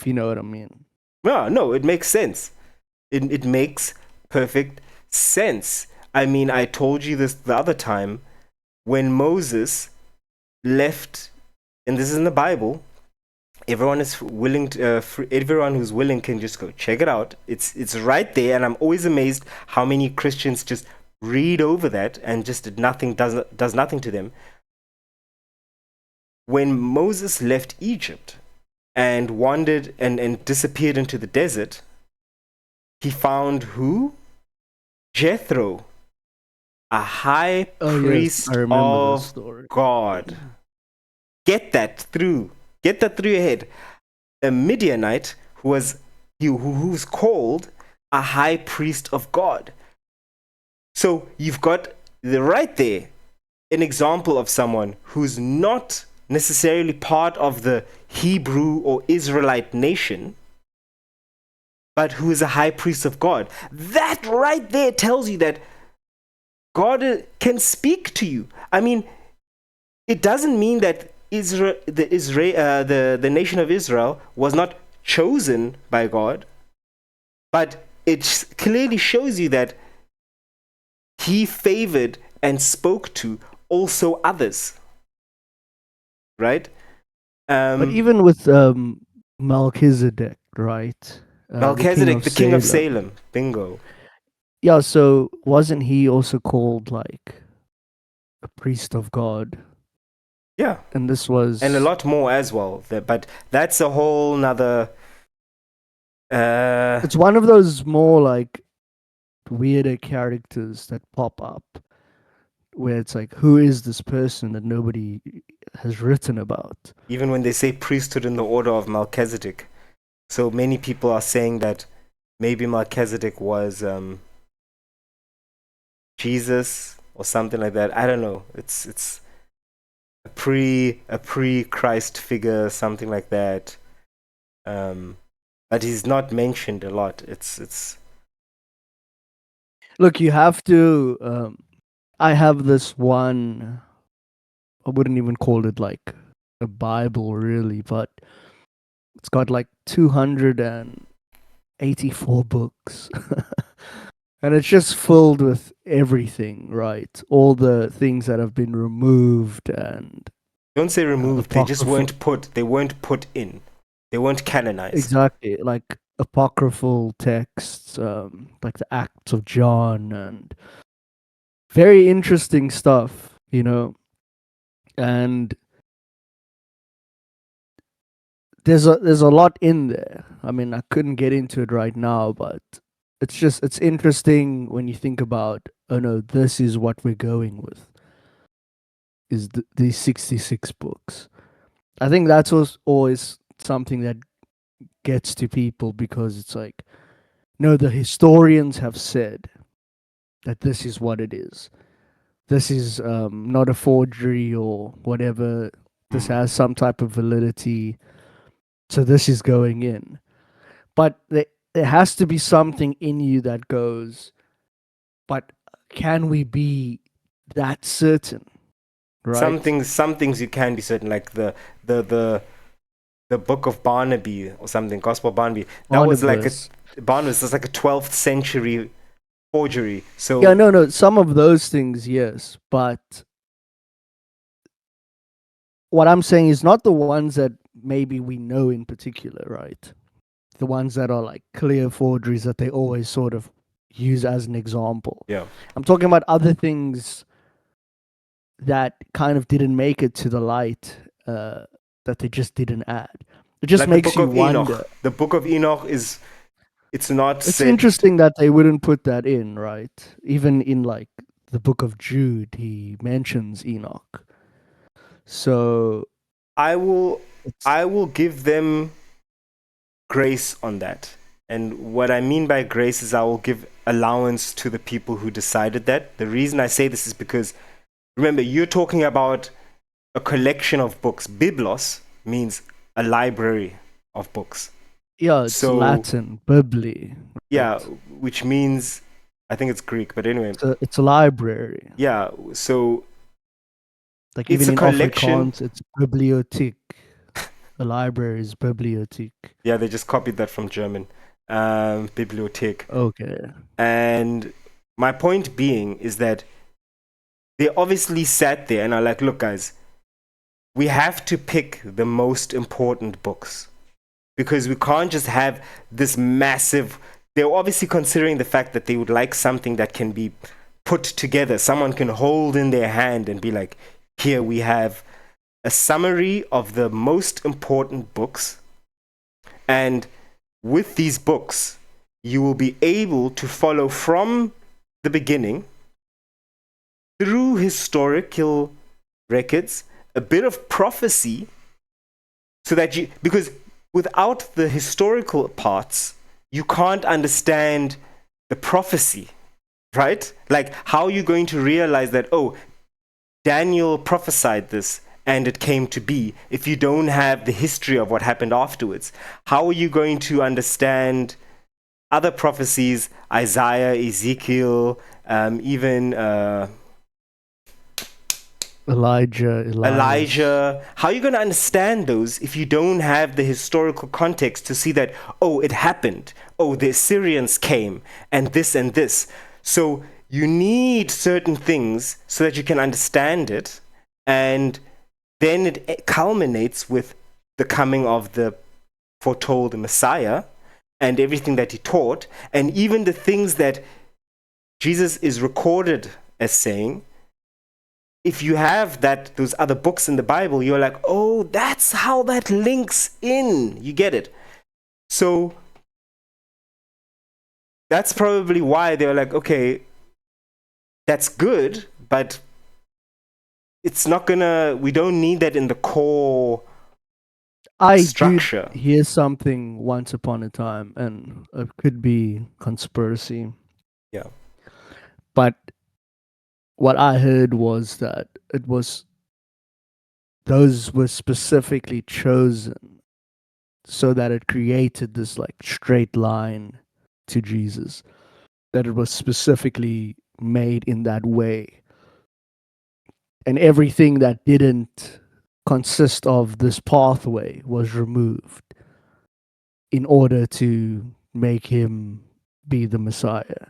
S2: you know what I mean.
S3: No, it makes sense. It makes perfect sense. I mean, I told you this the other time when Moses left, and this is in the Bible. Everyone is willing to, everyone who's willing can just go check it out. It's right there, and I'm always amazed how many Christians just read over that and just does nothing to them. When Moses left Egypt and wandered and disappeared into the desert, he found who? Jethro, a high priest
S2: I remember this
S3: of
S2: story.
S3: God. Get that through your head. A Midianite who's called a high priest of God. So you've got right there an example of someone who's not necessarily part of the Hebrew or Israelite nation, but who is a high priest of God. That right there tells you that God can speak to you. I mean, it doesn't mean that the nation of Israel was not chosen by God, but it clearly shows you that he favored and spoke to also others, right?
S2: But even with Melchizedek, right?
S3: Melchizedek, the king of Salem. Bingo.
S2: Yeah, so wasn't he also called like a priest of God?
S3: Yeah.
S2: And this was...
S3: And a lot more as well. But that's a whole nother...
S2: It's one of those more like weirder characters that pop up where it's like, who is this person that nobody has written about?
S3: Even when they say priesthood in the order of Melchizedek. So many people are saying that maybe Melchizedek was Jesus or something like that. I don't know. It's a pre-Christ figure, something like that. But he's not mentioned a lot. It's
S2: Look, you have to... I have this one... I wouldn't even call it like a Bible really, but it's got like 284 books. And it's just filled with everything, right? All the things that have been removed and...
S3: Don't say removed. They just
S2: apocryphal.
S3: they weren't put in. They weren't canonized.
S2: Exactly, like apocryphal texts, like the Acts of John, and very interesting stuff, you know. And there's a lot in there. I mean, I couldn't get into it right now, but it's interesting when you think about, oh no, this is what we're going with, is these 66 books. I think that's always something that gets to people, because it's like, no, the historians have said that this is what it is. This is not a forgery or whatever. This has some type of validity. So this is going in. But there has to be something in you that goes, but can we be that certain? Right?
S3: Some things you can be certain, like the book of Barnaby or something, Gospel Barnaby. That was like Barnabas was like a 12th century forgery. So
S2: yeah, no, some of those things, yes, but what I'm saying is not the ones that maybe we know in particular, right? The ones that are like clear forgeries that they always sort of use as an example.
S3: Yeah.
S2: I'm talking about other things that kind of didn't make it to the light, that they just didn't add. It just
S3: like
S2: makes you wonder.
S3: Enoch. The book of Enoch it's not
S2: It's
S3: said.
S2: interesting that they wouldn't put that in, right? Even in like the book of Jude, he mentions Enoch. So
S3: I will give them grace on that. And what I mean by grace is I will give allowance to the people who decided that. The reason I say this is because, remember, you're talking about a collection of books. Biblos means a library of books.
S2: Yeah, it's Latin, bibli.
S3: Yeah, which means, I think it's Greek, but anyway.
S2: It's a library.
S3: Yeah, so
S2: like even in Afrikaans, it's bibliotheek. A library is bibliotheek.
S3: Yeah, they just copied that from German. Bibliothek.
S2: Okay.
S3: And my point being is that they obviously sat there and are like, look, guys, we have to pick the most important books, because we can't just have this massive... They're obviously considering the fact that they would like something that can be put together. Someone can hold in their hand and be like, here we have a summary of the most important books. And with these books, you will be able to follow from the beginning through historical records, a bit of prophecy, so that because without the historical parts, you can't understand the prophecy, right? Like, how are you going to realize that, oh, Daniel prophesied this and it came to be, if you don't have the history of what happened afterwards? How are you going to understand other prophecies, Isaiah, Ezekiel, even Elijah? How are you going to understand those if you don't have the historical context to see that, oh, it happened, oh, the Assyrians came, and this and this? So you need certain things so that you can understand it, and then it culminates with the coming of the foretold Messiah and everything that he taught, and even the things that Jesus is recorded as saying. If you have those other books in the Bible, you're like, oh, that's how that links in. You get it? So that's probably why they're like, okay, that's good, but it's not gonna, we don't need that in the core structure.
S2: I did hear something once upon a time, and it could be conspiracy.
S3: Yeah.
S2: But what I heard was that those were specifically chosen so that it created this like straight line to Jesus, that it was specifically made in that way. And everything that didn't consist of this pathway was removed in order to make him be the Messiah.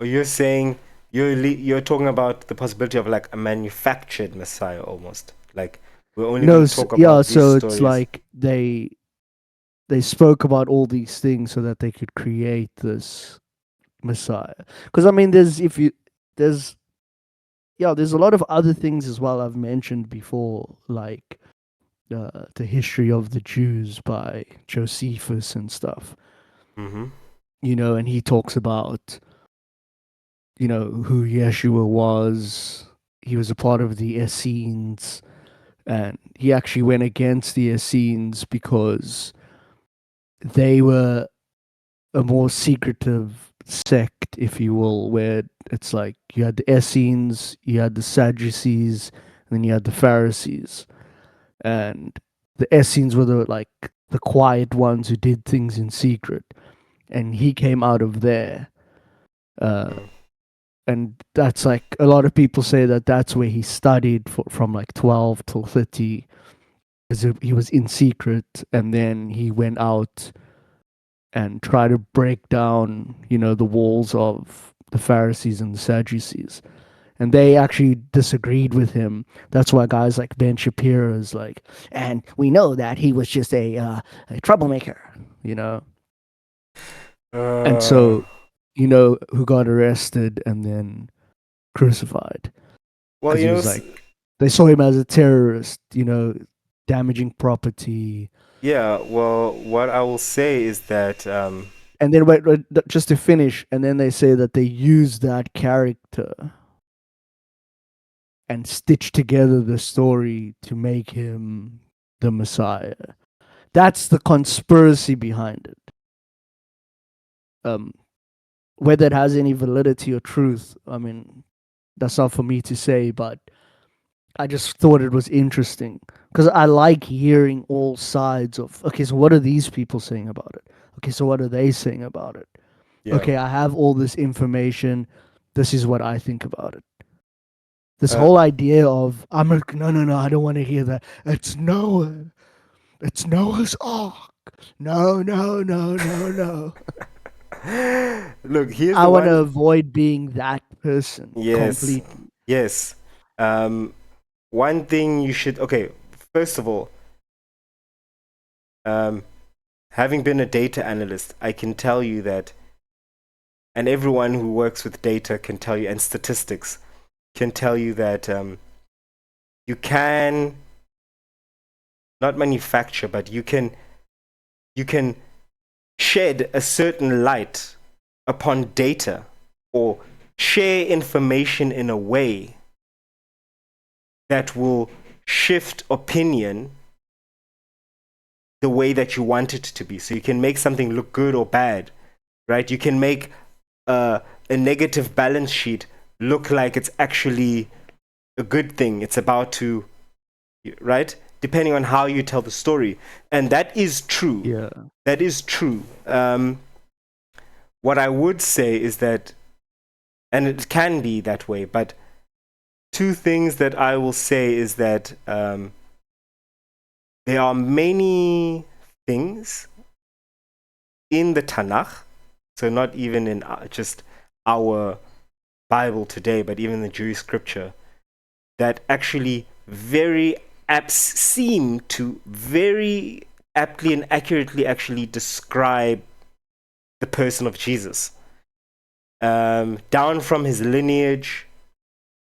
S3: You're saying you're talking about the possibility of like a manufactured Messiah almost. Like we're only going to talk about these
S2: so
S3: stories.
S2: It's like they spoke about all these things so that they could create this Messiah. Because I mean, there's a lot of other things as well I've mentioned before, like the history of the Jews by Josephus and stuff.
S3: Mm-hmm.
S2: And he talks about who Yeshua was. He was a part of the Essenes, and he actually went against the Essenes because they were a more secretive sect, if you will, where it's like you had the Essenes, you had the Sadducees, and then you had the Pharisees. And the Essenes were the quiet ones who did things in secret, and he came out of there. And that's like, a lot of people say that that's where he studied from like 12 till 30, because he was in secret, and then he went out and tried to break down, the walls of the Pharisees and the Sadducees. And they actually disagreed with him. That's why guys like Ben Shapiro is like, and we know that he was just a troublemaker, And so, who got arrested and then crucified.
S3: Well,
S2: he was like, they saw him as a terrorist, damaging property.
S3: Yeah, well, what I will say is that
S2: and then wait, just to finish, and then they say that they used that character and stitched together the story to make him the Messiah. That's the conspiracy behind it. Whether it has any validity or truth, I mean, that's not for me to say, but I just thought it was interesting because I like hearing all sides of, okay, so what are these people saying about it? Okay, so what are they saying about it?
S3: yeah.
S2: Okay, I have all this information. This is what I think about it. This whole idea of, no, I don't want to hear that. It's Noah. It's Noah's Ark. No.
S3: Look, here's
S2: I want to avoid being that person.
S3: Yes.
S2: Completely.
S3: Yes. One thing you should, okay, first of all, having been a data analyst, I can tell you that and everyone who works with data can tell you, and statistics can tell you that you can not manufacture, but you can shed a certain light upon data or share information in a way that will shift opinion the way that you want it to be. So you can make something look good or bad, right? You can make a negative balance sheet look like it's actually a good thing. It's about to, right? Depending on how you tell the story. And that is true.
S2: Yeah.
S3: That is true. What I would say is that, and it can be that way, but two things that I will say is that there are many things in the Tanakh, so not even in just our Bible today, but even the Jewish scripture, that actually seem to very aptly and accurately actually describe the person of Jesus. Down from his lineage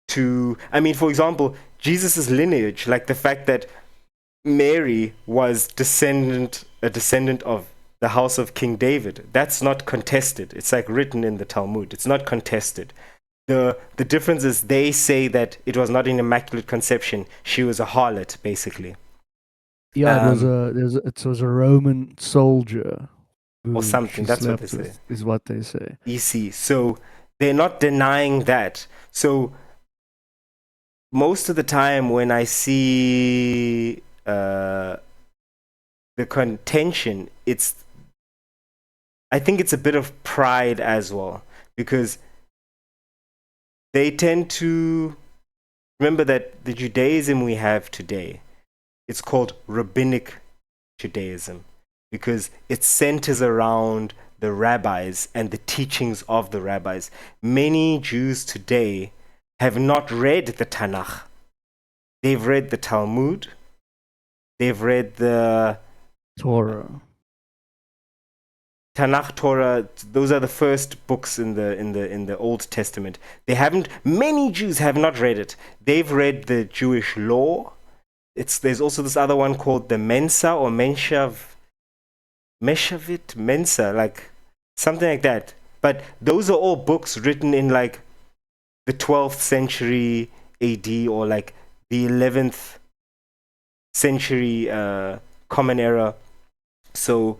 S3: to, I mean, for example, Jesus's lineage, like the fact that Mary was a descendant of the house of King David, that's not contested. It's like written in the Talmud. It's not contested. The difference is they say that it was not an immaculate conception. She was a harlot, basically.
S2: Yeah, it was a Roman soldier
S3: Or something.
S2: she
S3: That's what
S2: slept
S3: they
S2: with,
S3: say.
S2: is what they say.
S3: You see, so they're not denying that. So most of the time when I see the contention, I think it's a bit of pride as well, because they tend to remember that the Judaism we have today, it's called rabbinic Judaism, because it centers around the rabbis and the teachings of the rabbis. Many Jews today have not read the Tanakh. They've read the Talmud. They've read the
S2: Torah.
S3: Tanakh, Torah. Those are the first books in the Old Testament. Many Jews have not read it. They've read the Jewish law. There's also this other one called the Mensa or Meshavit Mensa, like something like that. But those are all books written in like the 12th century AD or like the 11th century Common Era. So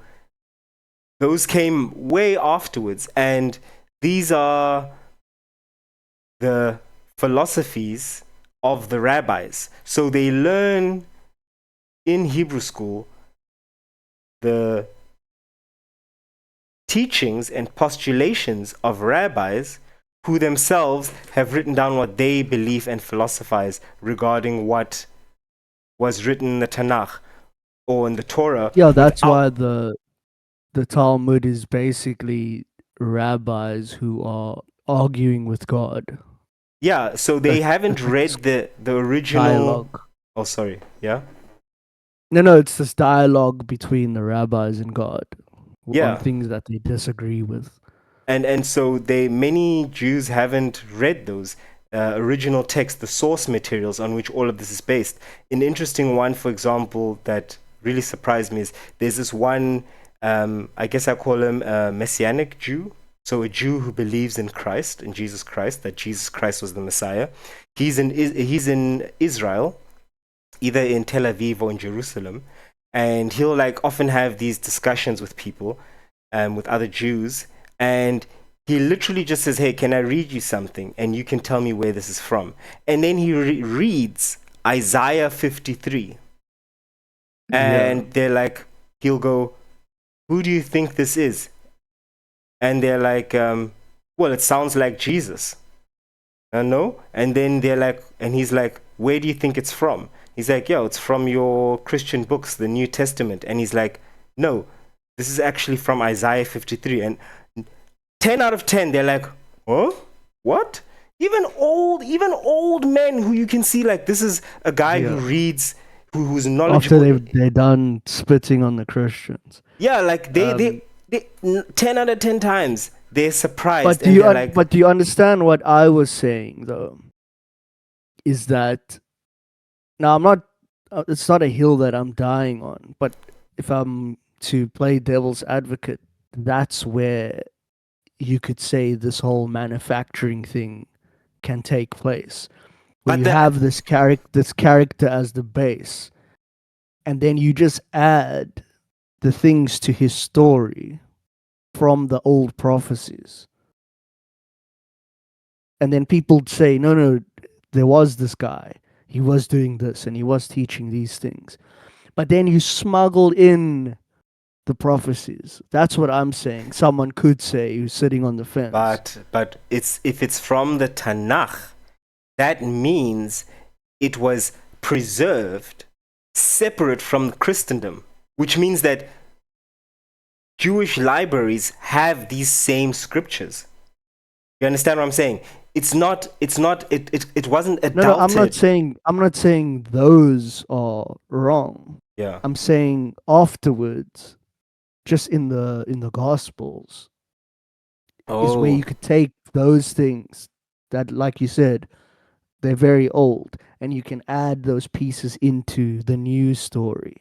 S3: those came way afterwards, and these are the philosophies of the rabbis. So they learn in Hebrew school the teachings and postulations of rabbis who themselves have written down what they believe and philosophize regarding what was written in the Tanakh or in the Torah.
S2: Yeah, that's why the Talmud is basically rabbis who are arguing with God.
S3: Yeah, so they haven't read the original
S2: dialogue.
S3: Oh, sorry. Yeah.
S2: No, it's this dialogue between the rabbis and God
S3: Yeah.
S2: on things that they disagree with.
S3: And so many Jews haven't read those original texts, the source materials on which all of this is based. An interesting one, for example, that really surprised me is there's this one, I guess I call him a Messianic Jew. So a Jew who believes in Christ, in Jesus Christ, that Jesus Christ was the Messiah. He's in Israel, either in Tel Aviv or in Jerusalem. And he'll like often have these discussions with people, with other Jews. And he literally just says, hey, can I read you something? And you can tell me where this is from. And then he reads Isaiah 53. And they're like, he'll go, who do you think this is? And they're like, well, it sounds like Jesus. No? And then they're like, and he's like, where do you think it's from? He's like, yo, it's from your Christian books, the New Testament. And he's like, no, this is actually from Isaiah 53. And 10 out of 10, they're like, huh? What? Even old men who you can see, like, this is a guy who reads, who's knowledgeable.
S2: After they're done spitting on the Christians.
S3: Yeah, like they 10 out of 10 times they're surprised
S2: But do
S3: and
S2: you
S3: they're like,
S2: but do you understand what I was saying though? Is that now I'm not. It's not a hill that I'm dying on. But if I'm to play devil's advocate, that's where you could say this whole manufacturing thing can take place, where
S3: but
S2: you
S3: the
S2: have this character as the base, and then you just add the things to his story from the old prophecies. And then people say, no, no, there was this guy. He was doing this and he was teaching these things. But then you smuggled in the prophecies. That's what I'm saying. Someone could say who's sitting on the fence.
S3: but it's if it's from the Tanakh, that means it was preserved separate from Christendom, which means that Jewish libraries have these same scriptures. You understand what I'm saying? It wasn't
S2: No, no,
S3: adulterated.
S2: I'm not saying those are wrong.
S3: Yeah.
S2: I'm saying afterwards, just in the gospels, is where
S3: Oh,
S2: you could take those things that, like you said, they're very old, and you can add those pieces into the new story.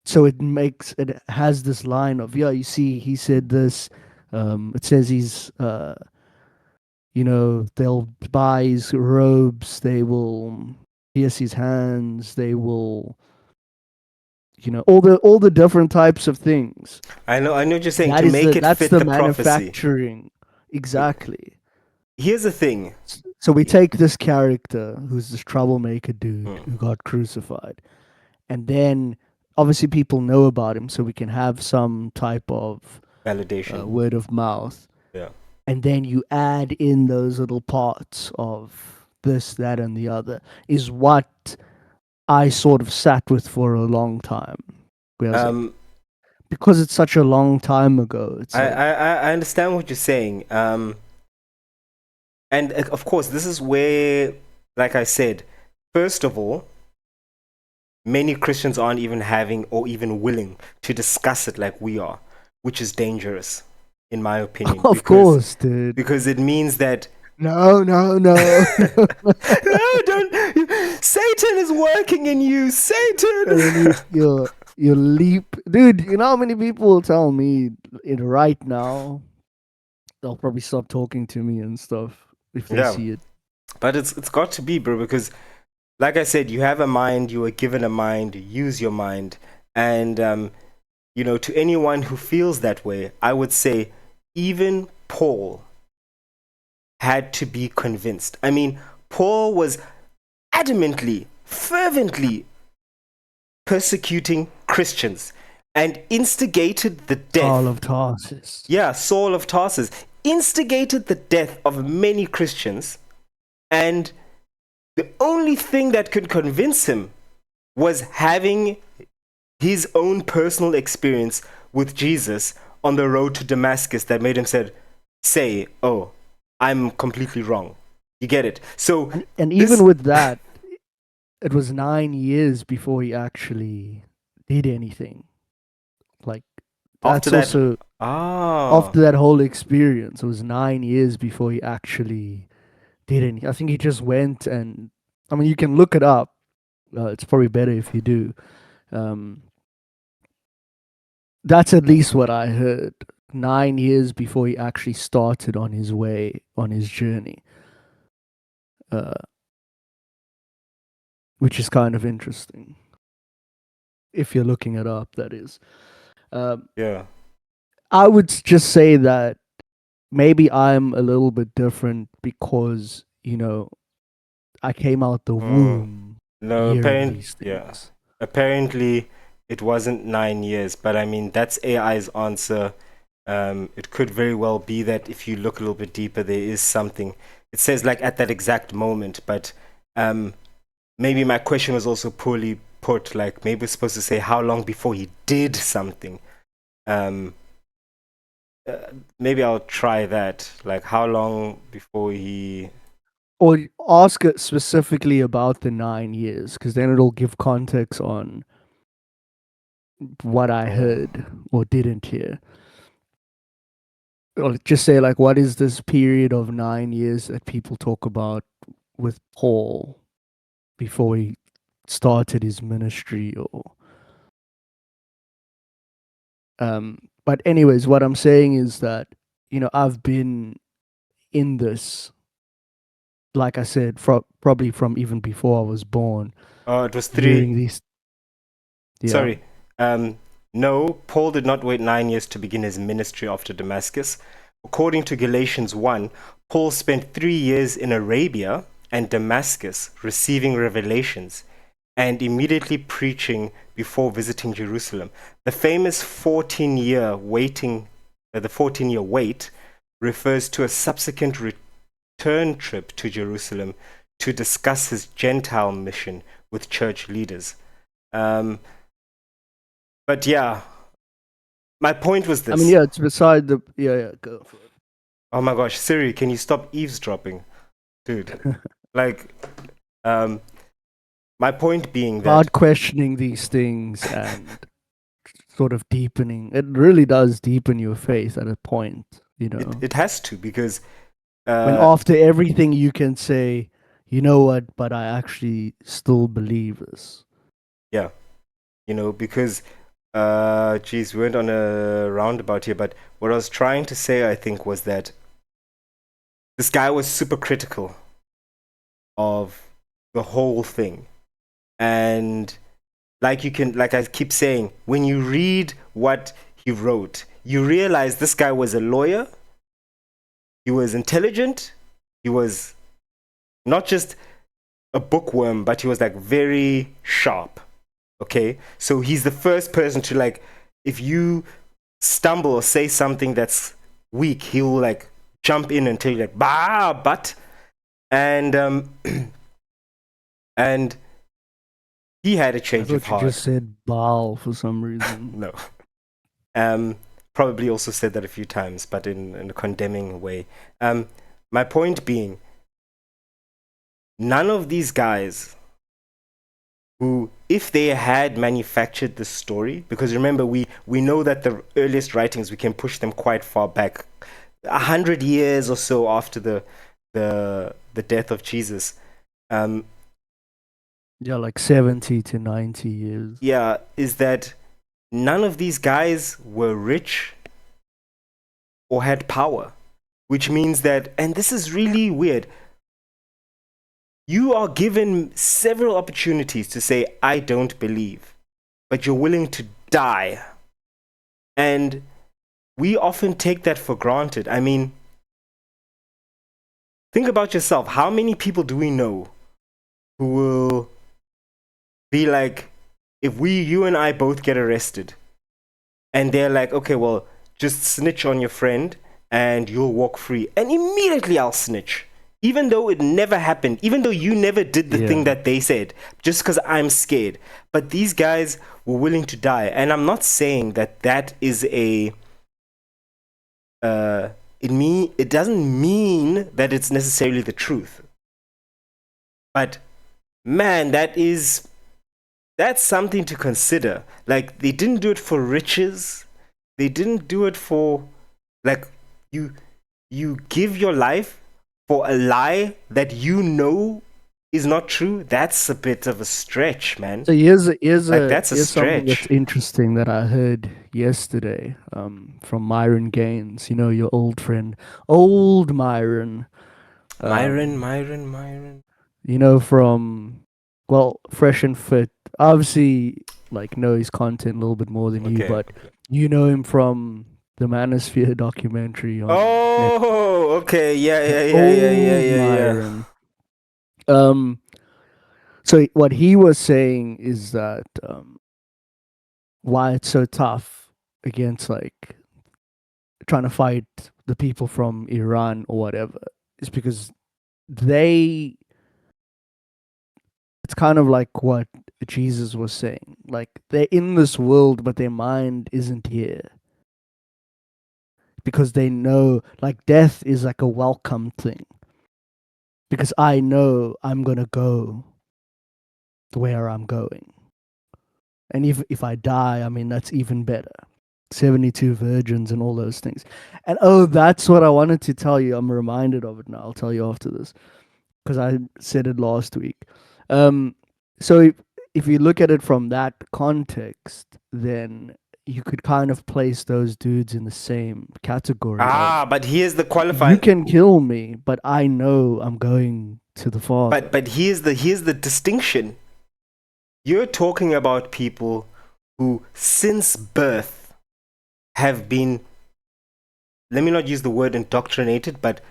S2: So it has this line of, yeah, you see, he said this. It says he's they'll buy his robes, they will pierce his hands, they will, all the different types of things.
S3: I know what you're saying, to make it
S2: That's
S3: fit
S2: the
S3: the prophecy.
S2: manufacturing. Exactly.
S3: Here's the thing.
S2: So we take this character who's this troublemaker dude
S3: Hmm.
S2: who got crucified, and then obviously people know about him, so we can have some type of
S3: Validation.
S2: word of mouth,
S3: Yeah.
S2: and then you add in those little parts of this, that, and the other, is what I sort of sat with for a long time. Where I was like,
S3: Um,
S2: because it's such a long time ago, it's like,
S3: I understand what you're saying. And of course, this is where, like I said, first of all, many Christians aren't even having or even willing to discuss it like we are, which is dangerous, in my opinion,
S2: of course, dude.
S3: because it means that
S2: No, no, no.
S3: no, don't. Satan is working in you,
S2: And then
S3: Satan.
S2: you leap, dude. You know how many people will tell me it right now? They'll probably stop talking to me and stuff if they
S3: Yeah,
S2: see it.
S3: but it's got to be, bro, because like I said, you have a mind, you were given a mind, use your mind. And, to anyone who feels that way, I would say even Paul had to be convinced. I mean, Paul was adamantly, fervently persecuting Christians and instigated the
S2: All
S3: death.
S2: of Tarsus.
S3: Yeah, Saul of Tarsus instigated the death of many Christians. And the only thing that could convince him was having his own personal experience with Jesus on the road to Damascus that made him say, "Oh, I'm completely wrong." You get it? So
S2: And even
S3: this
S2: with that, it was 9 years before he actually did anything. Like,
S3: after
S2: that's
S3: that,
S2: also
S3: ah,
S2: after that whole experience. It was 9 years before he actually did anything. I think he just went and, I mean, you can look it up. It's probably better if you do. Um, that's at least what I heard. 9 years before he actually started on his way, on his journey, uh, which is kind of interesting. If you're looking it up, that is. Um,
S3: yeah.
S2: I would just say that maybe I'm a little bit different because, I came out the
S3: Mm.
S2: womb
S3: No,
S2: hearing these
S3: yeah.
S2: things.
S3: Apparently, it wasn't 9 years, but I mean that's AI's answer. It could very well be that if you look a little bit deeper, there is something. It says like at that exact moment, but um, maybe my question was also poorly put. Like maybe it's supposed to say how long before he did something. Um, Maybe I'll try that. Like how long before he.
S2: Or ask it specifically about the 9 years, because then it'll give context on what I
S3: Oh,
S2: heard or didn't hear. or just say like, what is this period of 9 years that people talk about with Paul before he started his ministry? Or but anyways, what I'm saying is that, I've been in this, like I said, probably from even before I was born,
S3: Oh, it was
S2: hearing
S3: 3.
S2: these. Yeah.
S3: Sorry. No, Paul did not wait 9 years to begin his ministry after Damascus. According to Galatians 1, Paul spent 3 years in Arabia and Damascus receiving revelations and immediately preaching before visiting Jerusalem. The famous 14-year waiting, the 14-year wait refers to a subsequent return trip to Jerusalem to discuss his Gentile mission with church leaders. But yeah, my point was
S2: I mean,
S3: this.
S2: yeah, it's beside the. Yeah, go for it.
S3: Oh my gosh, Siri, can you stop eavesdropping? Dude, like, um, my point being that
S2: About questioning these things and sort of deepening. It really does deepen your faith at a point,
S3: it has to, because
S2: when after everything you can say, you know what, but I actually still believe this.
S3: yeah, because geez, we went on a roundabout here, but what I was trying to say, I think, was that this guy was super critical of the whole thing. And like I keep saying, when you read what he wrote, you realize this guy was a lawyer. He was intelligent. He was not just a bookworm, but he was like very sharp. Okay, so he's the first person to, like, if you stumble or say something that's weak, he'll like jump in and tell you like, bah, but, and and he had a
S2: I
S3: change of
S2: thought you
S3: heart.
S2: just said Baal for some reason.
S3: No. Probably also said that a few times, but in a condemning way. My point being, none of these guys who, if they had manufactured the story, because remember, we know that the earliest writings, we can push them quite far back, 100 years or so after the death of Jesus.
S2: Yeah, like 70 to 90 years.
S3: Yeah, is that none of these guys were rich or had power, which means that, and this is really weird, you are given several opportunities to say, I don't believe, but you're willing to die. And we often take that for granted. I mean, think about yourself. How many people do we know who will be like, if you and I both get arrested, and they're like, okay, well, just snitch on your friend and you'll walk free. And immediately I'll snitch. Even though it never happened, even though you never did the thing that they said, just because I'm scared. But these guys were willing to die. And I'm not saying that that is a... it doesn't mean that it's necessarily the truth. But, man, that's something to consider. Like, they didn't do it for riches. They didn't do it for, like, you give your life for a lie that you know is not true. That's a bit of a stretch, man.
S2: So here's
S3: That's a
S2: something that's
S3: stretch.
S2: interesting that I heard yesterday from Myron Gaines, your old friend, old Myron.
S3: Myron.
S2: From, well, Fresh and Fit. Obviously, like, know his content a little bit more than you,
S3: Okay.
S2: but you know him from the Manosphere documentary on Netflix.
S3: Oh, okay. Yeah.
S2: Old Myron. So what he was saying is that why it's so tough against, like, trying to fight the people from Iran or whatever is because it's kind of like what Jesus was saying. Like, they're in this world, but their mind isn't here. Because they know, like, death is like a welcome thing. Because I know I'm going to go where I'm going. And if I die, I mean, that's even better. 72 virgins and all those things. And oh, that's what I wanted to tell you. I'm reminded of it now. I'll tell you after this because I said it last week. Um, so if you look at it from that context, then you could kind of place those dudes in the same category of
S3: But here's the
S2: you
S3: qualifying.
S2: can kill me, but I know I'm going to the Father.
S3: But here's the distinction. You're talking about people who, since birth, have been, let me not use the word indoctrinated, but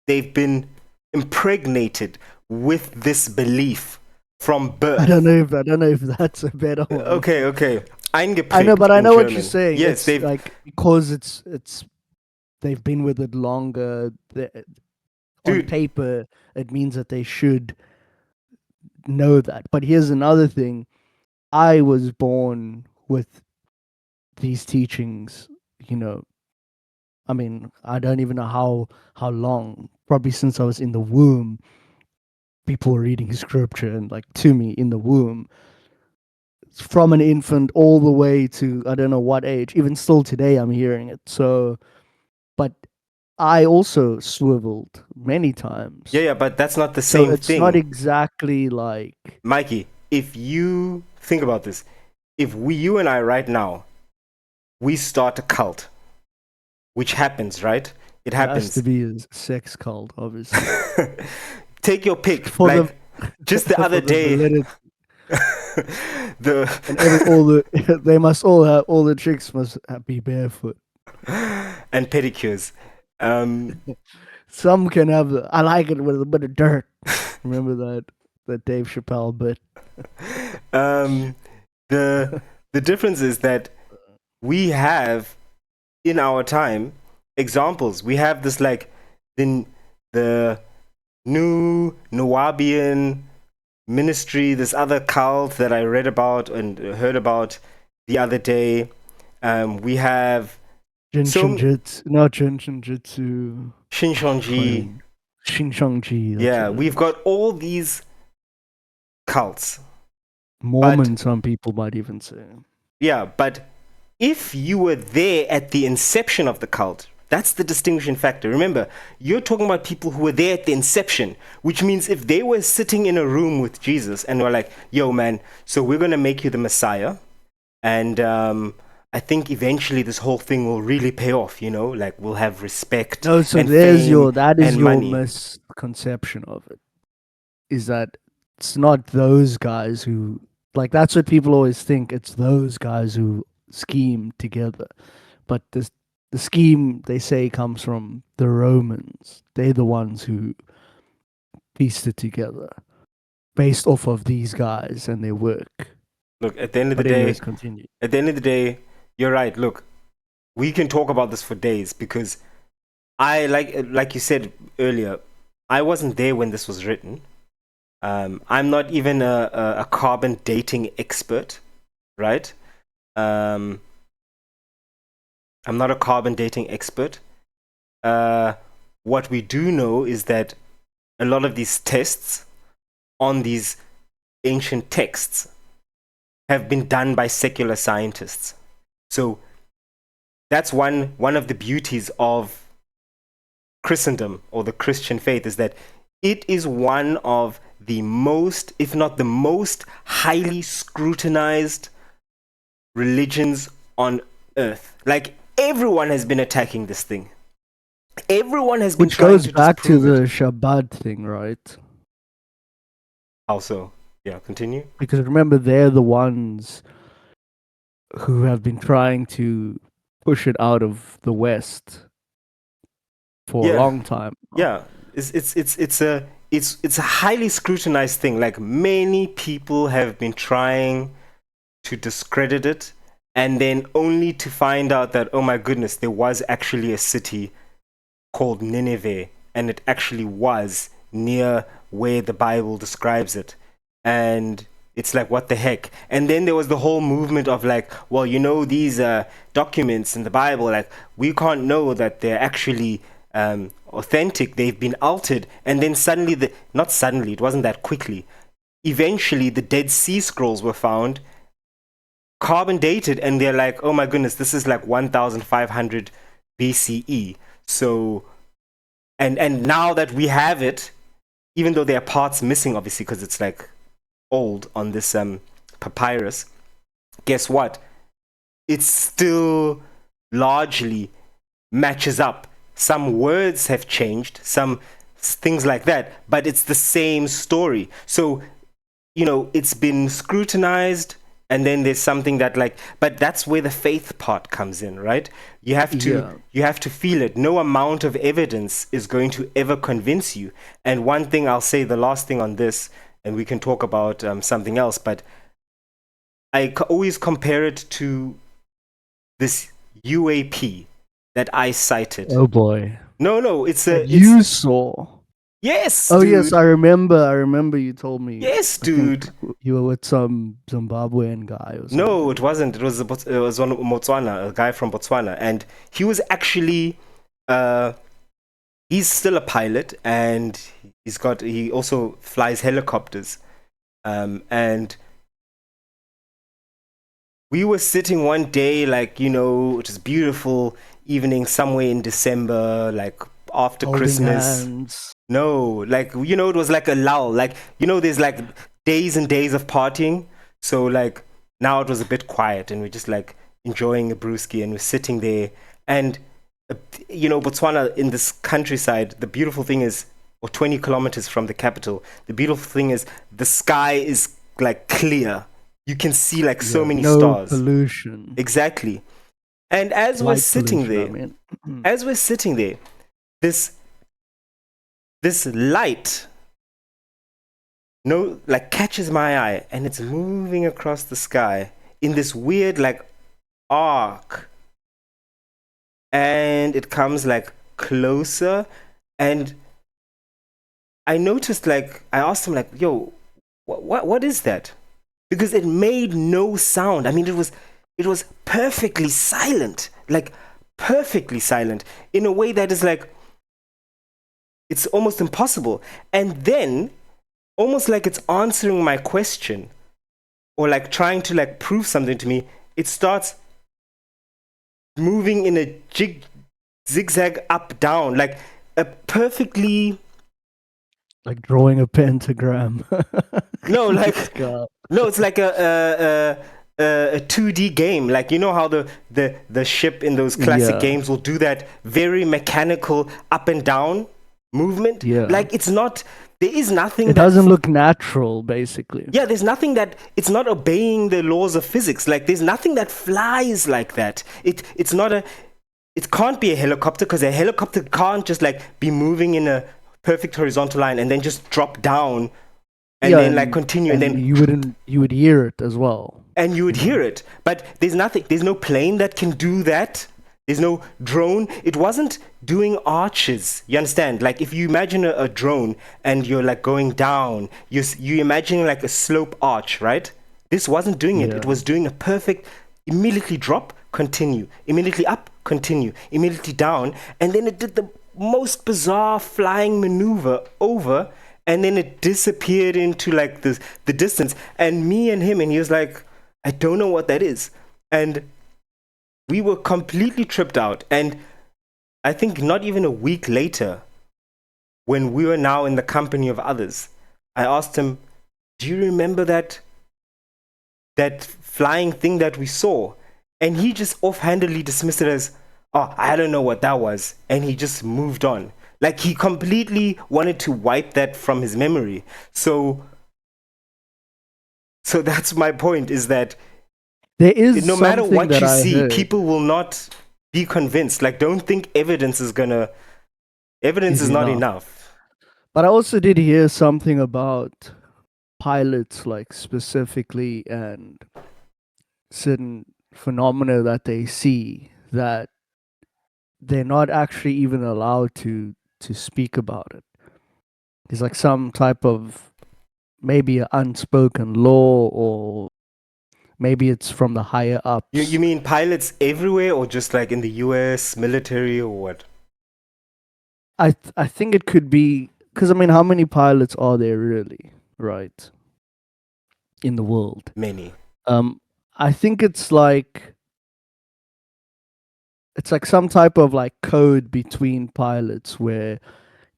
S3: they've been impregnated with this belief from birth.
S2: I don't know if that's a better one.
S3: Okay.
S2: I know, but I know what you're
S3: German.
S2: saying.
S3: Yes,
S2: it's
S3: they've
S2: like because it's they've been with it longer. On
S3: Dude.
S2: paper, it means that they should know that. But here's another thing: I was born with these teachings. You know, I mean, I don't even know how long. Probably since I was in the womb, people were reading scripture and like to me in the womb. From an infant all the way to I don't know what age. Even still today, I'm hearing it. So, but I also swiveled many times.
S3: Yeah, but that's not the
S2: So
S3: same
S2: it's
S3: thing.
S2: not exactly like
S3: Mikey, if you think about this, if you and I right now, we start a cult, which happens, right? It
S2: it has
S3: happens.
S2: to be a sex cult, obviously.
S3: Take your pick.
S2: For
S3: like
S2: the
S3: just the
S2: for
S3: other
S2: the
S3: day,
S2: validity.
S3: the
S2: all the they must all have all the chicks must be barefoot.
S3: and pedicures.
S2: Some can have I like it with a bit of dirt. Remember that Dave Chappelle bit.
S3: The difference is that we have in our time examples. We have this like the new Nawabian ministry, this other cult that I read about and heard about the other day. We have
S2: Jinshin Jitsu, not Jinshin Jitsu.
S3: Shinshonji.
S2: Shinshongji.
S3: Yeah, we've got all these cults.
S2: Mormon, some people might even say.
S3: Yeah, but if you were there at the inception of the cult, that's the distinguishing factor. Remember, you're talking about people who were there at the inception, which means if they were sitting in a room with Jesus and were like, yo, man, so we're going to make you the Messiah. And I think eventually this whole thing will really pay off, you know, like we'll have respect.
S2: No, so
S3: and
S2: there's
S3: fame
S2: that is
S3: and
S2: your
S3: money.
S2: misconception of it. Is that it's not those guys who like that's what people always think. It's those guys who scheme together. But the scheme they say comes from the Romans. They're the ones who pieced it together based off of these guys and their work.
S3: Look, at the end of the
S2: But
S3: day,
S2: anyways, continue.
S3: at the end of the day, you're right. Look, we can talk about this for days because I like you said earlier, I wasn't there when this was written. I'm not even a carbon dating expert, right? I'm not a carbon dating expert. What we do know is that a lot of these tests on these ancient texts have been done by secular scientists. So that's one of the beauties of Christendom or the Christian faith is that it is one of the most, if not the most, highly scrutinized religions on earth. Like everyone has been attacking this thing. Everyone has been
S2: Which
S3: trying
S2: goes
S3: to
S2: back to
S3: disprove
S2: the
S3: it.
S2: Shabbat thing, right?
S3: Also, yeah, continue.
S2: Because remember, they're the ones who have been trying to push it out of the West for a long time.
S3: Yeah, it's a highly scrutinized thing. Like many people have been trying to discredit it, and then only to find out that oh my goodness, there was actually a city called Nineveh, and it actually was near where the Bible describes it, and it's like what the heck. And then there was the whole movement of like, well, you know, these documents in the Bible, like we can't know that they're actually authentic, they've been altered. And then suddenly, not suddenly, it wasn't that quickly, eventually the Dead Sea Scrolls were found, carbon dated, and they're like, oh my goodness, this is like 1500 BCE. So, and now that we have it, even though there are parts missing, obviously, because it's like old on this papyrus, guess what? It still largely matches up. Some words have changed, some things like that, but it's the same story. So, it's been scrutinized, and then there's something that but that's where the faith part comes in, right? You have to feel it. No amount of evidence is going to ever convince you. And one thing I'll say, the last thing on this, and we can talk about something else, but I always compare it to this UAP that I cited.
S2: Oh boy.
S3: No, it's
S2: you saw.
S3: Yes.
S2: Oh
S3: dude.
S2: yes, I remember. You told me.
S3: Yes, dude.
S2: You were with some Zimbabwean guy or something.
S3: No, it wasn't. It was one Botswana, a guy from Botswana, and he was actually he's still a pilot, and he also flies helicopters, and we were sitting one day, it was beautiful evening somewhere in December, after
S2: Holding
S3: Christmas.
S2: hands.
S3: No, it was like a lull. There's days and days of partying. So now it was a bit quiet, and we're just enjoying a brewski, and we're sitting there. And Botswana, in this countryside, the beautiful thing is, or 20 kilometers from the capital, the beautiful thing is the sky is clear. You can see so many stars.
S2: No pollution.
S3: Exactly. And as we're sitting there, this light catches my eye, and it's moving across the sky in this weird arc, and it comes closer, and I noticed I asked him yo, what is that? Because it made no sound. I mean, it was perfectly silent, perfectly silent, in a way that is it's almost impossible. And then, almost it's answering my question, or trying to prove something to me, it starts moving in a zigzag up down, a perfectly
S2: drawing a pentagram.
S3: No, no, it's like a 2D game. How the ship in those classic games will do that very mechanical up and down movement.
S2: Yeah.
S3: It's not, there is nothing.
S2: It doesn't look natural, basically.
S3: Yeah, there's nothing that, it's not obeying the laws of physics. There's nothing that flies like that. It's not it can't be a helicopter, because a helicopter can't just be moving in a perfect horizontal line and then just drop down and then continue, and then
S2: you would hear it as well.
S3: And you would hear it. But there's no plane that can do that. There's no drone. It wasn't doing arches. You understand? If you imagine a drone and you're going down, you imagining a slope arch, right? This wasn't doing it. It was doing a perfect, immediately drop, continue, immediately up, continue, immediately down, and then it did the most bizarre flying maneuver over, and then it disappeared into the distance. And me and him, and he was like, I don't know what that is. And we were completely tripped out. And I think not even a week later, when we were now in the company of others, I asked him, do you remember that flying thing that we saw? And he just offhandedly dismissed it as, oh, I don't know what that was. And he just moved on. He completely wanted to wipe that from his memory. So that's my point, is that
S2: there is
S3: no matter what you see,
S2: heard,
S3: people will not be convinced. Don't think evidence is not enough.
S2: But I also did hear something about pilots, specifically, and certain phenomena that they see, that they're not actually even allowed to speak about it. It's some type of, maybe an unspoken law, or maybe it's from the higher ups.
S3: You mean pilots everywhere, or just in the US military, or what?
S2: I think it could be, because how many pilots are there really, right, in the world?
S3: Many.
S2: I think it's like some type of like code between pilots where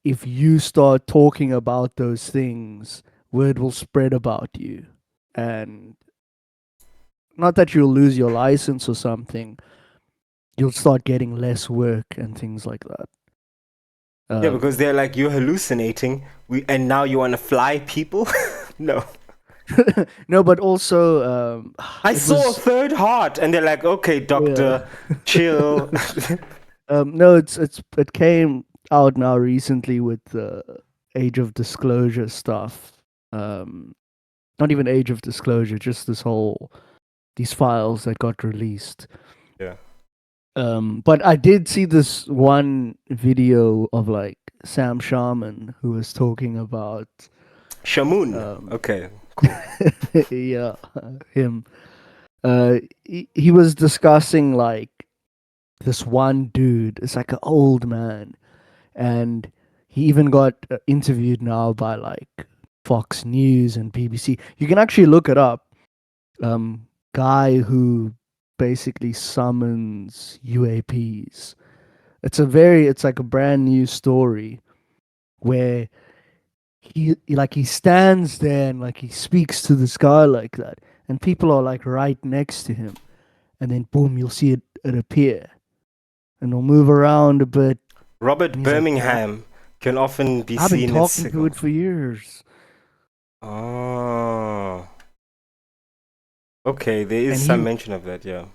S2: if you start talking about those things, word will spread about you. And not that you'll lose your license or something, you'll start getting less work and things like that.
S3: Yeah, because they're like, you're hallucinating, and now you want to fly people? No.
S2: No, but also
S3: I
S2: it
S3: saw a
S2: was
S3: third heart, and they're like, okay,
S2: yeah.
S3: doctor, chill.
S2: No, it came out now recently with the age of disclosure stuff. Not even age of disclosure, just these files that got released.
S3: Yeah.
S2: But I did see this one video of like Sam Sharman who was talking about
S3: Shamun.
S2: um
S3: Okay, cool.
S2: yeah, him. He was discussing like this one dude. It's like an old man, and he even got interviewed now by like Fox News and BBC. You can actually look it up. Guy who basically summons UAPs. It's like a brand new story where he stands there and like he speaks to the sky like that, and people are like right next to him, and then boom, you'll see it appear, and it'll move around a bit,
S3: Robert
S2: and he's like, "Wow,
S3: Birmingham can often be
S2: I've been
S3: seen as
S2: talking to
S3: signal.
S2: it for years."
S3: Oh. Okay, there is
S2: And
S3: some mention of that, yeah.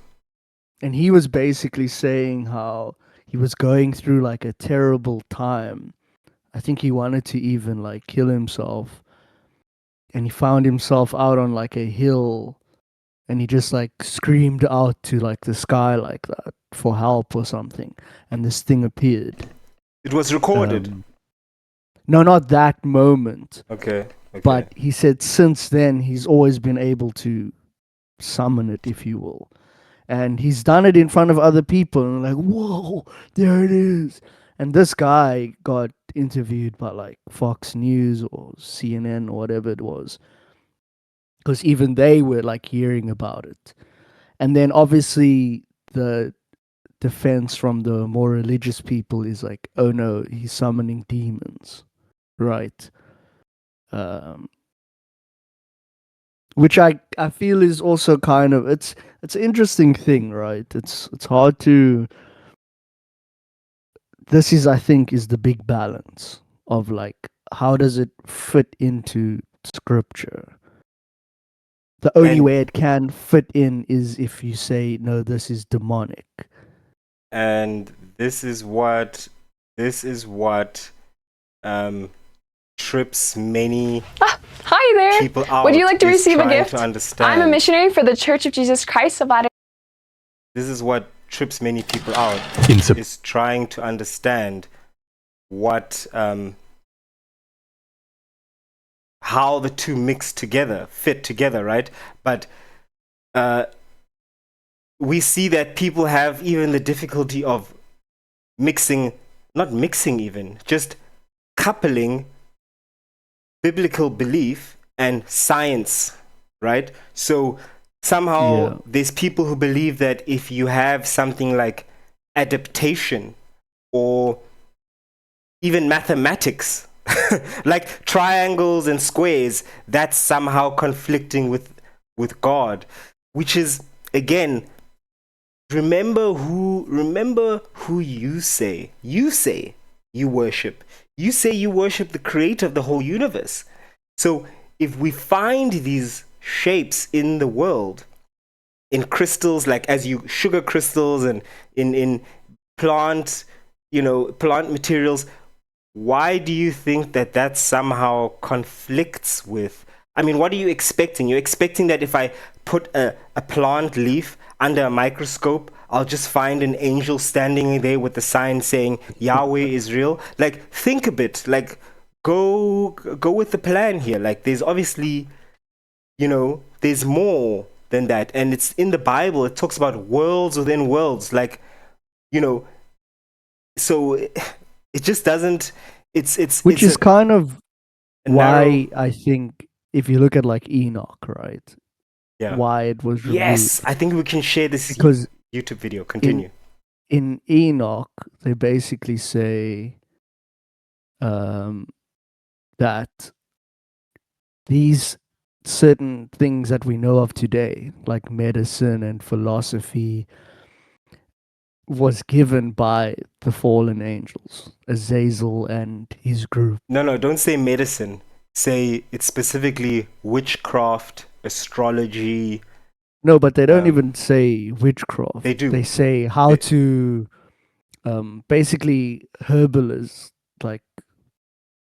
S2: he was basically saying how he was going through like a terrible time. I think he wanted to even like kill himself, and he found himself out on like a hill, and he just like screamed out to like the sky like that for help or something, and this thing appeared.
S3: It was recorded.
S2: No, not that moment,
S3: Okay.
S2: but he said since then he's always been able to summon it, if you will. And he's done it in front of other people, and like, whoa, there it is. And this guy got interviewed by like Fox News or CNN or whatever it was, because even they were like hearing about it. And then obviously the defense from the more religious people is like, oh no, he's summoning demons, right? Um, which I feel is also kind of it's an interesting thing, right? It's hard to. This is, I think, is the big balance of like how does it fit into scripture. The only
S3: And
S2: way it can fit in is if you say no, this is demonic.
S3: and this is what um trips many
S4: Hi there.
S3: people out.
S4: Would you like to
S3: is
S4: receive a
S3: trying
S4: gift?
S3: to understand.
S4: I'm a missionary for the Church of Jesus Christ of Latter.
S3: This is what trips many people out,
S5: In
S3: is trying to understand what how the two mix together, fit together, right? But we see that people have even the difficulty of not mixing even, just coupling biblical belief and science, right? So somehow
S2: Yeah.
S3: there's people who believe that if you have something like adaptation or even mathematics, like triangles and squares, that's somehow conflicting with God, which is again, remember who you say you worship. You say you worship the creator of the whole universe. So if we find these shapes in the world, in crystals, like as you sugar crystals and in plant, plant materials, why do you think that that somehow conflicts with? I mean, what are you expecting? You're expecting that if I put a plant leaf under a microscope, I'll just find an angel standing there with the sign saying Yahweh is real? Like, think a bit. Like, go with the plan here. Like, there's obviously, there's more than that, and it's in the Bible. It talks about worlds within worlds. Like, so it just doesn't.
S2: Which
S3: it's
S2: is kind of
S3: a narrow.
S2: why I think if you look at like Enoch, right?
S3: Yeah.
S2: why it was removed.
S3: Yes, I think we can share this
S2: Because
S3: YouTube video. Continue.
S2: in Enoch, they basically say that these certain things that we know of today, like medicine and philosophy, was given by the fallen angels, Azazel and his group.
S3: No, don't say medicine. Say it's specifically witchcraft, astrology.
S2: No, but they don't even say witchcraft.
S3: They do.
S2: They say how to, basically herbalists, like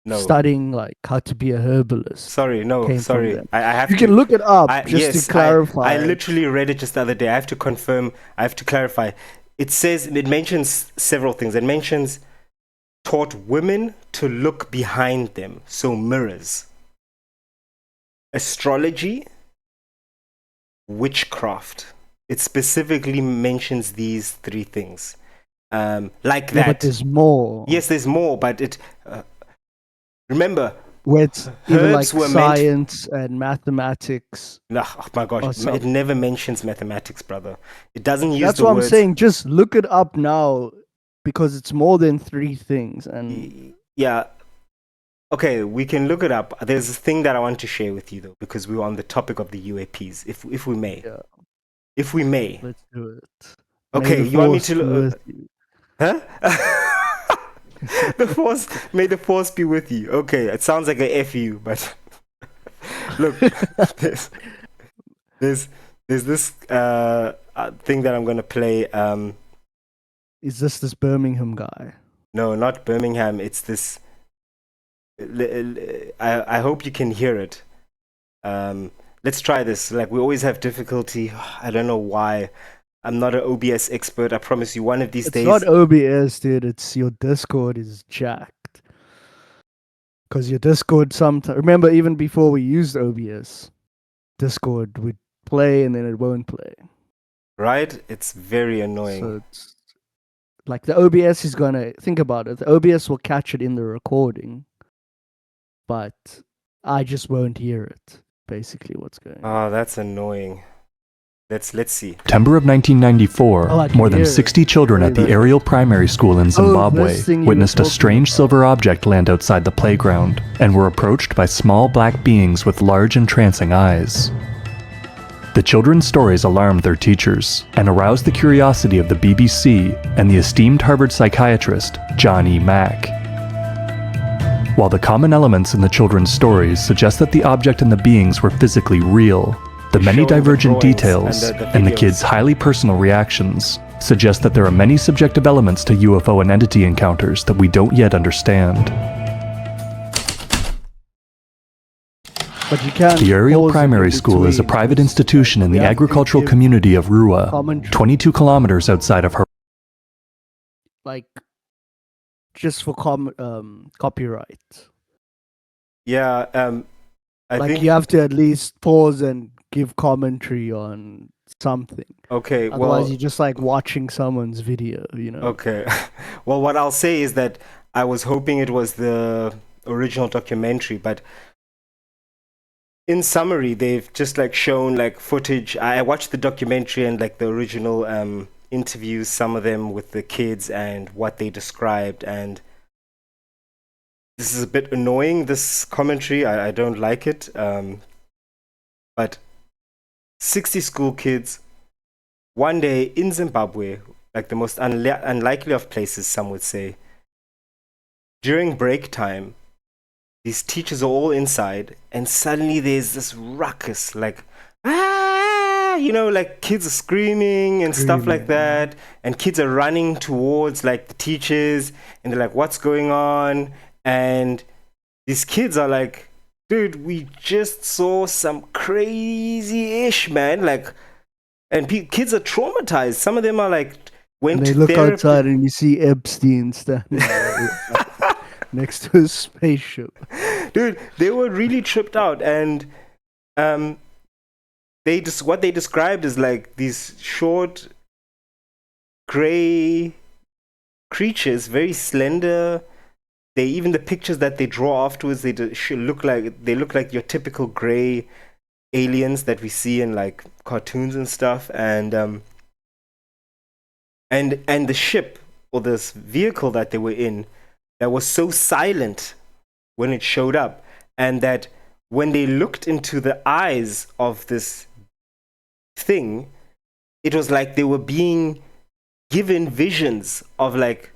S3: No.
S2: studying like how to be a herbalist.
S3: Sorry, no,
S2: came from
S3: sorry.
S2: them.
S3: I have
S2: You
S3: to.
S2: can look it up
S3: Yes,
S2: to clarify.
S3: I literally read it just the other day. I have to confirm. I have to clarify. It says, it mentions several things. It mentions taught women to look behind them, so mirrors. Astrology, witchcraft. It specifically mentions these three things. Like
S2: Yeah,
S3: that.
S2: but there's more.
S3: Yes, there's more, but it. Remember,
S2: Where it's even like
S3: herbs were
S2: science and mathematics.
S3: oh my gosh,
S2: Or
S3: it
S2: something.
S3: never mentions mathematics, brother. It doesn't use
S2: That's
S3: the
S2: what
S3: words.
S2: I'm saying. Just look it up now because it's more than three things. And
S3: Yeah. Okay, we can look it up. There's a thing that I want to share with you though, because we were on the topic of the UAPs. If we may.
S2: Yeah.
S3: If we may.
S2: let's do it.
S3: Okay,
S2: May the
S3: you want me
S2: force
S3: to
S2: be
S3: look?
S2: with you.
S3: Huh? May the force be with you. Okay, it sounds like a FU, but look, there's this thing that I'm gonna play.
S2: Is this Birmingham guy?
S3: No, not Birmingham. It's this. I hope you can hear it. Let's try this. Like we always have difficulty. I don't know why. I'm not an OBS expert. I promise you. One of these
S2: It's
S3: days.
S2: not OBS, dude. It's your Discord is jacked. Because your Discord sometimes. Remember, even before we used OBS, Discord would play and then it won't play.
S3: Right? It's very annoying.
S2: So it's like the OBS is gonna think about it. The OBS will catch it in the recording, but I just won't hear it. Basically, what's going on.
S3: Oh, that's annoying. Let's see.
S5: September of 1994,
S2: Oh, I can
S5: more than
S2: hear it.
S5: 60 children at the
S2: Really?
S5: Ariel Primary School in Zimbabwe
S2: this thing you
S5: witnessed
S2: were
S5: a
S2: talking
S5: strange
S2: about.
S5: silver object land outside the playground and were approached by small black beings with large entrancing eyes. The children's stories alarmed their teachers and aroused the curiosity of the BBC and the esteemed Harvard psychiatrist John E. Mack. While the common elements in the children's stories suggest that the object and the beings were physically real, the many
S3: Showing the
S5: divergent
S3: drawings
S5: details
S3: and the
S5: and the
S3: videos.
S5: kids' highly personal reactions suggest that there are many subjective elements to UFO and entity encounters that we don't yet understand.
S2: But you can't.
S5: The Ariel
S2: pause it
S5: Primary
S2: in
S5: School is a
S2: between.
S5: private institution in
S2: We
S5: the
S2: have to
S5: agricultural
S2: give
S5: community of Rua,
S2: commentary.
S5: 22 kilometers outside of her.
S2: Like just for copyright.
S3: Yeah. I
S2: Like
S3: think.
S2: you have to at least pause and give commentary on something.
S3: Okay.
S2: Otherwise,
S3: Well.
S2: you're just like watching someone's video, you know.
S3: Okay. Well, what I'll say is that I was hoping it was the original documentary, but in summary, they've just like shown like footage. I watched the documentary and like the original interviews, some of them with the kids and what they described. And this is a bit annoying, this commentary. I don't like it. But 60 school kids, one day in Zimbabwe, like the most unlikely of places, some would say, during break time, these teachers are all inside, and suddenly there's this ruckus, like, ah, you know, like kids are screaming and stuff like that, and kids are running towards like the teachers, and they're like, what's going on? And these kids are like, dude, we just saw some crazy-ish, man, like, and kids are traumatized. Some of them are like, went
S2: And they
S3: to
S2: look
S3: therapy.
S2: outside and you see Epstein standing next to a spaceship.
S3: Dude, they were really tripped out, and what they described is like these short gray creatures, very slender. They even the pictures that they draw afterwards, they look like your typical gray aliens that we see in like cartoons and stuff, and the ship or this vehicle that they were in that was so silent when it showed up, and that when they looked into the eyes of this thing, it was like they were being given visions of like,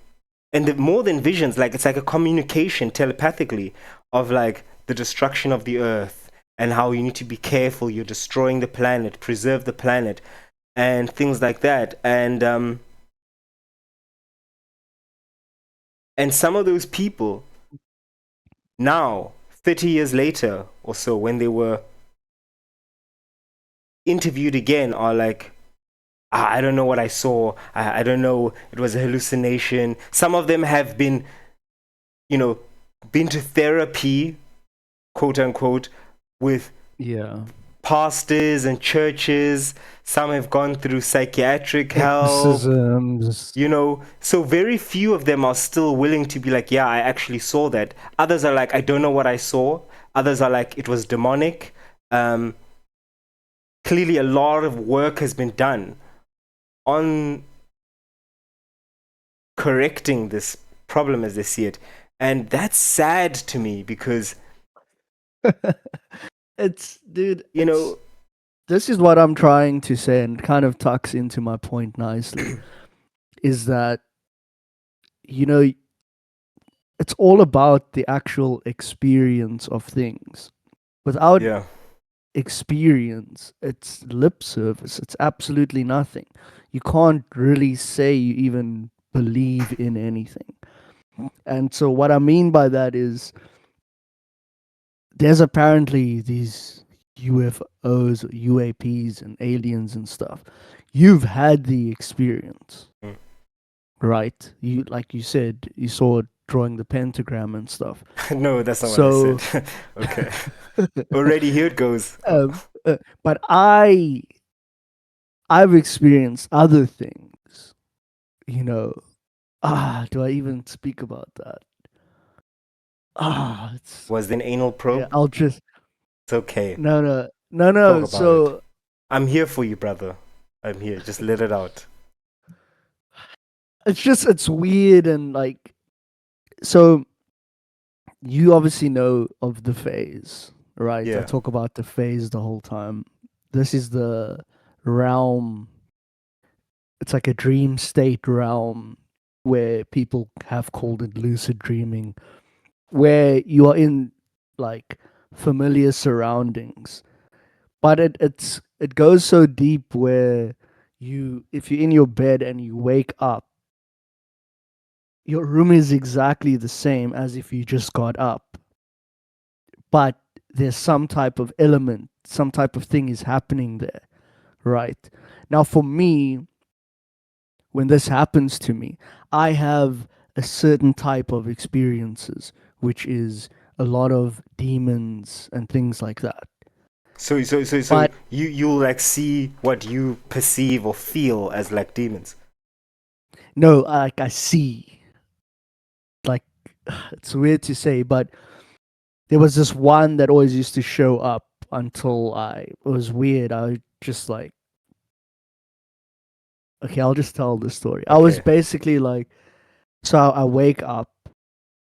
S3: more than visions, like it's like a communication telepathically of like the destruction of the earth and how you need to be careful, you're destroying the planet, preserve the planet, and things like that. And some of those people now, 30 years later or so, when they were interviewed again, are like, I don't know what I saw. I don't know. It was a hallucination. Some of them have been, been to therapy, quote unquote, with
S2: Yeah.
S3: pastors and churches. Some have gone through psychiatric help.
S2: Exorcisms.
S3: So very few of them are still willing to be like, yeah, I actually saw that. Others are like, I don't know what I saw. Others are like, it was demonic. Clearly a lot of work has been done on correcting this problem as they see it. And that's sad to me because,
S2: Dude, this is what I'm trying to say, and it kind of tucks into my point nicely, is that, it's all about the actual experience of things. Without
S3: yeah,
S2: experience, it's lip service. It's absolutely nothing. You can't really say you even believe in anything. And so what I mean by that is there's apparently these UFOs, UAPs, and aliens and stuff. You've had the experience, right? You, like you said, you saw it drawing the pentagram and stuff.
S3: no, that's not what I said. Okay, already here it goes.
S2: But I've experienced other things. Do I even speak about that?
S3: Was there an anal probe?
S2: Yeah, I'll just.
S3: It's okay.
S2: No.
S3: Talk about
S2: So
S3: I'm here for you, brother. I'm here. Just let it out.
S2: it's weird, and like, so you obviously know of the phase, right?
S3: Yeah.
S2: I talk about the phase the whole time. This is the realm. It's like a dream state realm where people have called it lucid dreaming, where you are in like familiar surroundings, but it goes so deep where if you're in your bed and you wake up, your room is exactly the same as if you just got up, but there's some type of element, some type of thing is happening there, right? Now for me, when this happens to me, I have a certain type of experiences, which is a lot of demons and things like that.
S3: So
S2: But
S3: you like see what you perceive or feel as like demons.
S2: no, like I see, like, it's weird to say, but there was this one that always used to show up until it was weird. I just like, okay, I'll just tell the story. I was
S3: Okay.
S2: basically like, so I wake up.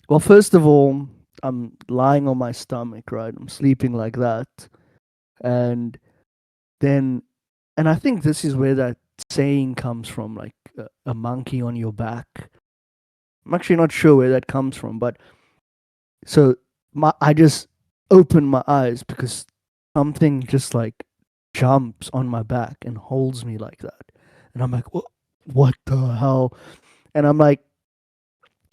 S2: Well, first of all, I'm lying on my stomach, right? I'm sleeping like that. And then, and I think this is where that saying comes from, like a monkey on your back. I'm actually not sure where that comes from, but so I just open my eyes because something just like jumps on my back and holds me like that. And I'm like, what the hell? And I'm like,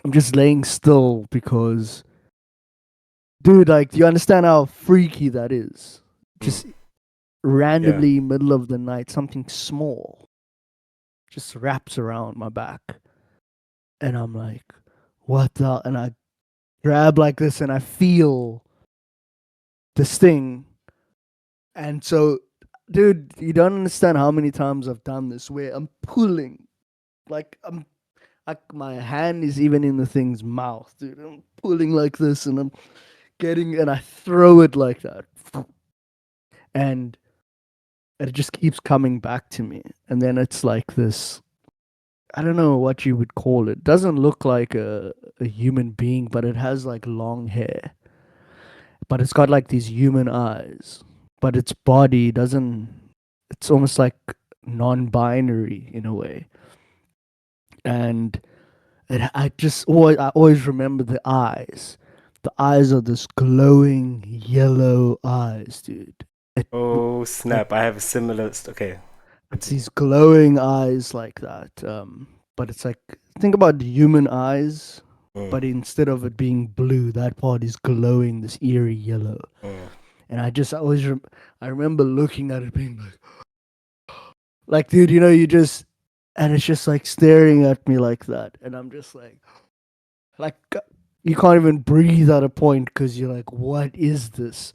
S2: I'm just laying still because, dude, like, do you understand how freaky that is? Just randomly, middle of the night, something small just wraps around my back. And I'm like, what the? And I grab like this and I feel this thing. And so, dude, you don't understand how many times I've done this where I'm pulling, like my hand is even in the thing's mouth, dude. I'm pulling like this and I'm getting, and I throw it like that. and it just keeps coming back to me. And then it's like this, I don't know what you would call it. Doesn't look like a human being, but it has like long hair. But it's got like these human eyes. But its body doesn't, it's almost like non-binary in a way. And I always remember the eyes. The eyes are this glowing yellow eyes, dude.
S3: Oh snap! I have a similar. Okay.
S2: It's these glowing eyes like that. But it's like, think about the human eyes, but
S3: Mm,
S2: instead of it being blue, that part is glowing this eerie yellow.
S3: mm.
S2: And I remember looking at it being like, dude, you know, and it's just like staring at me like that. And I'm just like, you can't even breathe at a point because you're like, what is this?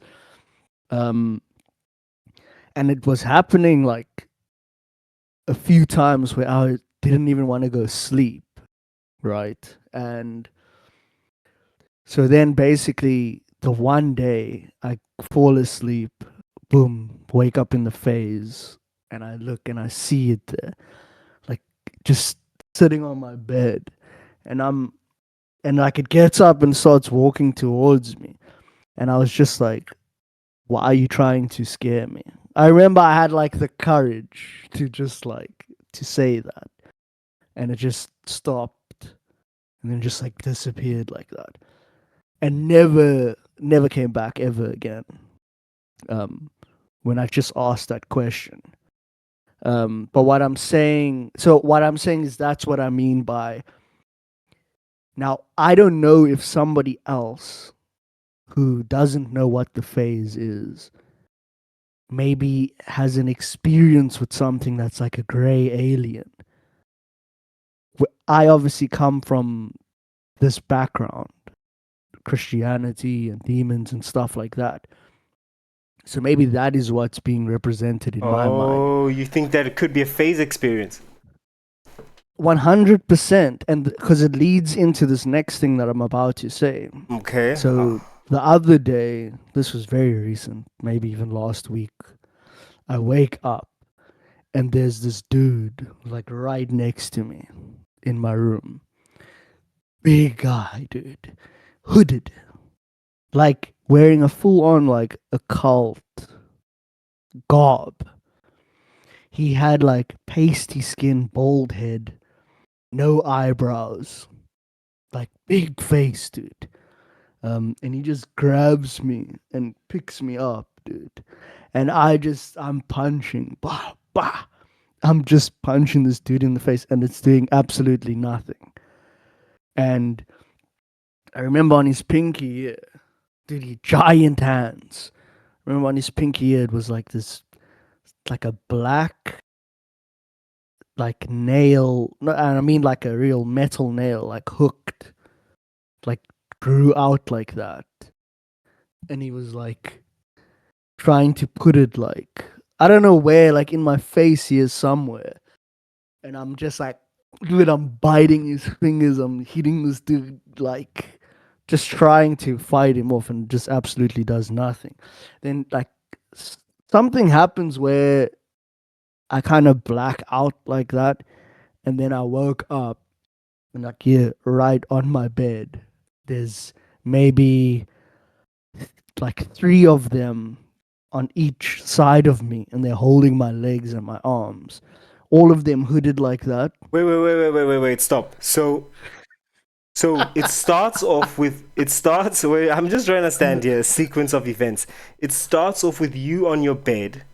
S2: And it was happening like a few times where I didn't even want to go sleep, right? And so then basically the one day I fall asleep, boom, wake up in the phase, and I look and I see it there, like just sitting on my bed, and like it gets up and starts walking towards me, and I was just like, why are you trying to scare me? I remember I had like the courage to just like to say that, and it just stopped and then just like disappeared like that, and never came back ever again. When I just asked that question. But what I'm saying is that's what I mean by, now I don't know if somebody else who doesn't know what the phase is maybe has an experience with something that's like a gray alien. I obviously come from this background, Christianity and demons and stuff like that. So maybe that is what's being represented in my mind.
S3: Oh, you think that it could be a phase experience?
S2: 100%. And because it leads into this next thing that I'm about to say.
S3: Okay.
S2: So the other day, this was very recent, maybe even last week, I wake up and there's this dude like right next to me in my room. Big guy, dude. Hooded. Like wearing a full on like occult garb. He had like pasty skin, bald head, no eyebrows, like big face, dude. And he just grabs me and picks me up, dude. And I'm punching, bah, bah. I'm just punching this dude in the face, and it's doing absolutely nothing. And I remember on his pinky ear, dude, he giant hands. Remember on his pinky ear, it was like this, like a black, like nail. No, I mean like a real metal nail, like hooked, like grew out like that. And he was like trying to put it like, I don't know where, like in my face here somewhere. And I'm just like, dude, I'm biting his fingers. I'm hitting this dude, like just trying to fight him off, and just absolutely does nothing. Then like something happens where I kind of black out like that, and then I woke up and like here, right on my bed, there's maybe like three of them on each side of me, and they're holding my legs and my arms. All of them hooded like that.
S3: Wait. Stop. So it starts off with wait, I'm just trying to understand here a sequence of events. It starts off with you on your bed,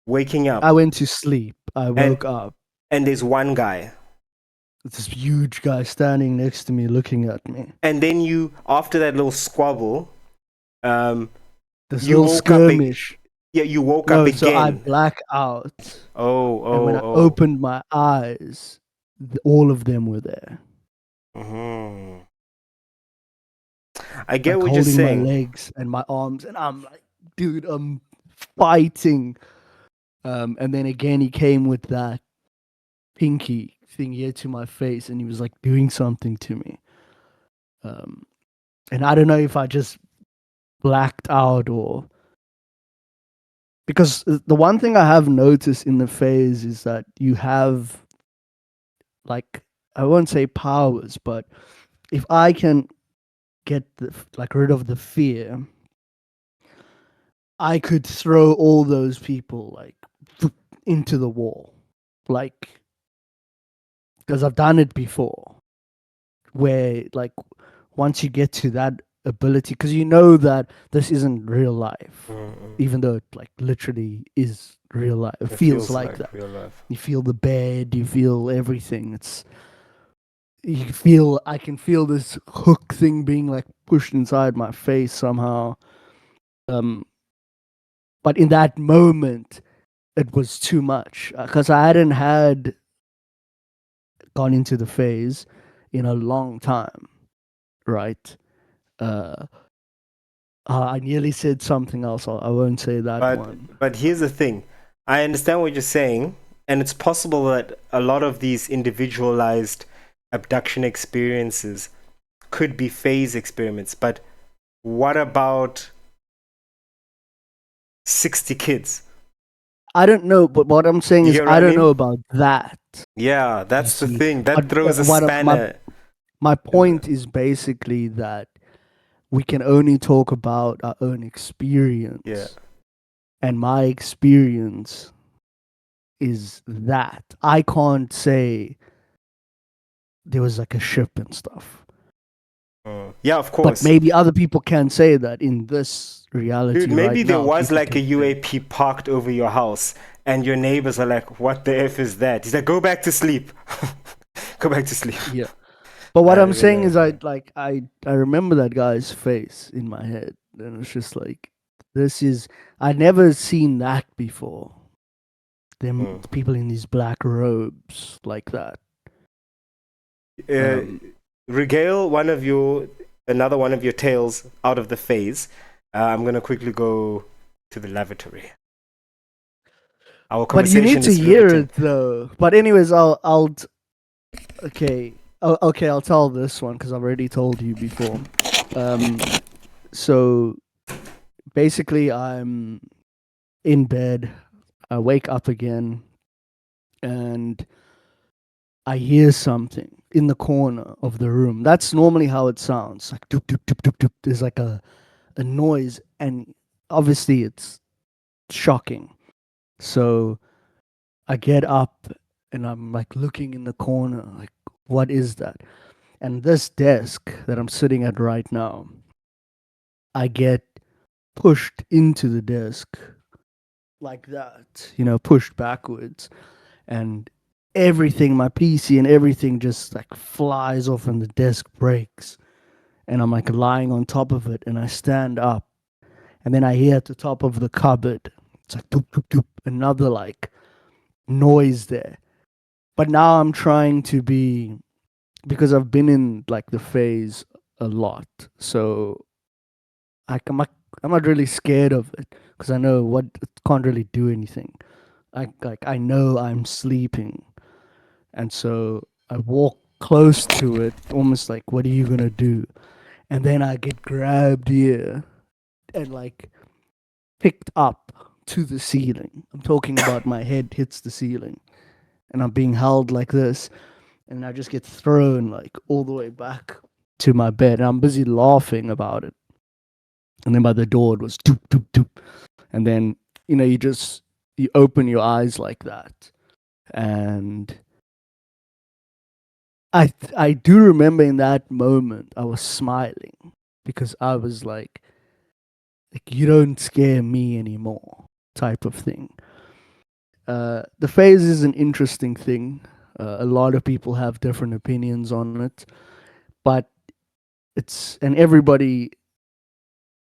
S3: waking up,
S2: I went to sleep. I
S3: and
S2: woke up.
S3: and there's one guy.
S2: This huge guy standing next to me looking at me.
S3: And then you, after that little squabble,
S2: This
S3: you
S2: little
S3: woke up
S2: skirmish.
S3: you woke
S2: No,
S3: up
S2: so I
S3: again.
S2: black out. And when I
S3: Oh.
S2: opened my eyes, all of them were there.
S3: Mhm. I get
S2: Like
S3: what you're
S2: holding my
S3: saying.
S2: legs and my arms. And I'm like, dude, I'm fighting. And then again, he came with that pinky thing here to my face, and he was like doing something to me. And I don't know if I just blacked out or because the one thing I have noticed in the phase is that you have, like, I won't say powers, but if I can get like rid of the fear, I could throw all those people like into the wall, like, because I've done it before, where like once you get to that ability, because you know that this isn't real life, even though it like literally is real life. It feels like that.
S3: real life.
S2: You feel the bed, you feel everything. I can feel this hook thing being like pushed inside my face somehow. But in that moment, it was too much because I hadn't had gone into the phase in a long time, right? I nearly said something else. I won't say that one.
S3: But here's the thing. I understand what you're saying, and it's possible that a lot of these individualized abduction experiences could be phase experiments. But what about 60 kids?
S2: I don't know, but what I'm saying
S3: You
S2: is
S3: hear what
S2: I
S3: I
S2: don't
S3: mean?
S2: know about that.
S3: Yeah, that's the
S2: see.
S3: thing. That
S2: But,
S3: throws a
S2: what
S3: spanner.
S2: My point is basically that we can only talk about our own experience.
S3: Yeah.
S2: And my experience is that I can't say there was like a ship and stuff.
S3: Yeah, of
S2: But
S3: course.
S2: maybe other people can say that in this reality.
S3: Dude, maybe
S2: right
S3: there
S2: now,
S3: was
S2: people
S3: like a
S2: can say.
S3: UAP parked over your house, and your neighbors are like, "What the f is that?" He's like, "Go back to sleep. Go back to sleep."
S2: Yeah. But what
S3: I
S2: I'm
S3: don't
S2: saying
S3: know.
S2: is I remember that guy's face in my head, and it's just like, I'd never seen that before. Them people in these black robes like that.
S3: Regale another one of your tales out of the phase. I'm gonna quickly go to the lavatory. Our
S2: But you
S3: conversation
S2: need to
S3: is
S2: hear
S3: riveting.
S2: it though. But anyways, okay. Okay, I'll tell this one because I've already told you before. So basically, I'm in bed. I wake up again, and I hear something in the corner of the room. That's normally how it sounds, like doop doop doop doop doop. There's like a noise, and obviously it's shocking. So I get up and I'm like looking in the corner, like, what is that? And this desk that I'm sitting at right now, I get pushed into the desk like that, pushed backwards, and everything, my PC and everything just like flies off and the desk breaks. And I'm like lying on top of it, and I stand up, and then I hear at the top of the cupboard, it's like doop doop doop, another like noise there. But now I'm trying to be, because I've been in like the phase a lot, so I'm not really scared of it because I know what it can't really do anything. I know I'm sleeping, and so I walk close to it, almost like, what are you gonna do? And then I get grabbed here and like picked up to the ceiling. I'm talking about my head hits the ceiling, and I'm being held like this, and I just get thrown like all the way back to my bed. And I'm busy laughing about it. And then by the door it was doop doop doop. And then, you open your eyes like that. And I do remember in that moment I was smiling because I was like you don't scare me anymore type of thing. The phase is an interesting thing. A lot of people have different opinions on it, but and everybody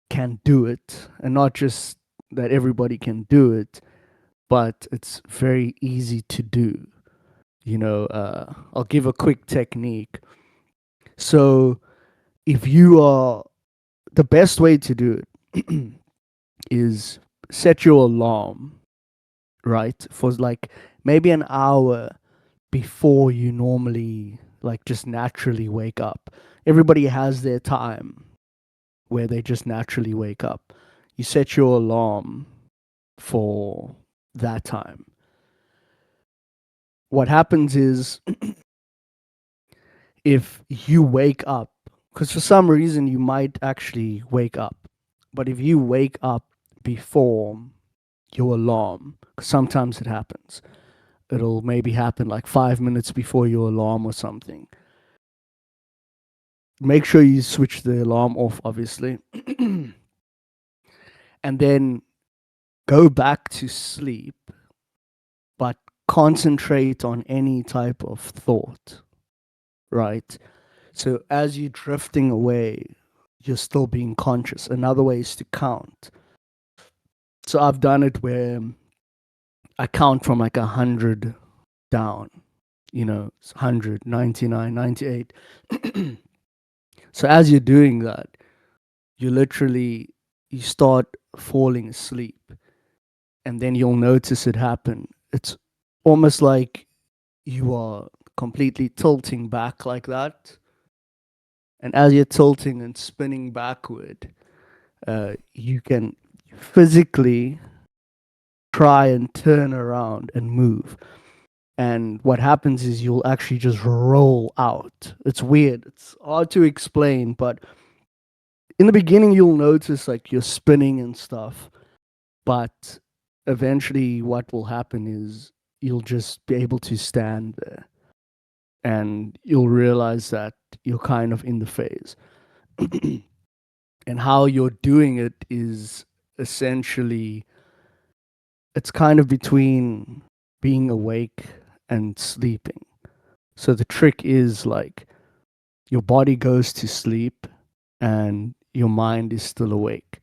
S2: can do it, and not just that everybody can do it, but it's very easy to do. I'll give a quick technique. So, if you are, the best way to do it is set your alarm, right? For like maybe an hour before you normally like just naturally wake up. Everybody has their time where they just naturally wake up. You set your alarm for that time. What happens is if you wake up, because for some reason you might actually wake up, but if you wake up before your alarm, 'cause sometimes it happens, it'll maybe happen like 5 minutes before your alarm or something. Make sure you switch the alarm off, obviously, and then go back to sleep, but concentrate on any type of thought, right? So as you're drifting away, you're still being conscious. Another way is to count. So I've done it where I count from like 100 down, 100, 99, 98. So as you're doing that, you start falling asleep, and then you'll notice it happen. It's almost like you are completely tilting back like that. And as you're tilting and spinning backward, you can physically try and turn around and move. And what happens is you'll actually just roll out. It's weird. It's hard to explain, but in the beginning, you'll notice like you're spinning and stuff. But eventually, what will happen is you'll just be able to stand there, and you'll realize that you're kind of in the phase. And how you're doing it is essentially, it's kind of between being awake and sleeping. So the trick is like your body goes to sleep and your mind is still awake.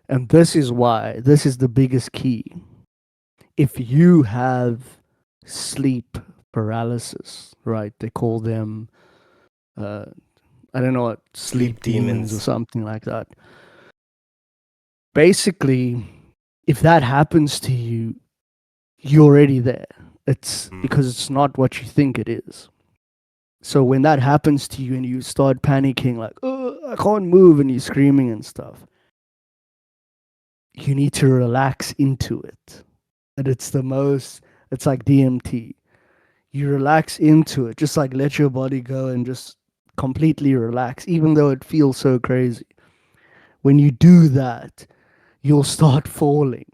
S2: And this is the biggest key. If you have sleep paralysis, right? They call them, I don't know what, sleep demons or something like that. Basically, if that happens to you, you're already there. It's because it's not what you think it is. So when that happens to you and you start panicking, like, oh, I can't move, and you're screaming and stuff, you need to relax into it. And it's like DMT. You relax into it, just like let your body go and just completely relax, even though it feels so crazy. When you do that, you'll start falling.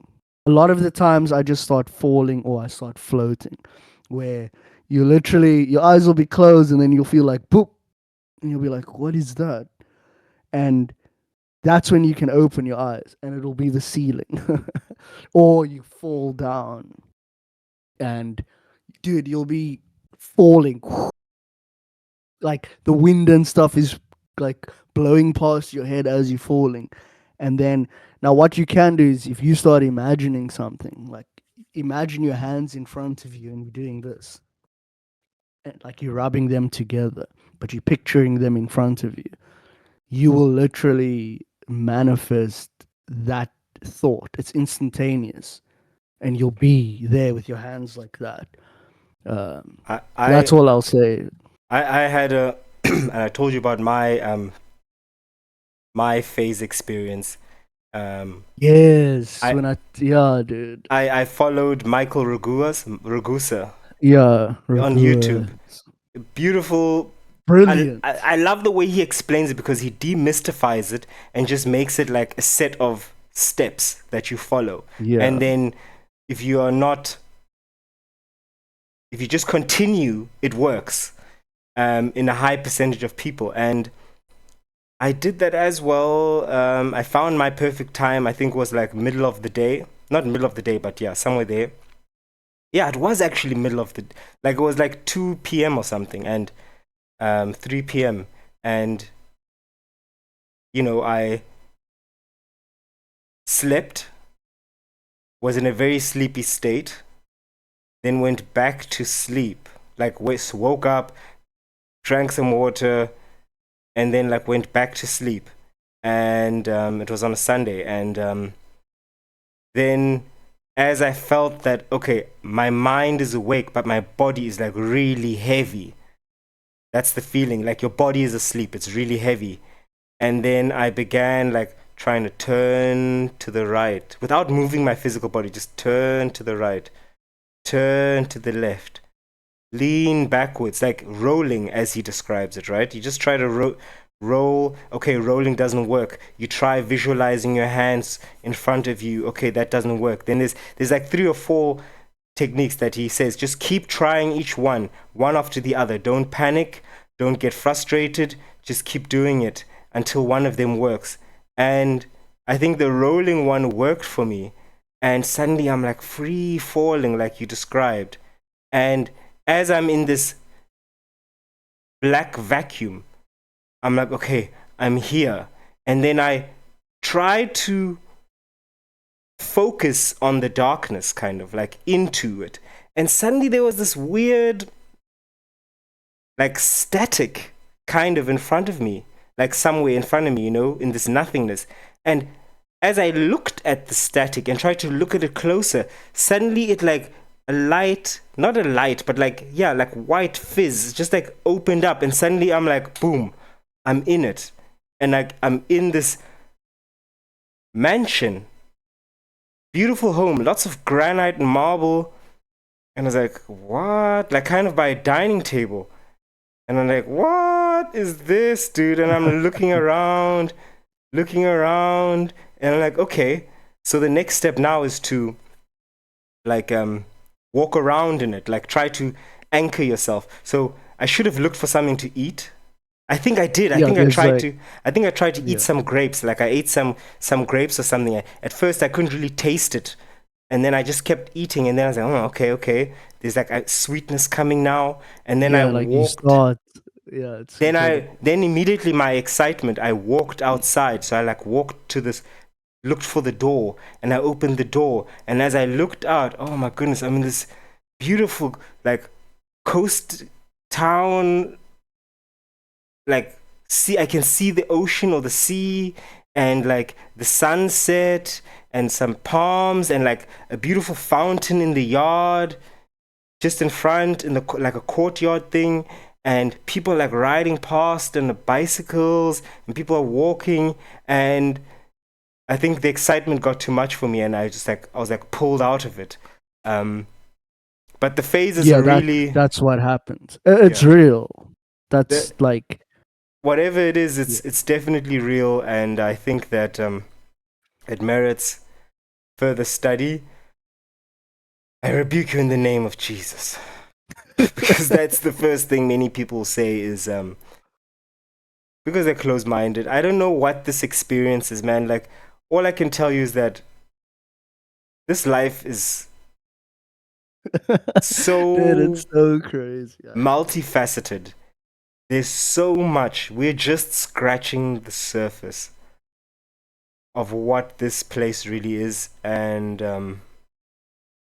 S2: A lot of the times I just start falling or I start floating, where you literally, your eyes will be closed and then you'll feel like boop, and you'll be like, what is that? And that's when you can open your eyes and it'll be the ceiling. Or you fall down and dude, you'll be falling. Like the wind and stuff is like blowing past your head as you're falling. And then now what you can do is if you start imagining something, like imagine your hands in front of you and you're doing this. And like you're rubbing them together, but you're picturing them in front of you. You will literally manifest that thought. It's instantaneous. And you'll be there with your hands like that. That's all I'll say.
S3: I had a, and I told you about my my phase experience.
S2: Yes, dude.
S3: I followed Michael Ragusa.
S2: Yeah,
S3: on YouTube. Beautiful.
S2: Brilliant.
S3: I love the way he explains it because he demystifies it and just makes it like a set of steps that you follow.
S2: Yeah.
S3: And then if you just continue, it works in a high percentage of people. And I did that as well. I found my perfect time, I think was like middle of the day. Not middle of the day, but yeah, somewhere there. Yeah, it was actually middle of the, like it was like 2 p.m. or something, and 3 p.m. And, I slept, was in a very sleepy state, then went back to sleep, like woke up, drank some water, and then like went back to sleep. And it was on a Sunday. And then as I felt that, okay, my mind is awake, but my body is like really heavy. That's the feeling, like your body is asleep, it's really heavy. And then I began like trying to turn to the right without moving my physical body. Just turn to the right, turn to the left, lean backwards, like rolling as he describes it, right? You just try to roll. Okay, rolling doesn't work. You try visualizing your hands in front of you. Okay, that doesn't work. Then there's like 3 or 4 techniques that he says. Just keep trying each one after the other. Don't panic. Don't get frustrated. Just keep doing it until one of them works. And I think the rolling one worked for me. And suddenly I'm like free falling, like you described. And as I'm in this black vacuum, I'm like, okay, I'm here. And then I try to focus on the darkness, kind of like into it. And suddenly there was this weird, like static kind of in front of me, like somewhere in front of me, in this nothingness. And as I looked at the static and tried to look at it closer, suddenly it like a light, not a light, but like, yeah, like white fizz just like opened up. And suddenly I'm like, boom, I'm in it. And like I'm in this mansion, beautiful home, lots of granite and marble. And I was like, what? Like kind of by a dining table. And I'm like, what is this, dude? And I'm looking around, and I'm like, okay. So the next step now is to like walk around in it, like try to anchor yourself. So I should have looked for something to eat. I think I did. I think I tried to eat some grapes. Like I ate some grapes or something. At first I couldn't really taste it. And then I just kept eating, and then I was like, oh, okay. There's like a sweetness coming now. And then I
S2: like
S3: walked.
S2: you saw it. Yeah, it's
S3: Then immediately my excitement, I walked outside. So I like walked to this, looked for the door, and I opened the door. And as I looked out, oh my goodness, I'm in this beautiful like coast town. Like I can see the ocean or the sea, and like the sunset and some palms and like a beautiful fountain in the yard just in front, in the like a courtyard thing, and people like riding past and the bicycles, and people are walking. And I think the excitement got too much for me, and I was like pulled out of it. But the phases are really,
S2: that's what happens. It's real. That's like
S3: whatever it is, it's definitely real, and I think that it merits further study. I rebuke you in the name of Jesus. Because that's the first thing many people say is because they're closed-minded. I don't know what this experience is, man. Like, all I can tell you is that this life is so
S2: dude, it's so crazy.
S3: multifaceted. There's so much. We're just scratching the surface of what this place really is. And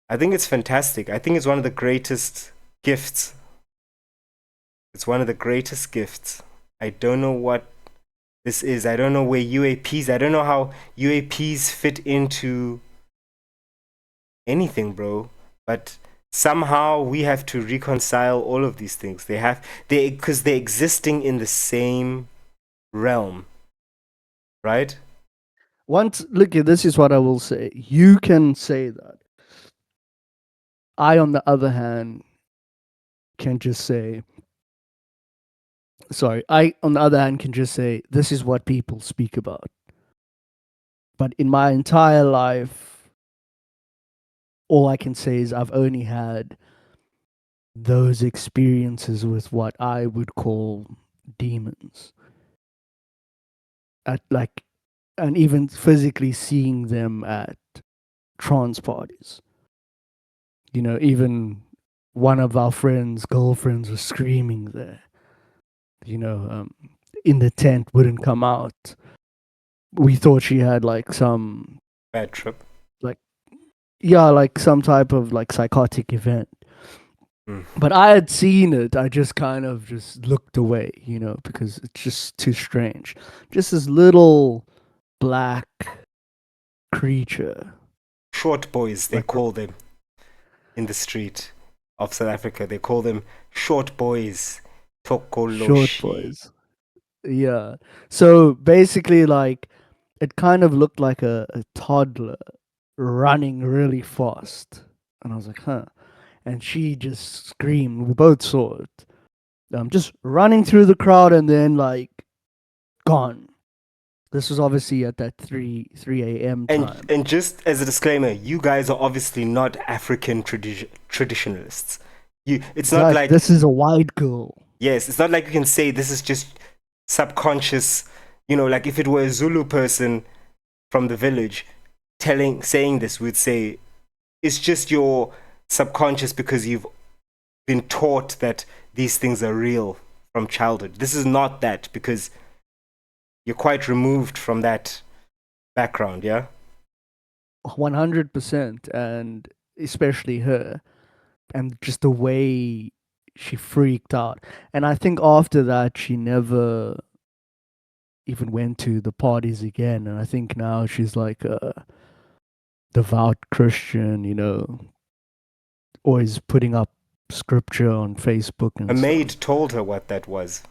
S3: I think it's fantastic. I think it's one of the greatest gifts. It's one of the greatest gifts. I don't know what this is. I don't know where UAPs, I don't know how UAPs fit into anything, bro. But somehow we have to reconcile all of these things. Because they're existing in the same realm, right?
S2: Look, this is what I will say. You can say that. I, on the other hand, can just say, this is what people speak about. But in my entire life, all I can say is I've only had those experiences with what I would call demons. And even physically seeing them at trance parties. Even one of our friends' girlfriends was screaming there. In the tent, wouldn't come out. We thought she had like some
S3: bad trip.
S2: Like some type of like psychotic event. But I had seen it. I just kind of just looked away, because it's just too strange. Just this little black creature.
S3: Short boys, they call them in the street of South Africa. They call them short boys. Tokoloshi.
S2: Short boys. Yeah. So basically, like, it kind of looked like a toddler running really fast. And I was like, huh. And she just screamed. We both saw it. Just running through the crowd and then like gone. This was obviously at that 3 a.m. time.
S3: And just as a disclaimer, you guys are obviously not African traditionalists. It's not
S2: Like,
S3: like
S2: this is a white girl.
S3: yes, it's not like you can say this is just subconscious. You know, like if it were a Zulu person from the village saying this, we'd say it's just your subconscious because you've been taught that these things are real from childhood. This is not that because you're quite removed from that background, yeah?
S2: 100%. And especially her. And just the way she freaked out. And I think after that, she never even went to the parties again. And I think now she's like a devout Christian, you know, always putting up scripture on Facebook and
S3: Her
S2: stuff.
S3: maid told her what that was.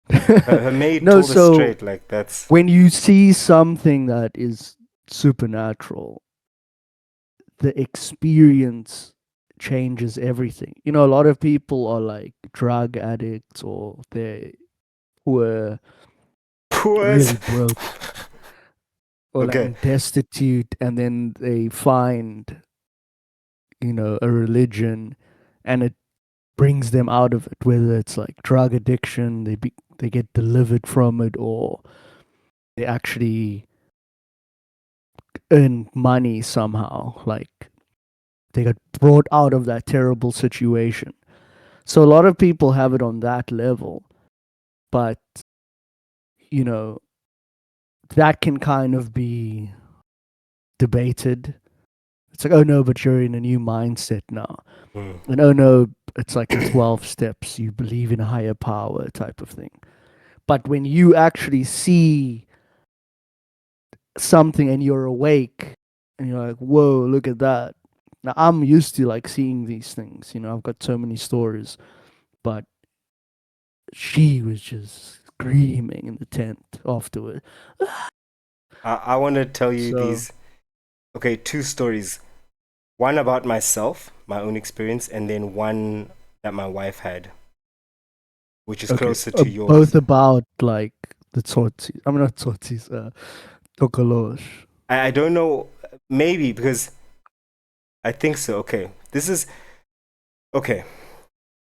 S3: Her maid
S2: No,
S3: told her
S2: so
S3: straight, like that's
S2: when you see something that is supernatural, the experience changes everything. You know, a lot of people are like drug addicts or they were really broke or
S3: Okay.
S2: like destitute, and then they find, you know, a religion and it brings them out of it, whether it's like drug addiction, they get delivered from it, or they actually earn money somehow, like they got brought out of that terrible situation. So a lot of people have it on that level, but you know, that can kind of be debated. It's like, oh no, but you're in a new mindset now. And oh no, it's like the 12 steps, you believe in a higher power type of thing. But when you actually see something and you're awake and you're like, whoa, look at that. Now I'm used to like seeing these things, you know, I've got so many stories, but she was just screaming in the tent afterward.
S3: I want to tell you
S2: So-
S3: these, okay, two stories. One about myself, my own experience, and then one that my wife had, which is
S2: Okay,
S3: closer to yours.
S2: both about like the Tsotsis. I'm not Tsotsis, Tokolosh.
S3: I don't know, maybe because I think so. Okay, this is okay.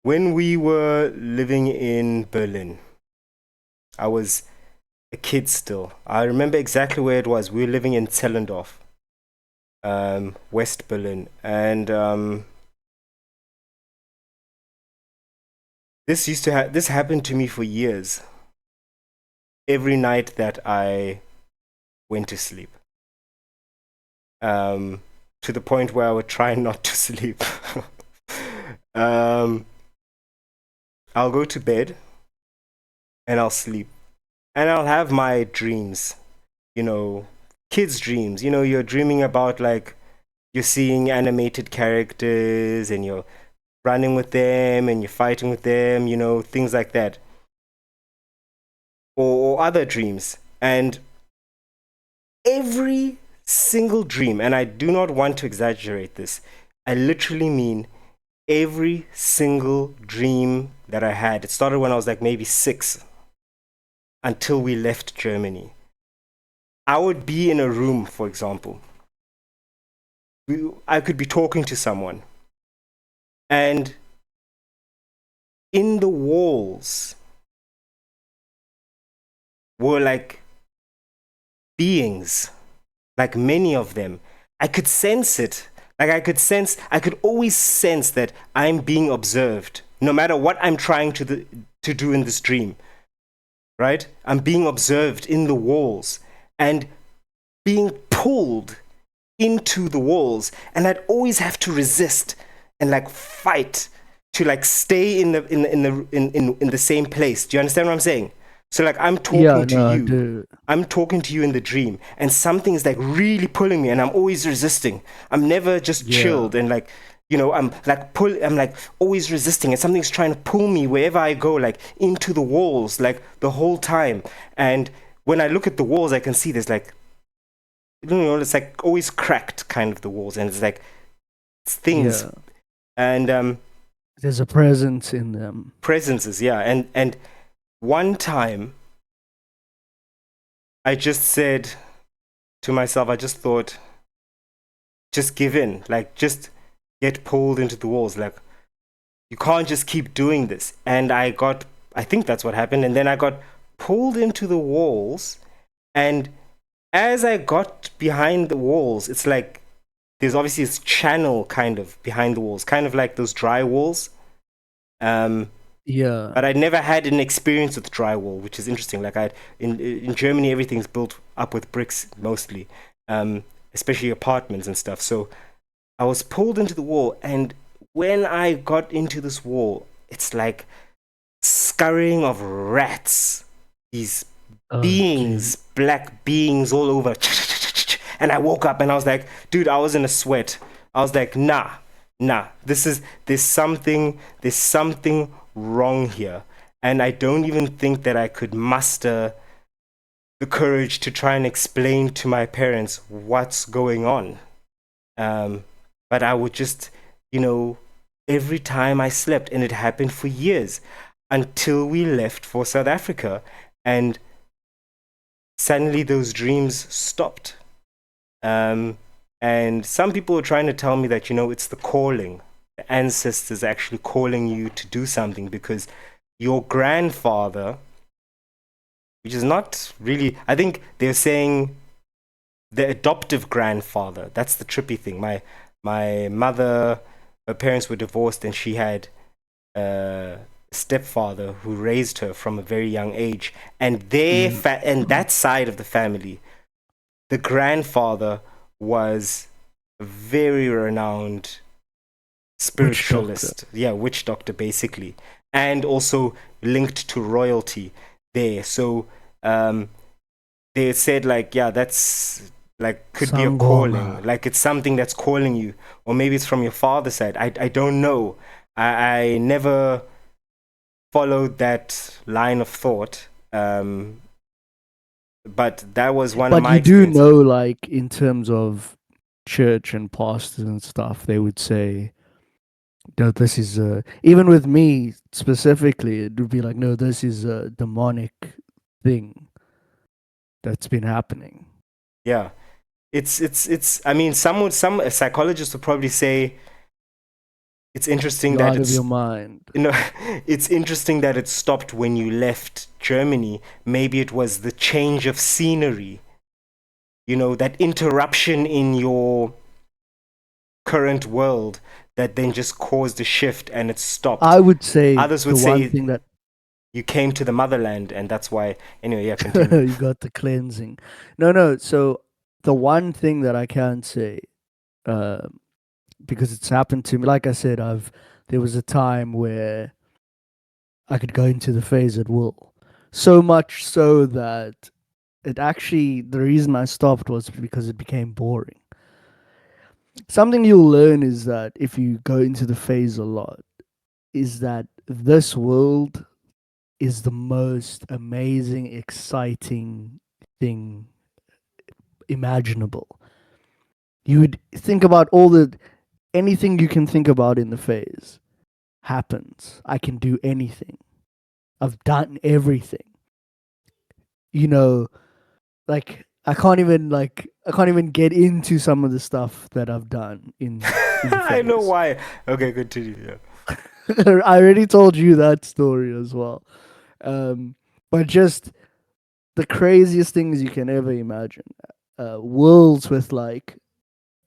S3: When we were living in Berlin, I was a kid still. I remember exactly where it was. We were living in Zellendorf, West Berlin, and this happened to me for years. Every night that I went to sleep, to the point where I would try not to sleep. I'll go to bed and I'll sleep and I'll have my dreams, you know, kids' dreams. You know, you're dreaming about like you're seeing animated characters and you're running with them and you're fighting with them, you know, things like that. Or other dreams. And every single dream, and I do not want to exaggerate this, I literally mean every single dream that I had. It started when I was like maybe 6 until we left Germany. I would be in a room, for example. I could be talking to someone, and in the walls were like beings, like many of them. I could sense it. Like I could always sense that I'm being observed, no matter what I'm trying to do in this dream, right? I'm being observed in the walls and being pulled into the walls, and I'd always have to resist and like fight to like stay in the same place. Do you understand what I'm saying? So like I'm talking to you.
S2: Dude.
S3: I'm talking to you in the dream, and something is like really pulling me, and I'm always resisting. I'm never just chilled and like, you know, I'm like always resisting, and something's trying to pull me wherever I go, like into the walls, like the whole time. And when I look at the walls, I can see there's like, it's like always cracked kind of the walls, and it's like it's things,
S2: Yeah.
S3: and
S2: There's a presence in them.
S3: presences, yeah. And one time, I just said to myself, I just thought, just give in, like just get pulled into the walls, like you can't just keep doing this. And I think that's what happened, and then I got pulled into the walls, and as I got behind the walls, it's like there's obviously this channel kind of behind the walls, kind of like those dry walls.
S2: Yeah.
S3: But I'd never had an experience with drywall, which is interesting. Like in Germany, everything's built up with bricks mostly, especially apartments and stuff. So I was pulled into the wall, and when I got into this wall, it's like scurrying of rats. These
S2: Oh,
S3: beings,
S2: gee.
S3: black beings all over. And I woke up and I was like, dude, I was in a sweat. I was like, nah, there's something wrong here. And I don't even think that I could muster the courage to try and explain to my parents what's going on. But I would just, every time I slept, and it happened for years until we left for South Africa, and suddenly those dreams stopped. And some people are trying to tell me that, it's the calling, the ancestors actually calling you to do something, because your grandfather, which is not really, I think they're saying the adoptive grandfather. That's the trippy thing. My mother, her parents were divorced, and she had a stepfather who raised her from a very young age. And and that side of the family, the grandfather was a very renowned spiritualist. Witch doctor, basically. And also linked to royalty there. So they said, like, that's like could be a
S2: Sangoma.
S3: calling. Like it's something that's calling you. Or maybe it's from your father's side. I don't know. I never followed that line of thought. But that was one of
S2: But
S3: my
S2: you do
S3: experiences.
S2: know, like, in terms of church and pastors and stuff, they would say, no, this is even with me specifically, it would be like, no, this is a demonic thing that's been happening.
S3: Yeah. It's I mean, some psychologists would probably say it's interesting
S2: You're
S3: that
S2: out of
S3: it's,
S2: your mind.
S3: it's interesting that it stopped when you left Germany. Maybe it was the change of scenery, that interruption in your current world that then just caused a shift and it stopped.
S2: I would say
S3: Others would
S2: the
S3: say
S2: one thing that
S3: you came to the motherland, and that's why. Anyway, yeah, continue.
S2: you got the cleansing. No. So the one thing that I can say, because it's happened to me, like I said, there was a time where I could go into the phase at will. So much so that the reason I stopped was because it became boring. Something you'll learn is that if you go into the phase a lot, is that this world is the most amazing, exciting thing imaginable. You would think about anything you can think about in the phase happens. I can do anything. I've done everything. Like I can't even get into some of the stuff that I've done in the
S3: I know
S2: phase.
S3: why. Okay, continue. Yeah.
S2: I already told you that story as well. But just the craziest things you can ever imagine. Worlds with like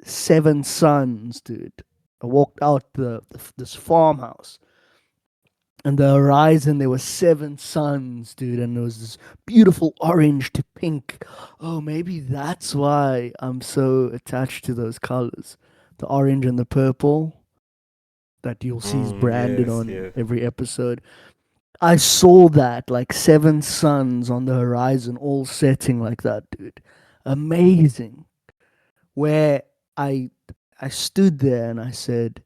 S2: 7 suns, dude. I walked out this farmhouse, and the horizon there were 7 suns, dude, and there was this beautiful orange to pink. Oh, maybe that's why I'm so attached to those colors, the orange and the purple that you'll see is branded
S3: Yes,
S2: on
S3: yes.
S2: every episode. I saw that, like 7 suns on the horizon, all setting like that, dude. Amazing. Where I stood there and I said,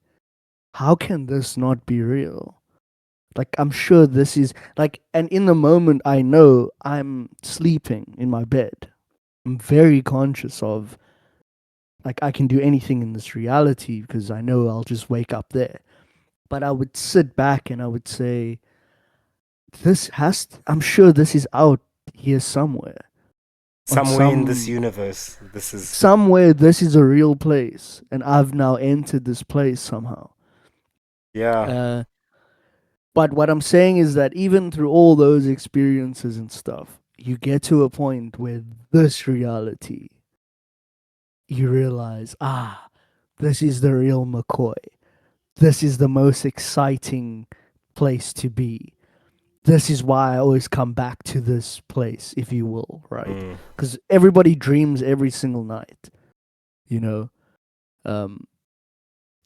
S2: how can this not be real? Like, I'm sure this is like, and in the moment, I know I'm sleeping in my bed. I'm very conscious of, like, I can do anything in this reality because I know I'll just wake up there. But I would sit back and I would say, I'm sure this is out here somewhere.
S3: Somewhere in this universe, this is.
S2: Somewhere this is a real place. And I've now entered this place somehow.
S3: Yeah.
S2: But what I'm saying is that even through all those experiences and stuff, you get to a point where this reality, you realize, this is the real McCoy. This is the most exciting place to be. This is why I always come back to this place, if you will, right? Because everybody dreams every single night, you know.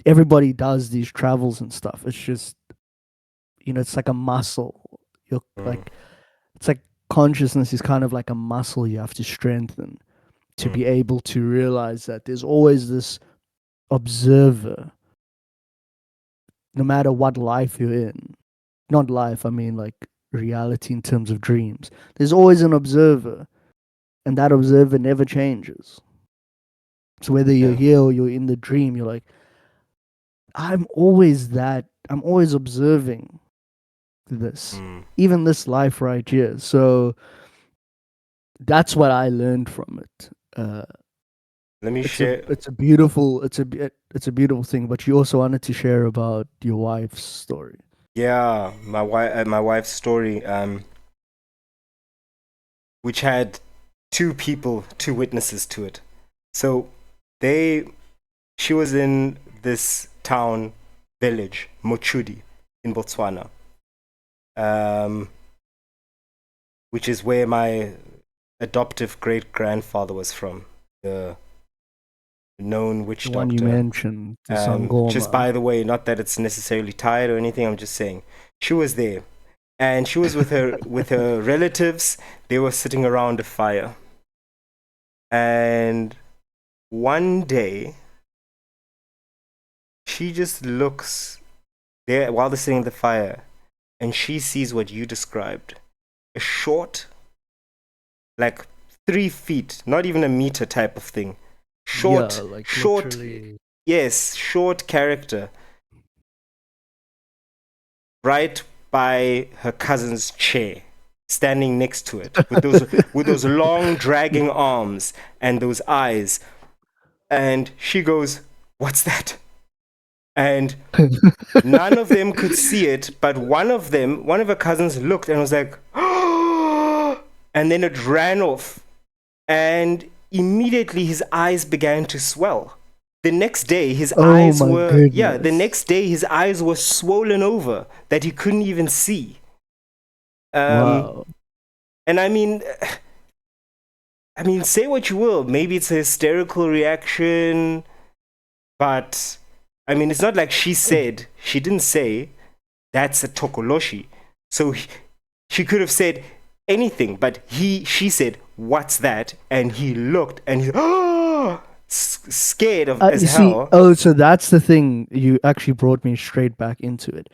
S2: Everybody does these travels and stuff. It's just, it's like a muscle. You're like, it's like consciousness is kind of like a muscle you have to strengthen to be able to realize that there's always this observer, no matter what life you're in. Not life, I mean like reality in terms of dreams. There's always an observer, and that observer never changes. So whether you're here or you're in the dream, you're like, I'm always observing this, even this life right here. So that's what I learned from it.
S3: Let me share.
S2: It's a beautiful thing. But you also wanted to share about your wife's story.
S3: Yeah, my wife's story, which had two witnesses to it. So she was in this town village, Mochudi, in Botswana, which is where my adoptive great grandfather was from, the known witch
S2: The
S3: doctor.
S2: one you mentioned, the Sangoma.
S3: Just by the way, not that it's necessarily tied or anything, I'm just saying she was there, and she was with her relatives. They were sitting around a fire, and one day she just looks there while they're sitting at the fire, and she sees what you described: a short, like 3 feet, not even a meter type of thing. Short,
S2: literally.
S3: yes, short character, right by her cousin's chair, standing next to it, with those long dragging arms and those eyes. And she goes, "What's that?" And none of them could see it, but one of her cousins looked and was like, and then it ran off. And immediately his eyes began to swell. The next day his eyes were swollen over that he couldn't even see.
S2: Wow.
S3: And I mean, say what you will, maybe it's a hysterical reaction, but I mean, it's not like she didn't say that's a tokoloshi. So she could have said anything, but she said, "What's that?" And he looked and he's scared as hell.
S2: So that's the thing. You actually brought me straight back into it.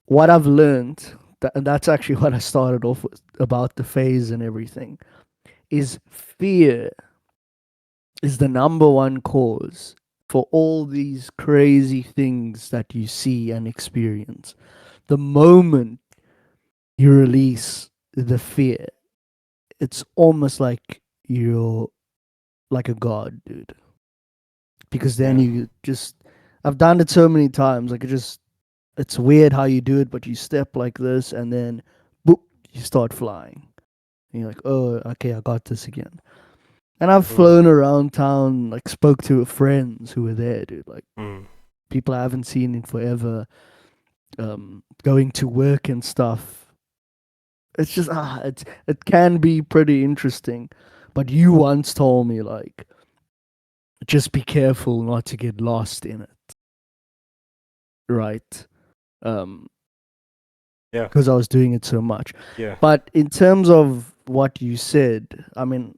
S2: What I've learned, and that's actually what I started off with about the phase and everything, is fear is the number one cause for all these crazy things that you see and experience. The moment you release the fear, it's almost like you're like a god, dude. Because then you just, I've done it so many times. Like it's weird how you do it, but you step like this and then boop, you start flying. And you're like, oh, okay, I got this again. And I've flown around town, like spoke to friends who were there, dude. Like people I haven't seen in forever, going to work and stuff. It's just it can be pretty interesting. But you once told me, like, just be careful not to get lost in it. Right?
S3: Yeah.
S2: Because I was doing it so much.
S3: Yeah.
S2: But in terms of what you said, I mean,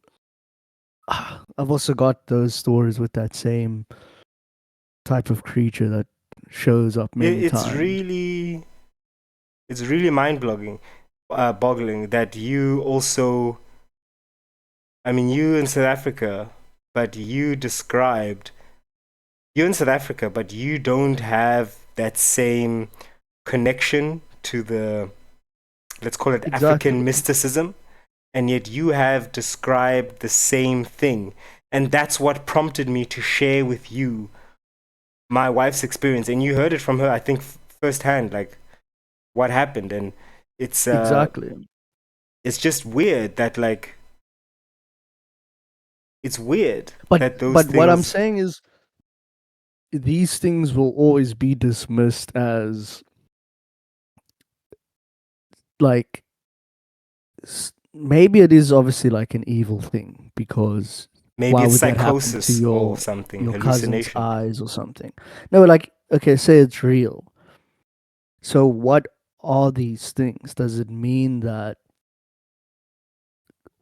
S2: I've also got those stories with that same type of creature that shows up many times.
S3: It's really, it's really boggling that you also, I mean, you in South Africa, but you described, you're in South Africa, but you don't have that same connection to the, let's call it
S2: Exactly.
S3: African mysticism, and yet you have described the same thing. And that's what prompted me to share with you my wife's experience. And you heard it from her, I think, firsthand, like what happened. And it's
S2: Exactly.
S3: it's just weird that, like, it's weird
S2: But
S3: that those
S2: what I'm
S3: things-
S2: saying is, these things will always be dismissed as like maybe it is obviously like an evil thing, because
S3: maybe
S2: why
S3: it's
S2: would that happen to
S3: psychosis
S2: your
S3: or something,
S2: your cousin's
S3: hallucination.
S2: eyes or something? No, like, okay, say it's real. So what are these things? Does it mean that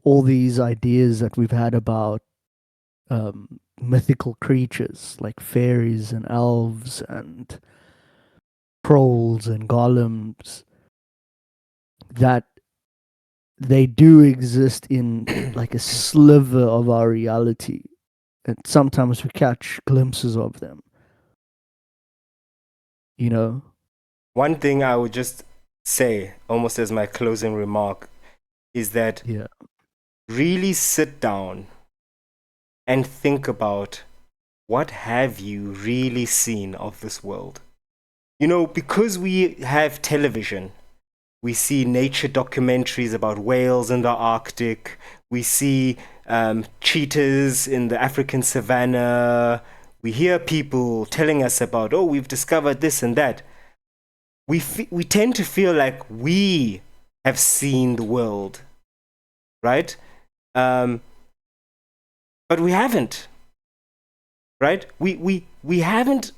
S2: all these ideas that we've had about mythical creatures like fairies and elves and trolls and golems, that they do exist in like a sliver of our reality, and sometimes we catch glimpses of them, you know?
S3: One thing I would just say, almost as my closing remark, is that
S2: Yeah.
S3: really sit down and think about, what have you really seen of this world? You know, because we have television, we see nature documentaries about whales in the Arctic, we see cheetahs in the African savannah, we hear people telling us about, oh, we've discovered this and that. We tend to feel like we have seen the world, right? But we haven't, right? We haven't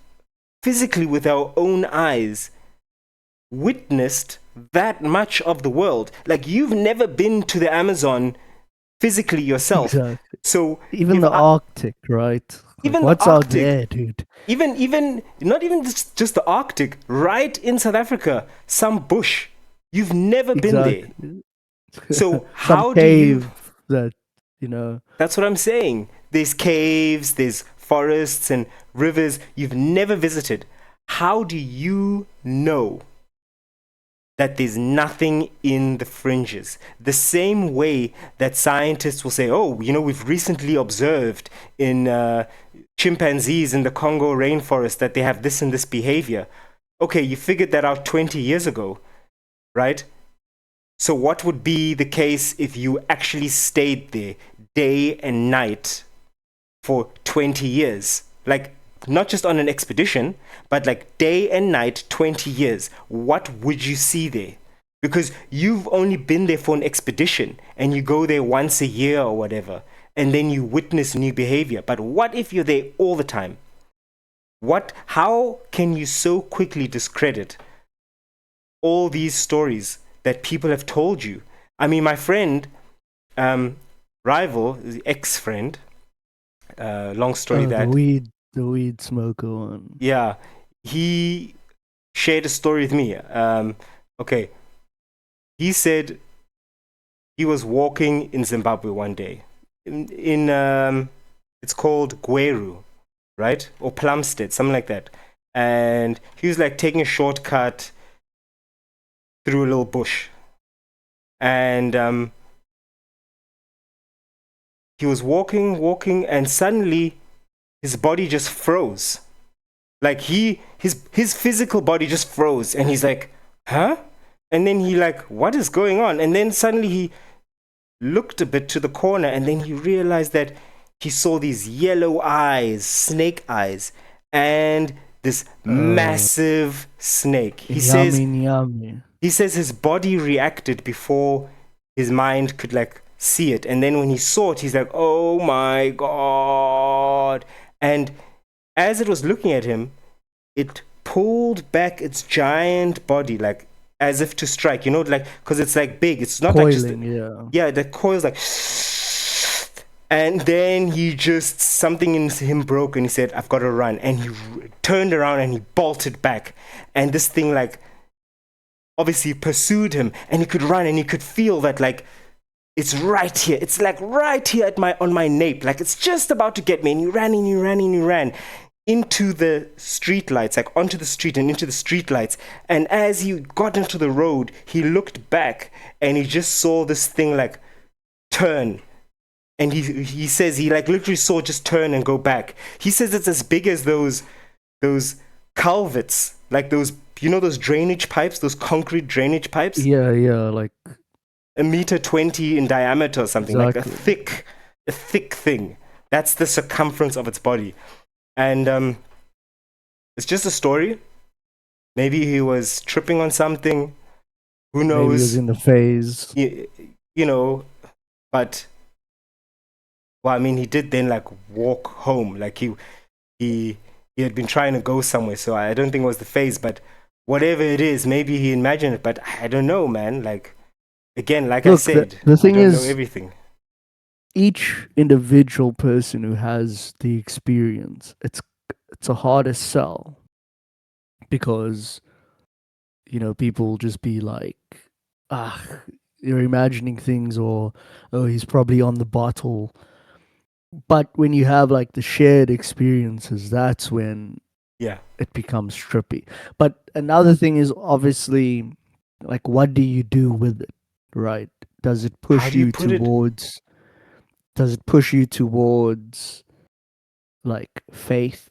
S3: physically with our own eyes witnessed that much of the world. Like, you've never been to the Amazon physically yourself.
S2: Exactly.
S3: So
S2: Even
S3: if
S2: the
S3: I-
S2: Arctic, right? Like,
S3: Even the
S2: what's out
S3: Arctic.
S2: there, dude?
S3: even not even just the Arctic, right in South Africa, some bush. You've never been there.
S2: Exactly.
S3: So
S2: Some
S3: how do you?
S2: cave that, you know?
S3: That's what I'm saying. There's caves, there's forests and rivers you've never visited. How do you know that there's nothing in the fringes? The same way that scientists will say, oh, you know, we've recently observed in chimpanzees in the Congo rainforest that they have this and this behavior. Okay, you figured that out 20 years ago, right? So what would be the case if you actually stayed there day and night for 20 years? Like, not just on an expedition, but like day and night, 20 years. What would you see there? Because you've only been there for an expedition and you go there once a year or whatever, and then you witness new behavior. But what if you're there all the time? How can you so quickly discredit all these stories that people have told you? I mean, my friend, rival, ex-friend, long story that.
S2: The weed smoker one.
S3: Yeah, he shared a story with me. Okay, he said he was walking in Zimbabwe one day. It's called Gweru, right? Or Plumstead, something like that. And he was like taking a shortcut through a little bush. And he was walking, and suddenly his body just froze. Like his physical body just froze, and he's like, huh? And then he like, what is going on? And then suddenly he looked a bit to the corner, and then he realized that he saw these yellow eyes, snake eyes, and this massive snake. He says his body reacted before his mind could like see it. And then when he saw it, he's like, oh my God. And as it was looking at him, it pulled back its giant body, like as if to strike, you know, like, because it's like big. It's not
S2: coiling,
S3: like just,
S2: yeah,
S3: the coil's like, and then he just, something in him broke, and he said, I've got to run. And he turned around and he bolted back. And this thing like obviously pursued him, and he could run, and he could feel that, like, it's right here. It's like right here at on my nape. Like, it's just about to get me. And he ran and he ran and he ran into the street lights, like onto the street and into the street lights. And as he got into the road, he looked back and he just saw this thing like turn. And he says he like literally saw just turn and go back. He says it's as big as those culverts, like those, you know, those drainage pipes, those concrete drainage pipes.
S2: Yeah, like
S3: 1.20 meters in diameter or something,
S2: exactly.
S3: like a thick thing. That's the circumference of its body. And it's just a story. Maybe he was tripping on something. Who knows?
S2: Maybe he was in the phase.
S3: You know, but well, I mean, he did then like walk home. Like he had been trying to go somewhere, so I don't think it was the phase. But whatever it is, maybe he imagined it. But I don't know, man. Like, again, like I
S2: Look,
S3: said,
S2: the thing
S3: I don't
S2: is,
S3: know everything.
S2: Each individual person who has the experience, it's a harder sell, because people just be like, you're imagining things, or oh, he's probably on the bottle. But when you have like the shared experiences, that's when
S3: Yeah.
S2: it becomes trippy. But another thing is, obviously, like, what do you do with it, right? Does it
S3: How
S2: push
S3: do you
S2: you
S3: put it?
S2: towards does it push you towards like faith?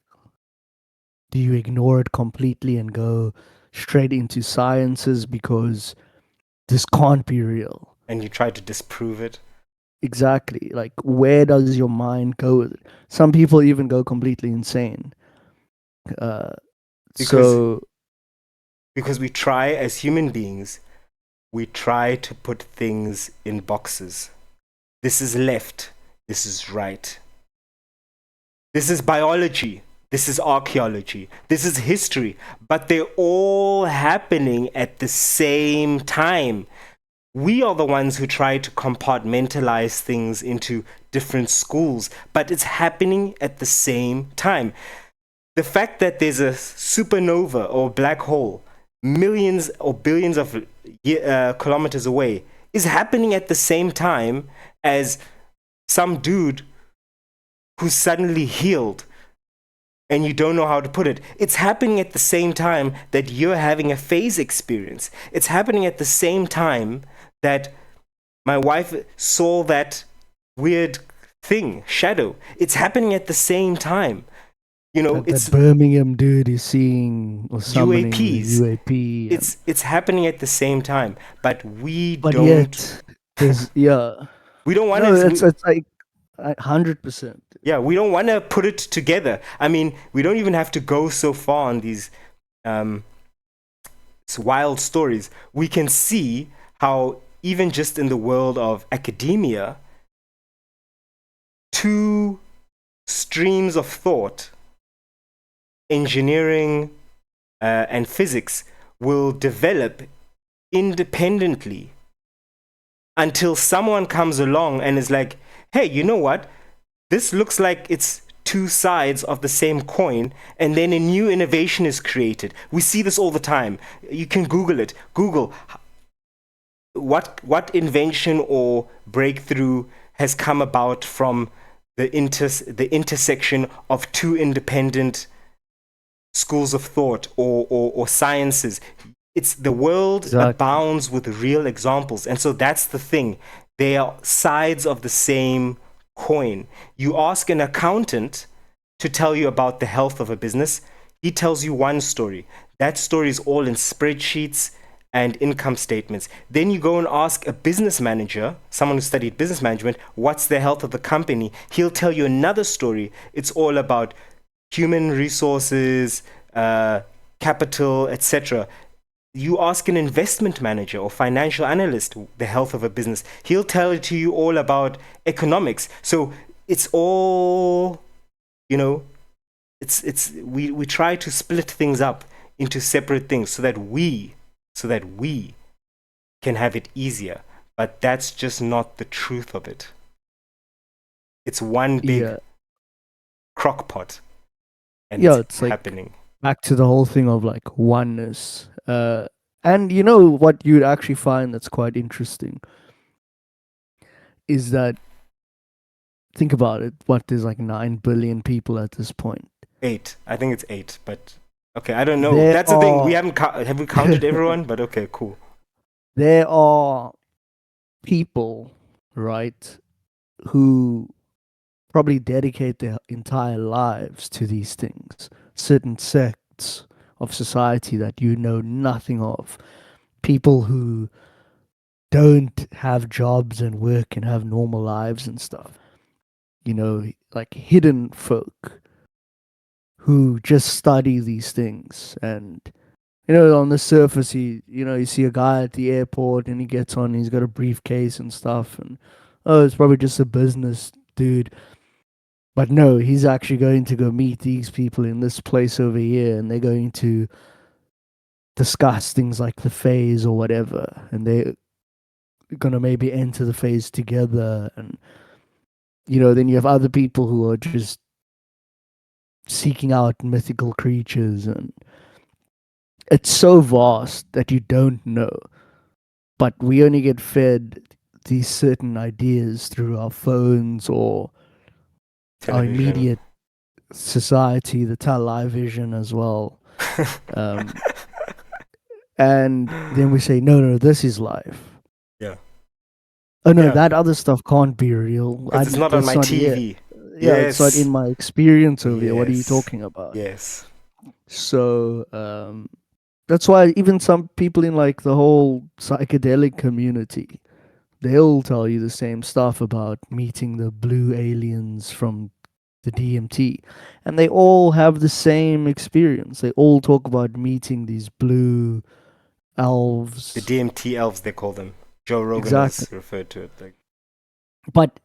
S2: Do you ignore it completely and go straight into sciences because this can't be real?
S3: And you try to disprove it.
S2: Exactly. Like, where does your mind go with it? Some people even go completely insane. So
S3: Because we try, as human beings, we try to put things in boxes. This is left. This is right. This is biology. This is archaeology. This is history. But they're all happening at the same time. We are the ones who try to compartmentalize things into different schools, but it's happening at the same time. The fact that there's a supernova or black hole millions or billions of kilometers away is happening at the same time as some dude who's suddenly healed, and you don't know how to put it. It's happening at the same time that you're having a phase experience. It's happening at the same time that my wife saw that weird thing, shadow. It's happening at the same time. It's
S2: that Birmingham dude is seeing or summoning
S3: UAPs.
S2: UAP.
S3: It's happening at the same time, but
S2: but
S3: don't.
S2: Yet, there's
S3: we don't want
S2: no,
S3: to.
S2: it's like 100%.
S3: Yeah, we don't want to put it together. I mean, we don't even have to go so far on these wild stories. We can see how even just in the world of academia, two streams of thought, engineering and physics, will develop independently until someone comes along and is like, hey, you know what? This looks like it's two sides of the same coin, and then a new innovation is created. We see this all the time. You can Google it. Google what invention or breakthrough has come about from the intersection of two independent schools of thought or sciences. It's the world
S2: Exactly.
S3: abounds with real examples, and so that's the thing. They are sides of the same coin. You ask an accountant to tell you about the health of a business, he tells you one story. That story is all in spreadsheets and income statements. Then you go and ask a business manager, someone who studied business management, what's the health of the company? He'll tell you another story. It's all about human resources, capital, etc. You ask an investment manager or financial analyst the health of a business, he'll tell it to you all about economics. So it's all, we try to split things up into separate things so that we can have it easier. But that's just not the truth of it. It's one big crock pot, and it's
S2: like
S3: happening.
S2: Back to the whole thing of like oneness. And you know what you'd actually find that's quite interesting is that, think about it, what, there's like 9 billion people at this point.
S3: 8. I think it's 8, but okay, I don't know.
S2: There
S3: That's the thing. We
S2: are
S3: haven't have we counted everyone? But okay, cool.
S2: there are people, right, who probably dedicate their entire lives to these things. Certain sects of society that you know nothing of. People who don't have jobs and work and have normal lives and stuff. You know, like hidden folk who just study these things. And you know, on the surface, you see a guy at the airport and he gets on, he's got a briefcase and stuff, and oh, it's probably just a business dude. But no, he's actually going to go meet these people in this place over here, and they're going to discuss things like the phase or whatever, and they're gonna maybe enter the phase together. And then you have other people who are just seeking out mythical creatures, and it's so vast that you don't know. But we only get fed these certain ideas through our phones or our
S3: Television.
S2: immediate society, the television as well. And then we say, no, this is life.
S3: Yeah.
S2: Oh no,
S3: Yeah.
S2: that other stuff can't be real.
S3: 'Cause it's not on my TV.
S2: Yeah, it's not
S3: Yes.
S2: in my experience over here. What are you
S3: Yes.
S2: talking about?
S3: Yes.
S2: So that's why even some people in like the whole psychedelic community, they'll tell you the same stuff about meeting the blue aliens from the DMT. And they all have the same experience. They all talk about meeting these blue elves.
S3: The DMT elves, they call them. Joe Rogan
S2: Exactly.
S3: has referred to it. Like,
S2: But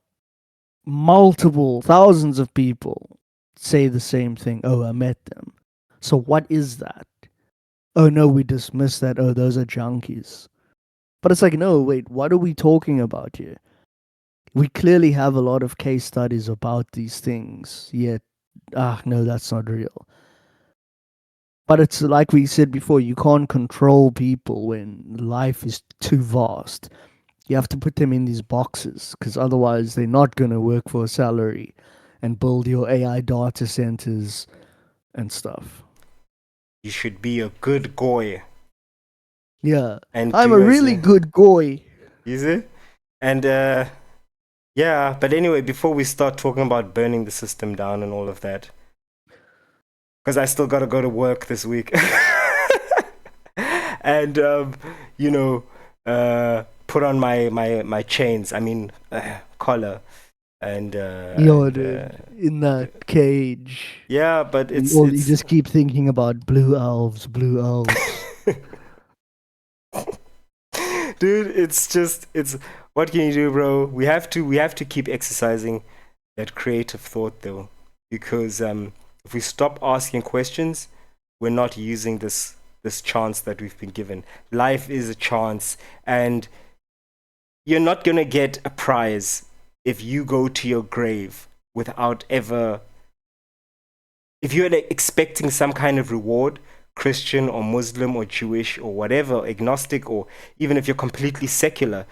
S2: multiple thousands of people say the same thing. Oh, I met them. So what is that? Oh no, we dismiss that. Oh, those are junkies. But it's like, no, wait, what are we talking about here? We clearly have a lot of case studies about these things, yet, no, that's not real. But it's like we said before, you can't control people when life is too vast. You have to put them in these boxes, because otherwise they're not going to work for a salary and build your AI data centers and stuff.
S3: you should be a good goy.
S2: Yeah.
S3: And
S2: I'm
S3: do
S2: a
S3: as
S2: really good goy.
S3: Is it? And yeah, but anyway, before we start talking about burning the system down and all of that, because I still got to go to work this week. And put on my chains, collar, and
S2: Yo, dude, in that cage.
S3: yeah, but
S2: You
S3: it's
S2: just keep thinking about blue elves, blue elves.
S3: dude, it's what can you do, bro? We have to keep exercising that creative thought, though, because if we stop asking questions, we're not using this chance that we've been given. Life is a chance, and you're not gonna get a prize if you go to your grave without ever. If you're expecting some kind of reward, Christian or Muslim or Jewish or whatever, agnostic, or even if you're completely secular,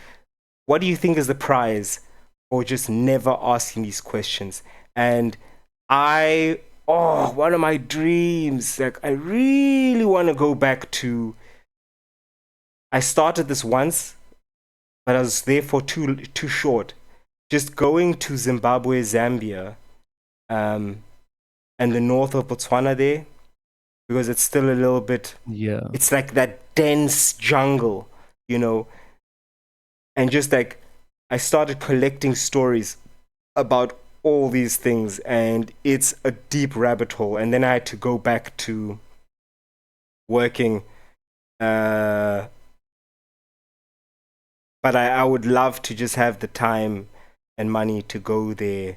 S3: what do you think is the prize for just never asking these questions? And one of my dreams, like, I really want to go back to. I started this once, but I was there for too short. Just going to Zimbabwe, Zambia, and the north of Botswana there, because it's still a little bit.
S2: Yeah.
S3: It's like that dense jungle, and just like I started collecting stories about all these things, and it's a deep rabbit hole. And then I had to go back to working, but I would love to just have the time and money to go there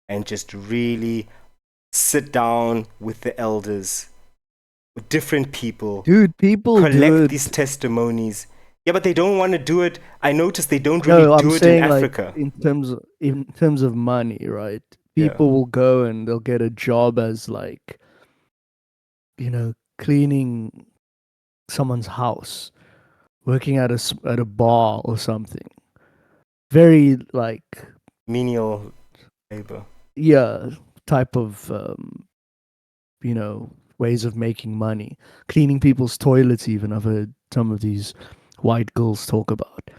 S3: and just really sit down with the elders, with different people,
S2: Dude, people do
S3: collect
S2: it.
S3: these testimonies. Yeah, but they don't want to do it. I noticed they don't really
S2: No,
S3: do
S2: I'm
S3: it
S2: saying
S3: in
S2: like
S3: Africa.
S2: in terms of money, right?
S3: Yeah.
S2: People will go and they'll get a job as like, cleaning someone's house working at at a bar or something. Very like
S3: Menial labor.
S2: yeah, type of ways of making money. Cleaning people's toilets even I've heard some of these white girls talk about.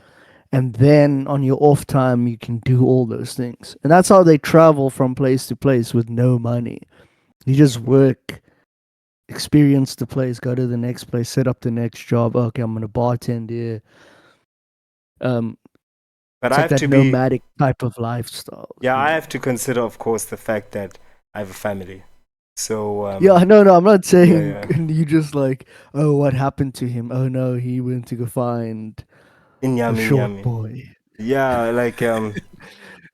S2: And then on your off time you can do all those things. And that's how they travel from place to place with no money. You just work, experience the place, go to the next place, set up the next job. Okay, I'm gonna bartend here.
S3: But
S2: It's
S3: I
S2: like
S3: have
S2: that
S3: to be,
S2: nomadic type of lifestyle.
S3: yeah,
S2: you
S3: I
S2: know?
S3: have to consider, of course, the fact that I have a family. So,
S2: Yeah, no, I'm not
S3: yeah,
S2: saying
S3: yeah.
S2: you just like, oh, what happened to him? Oh no, he went to go find a
S3: Inyami,
S2: short
S3: inyami.
S2: boy.
S3: Yeah, like,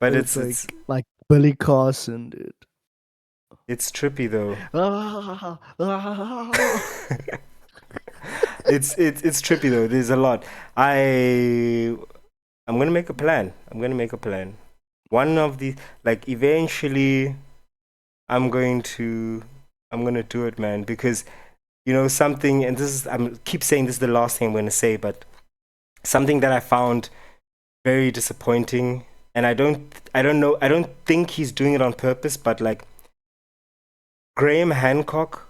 S3: but
S2: But it's
S3: it's
S2: like Billy Carson, dude.
S3: it's trippy though.
S2: Ah, ah.
S3: It's trippy though. There's a lot. I'm gonna make a plan. I'm gonna make a plan. One of the, like, eventually I'm going to I'm gonna do it, man, because something, and this is, I'm keep saying this is the last thing I'm gonna say, but something that I found very disappointing, and I don't think he's doing it on purpose, but like Graham Hancock,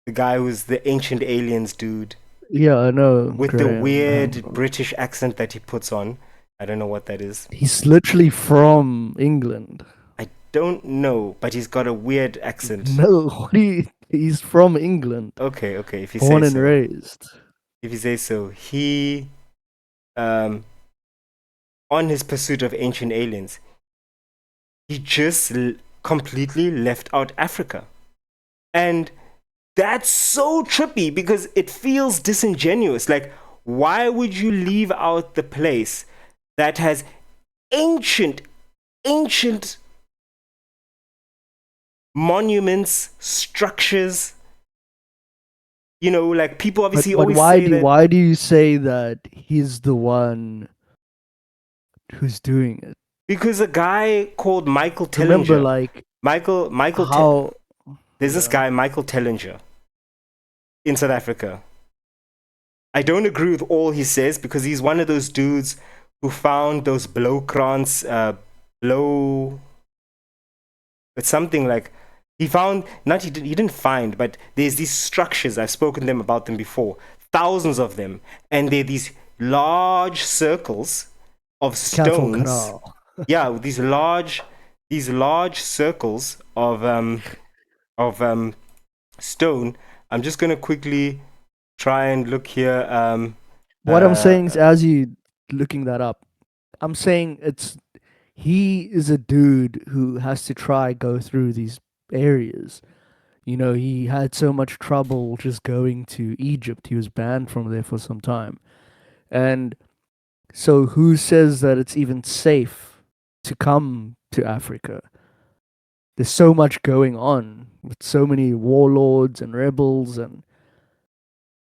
S3: the guy who's the Ancient Aliens dude,
S2: Yeah, I know.
S3: with the
S2: Graham
S3: weird
S2: Hancock.
S3: British accent that he puts on. I don't know what that is.
S2: He's literally from England.
S3: I don't know, but he's got a weird accent.
S2: No, he's from England,
S3: Okay, if you
S2: born
S3: say
S2: and
S3: so.
S2: raised.
S3: If you say so. He, um, on his pursuit of ancient aliens, he just completely left out Africa. And that's so trippy because it feels disingenuous. Like, why would you leave out the place that has ancient monuments, structures? Like, people
S2: But
S3: obviously
S2: but
S3: always say that
S2: why do you say that he's the one who's doing it?
S3: because a guy called Michael
S2: Remember,
S3: Tellinger,
S2: like
S3: Michael,
S2: how
S3: there's this
S2: yeah.
S3: guy Michael Tellinger in South Africa. I don't agree with all he says because he's one of those dudes who found those blow. It's something like he found, not he didn't find, but there's these structures. I've spoken to them about them before, thousands of them, and they're these large circles of
S2: Cattle
S3: stones.
S2: Canal.
S3: Yeah, these large circles of stone. I'm just gonna quickly try and look here.
S2: What I'm saying is, as you looking that up, I'm saying he is a dude who has to try go through these areas. He had so much trouble just going to Egypt. He was banned from there for some time. And so who says that it's even safe to come to Africa? There's so much going on with so many warlords and rebels and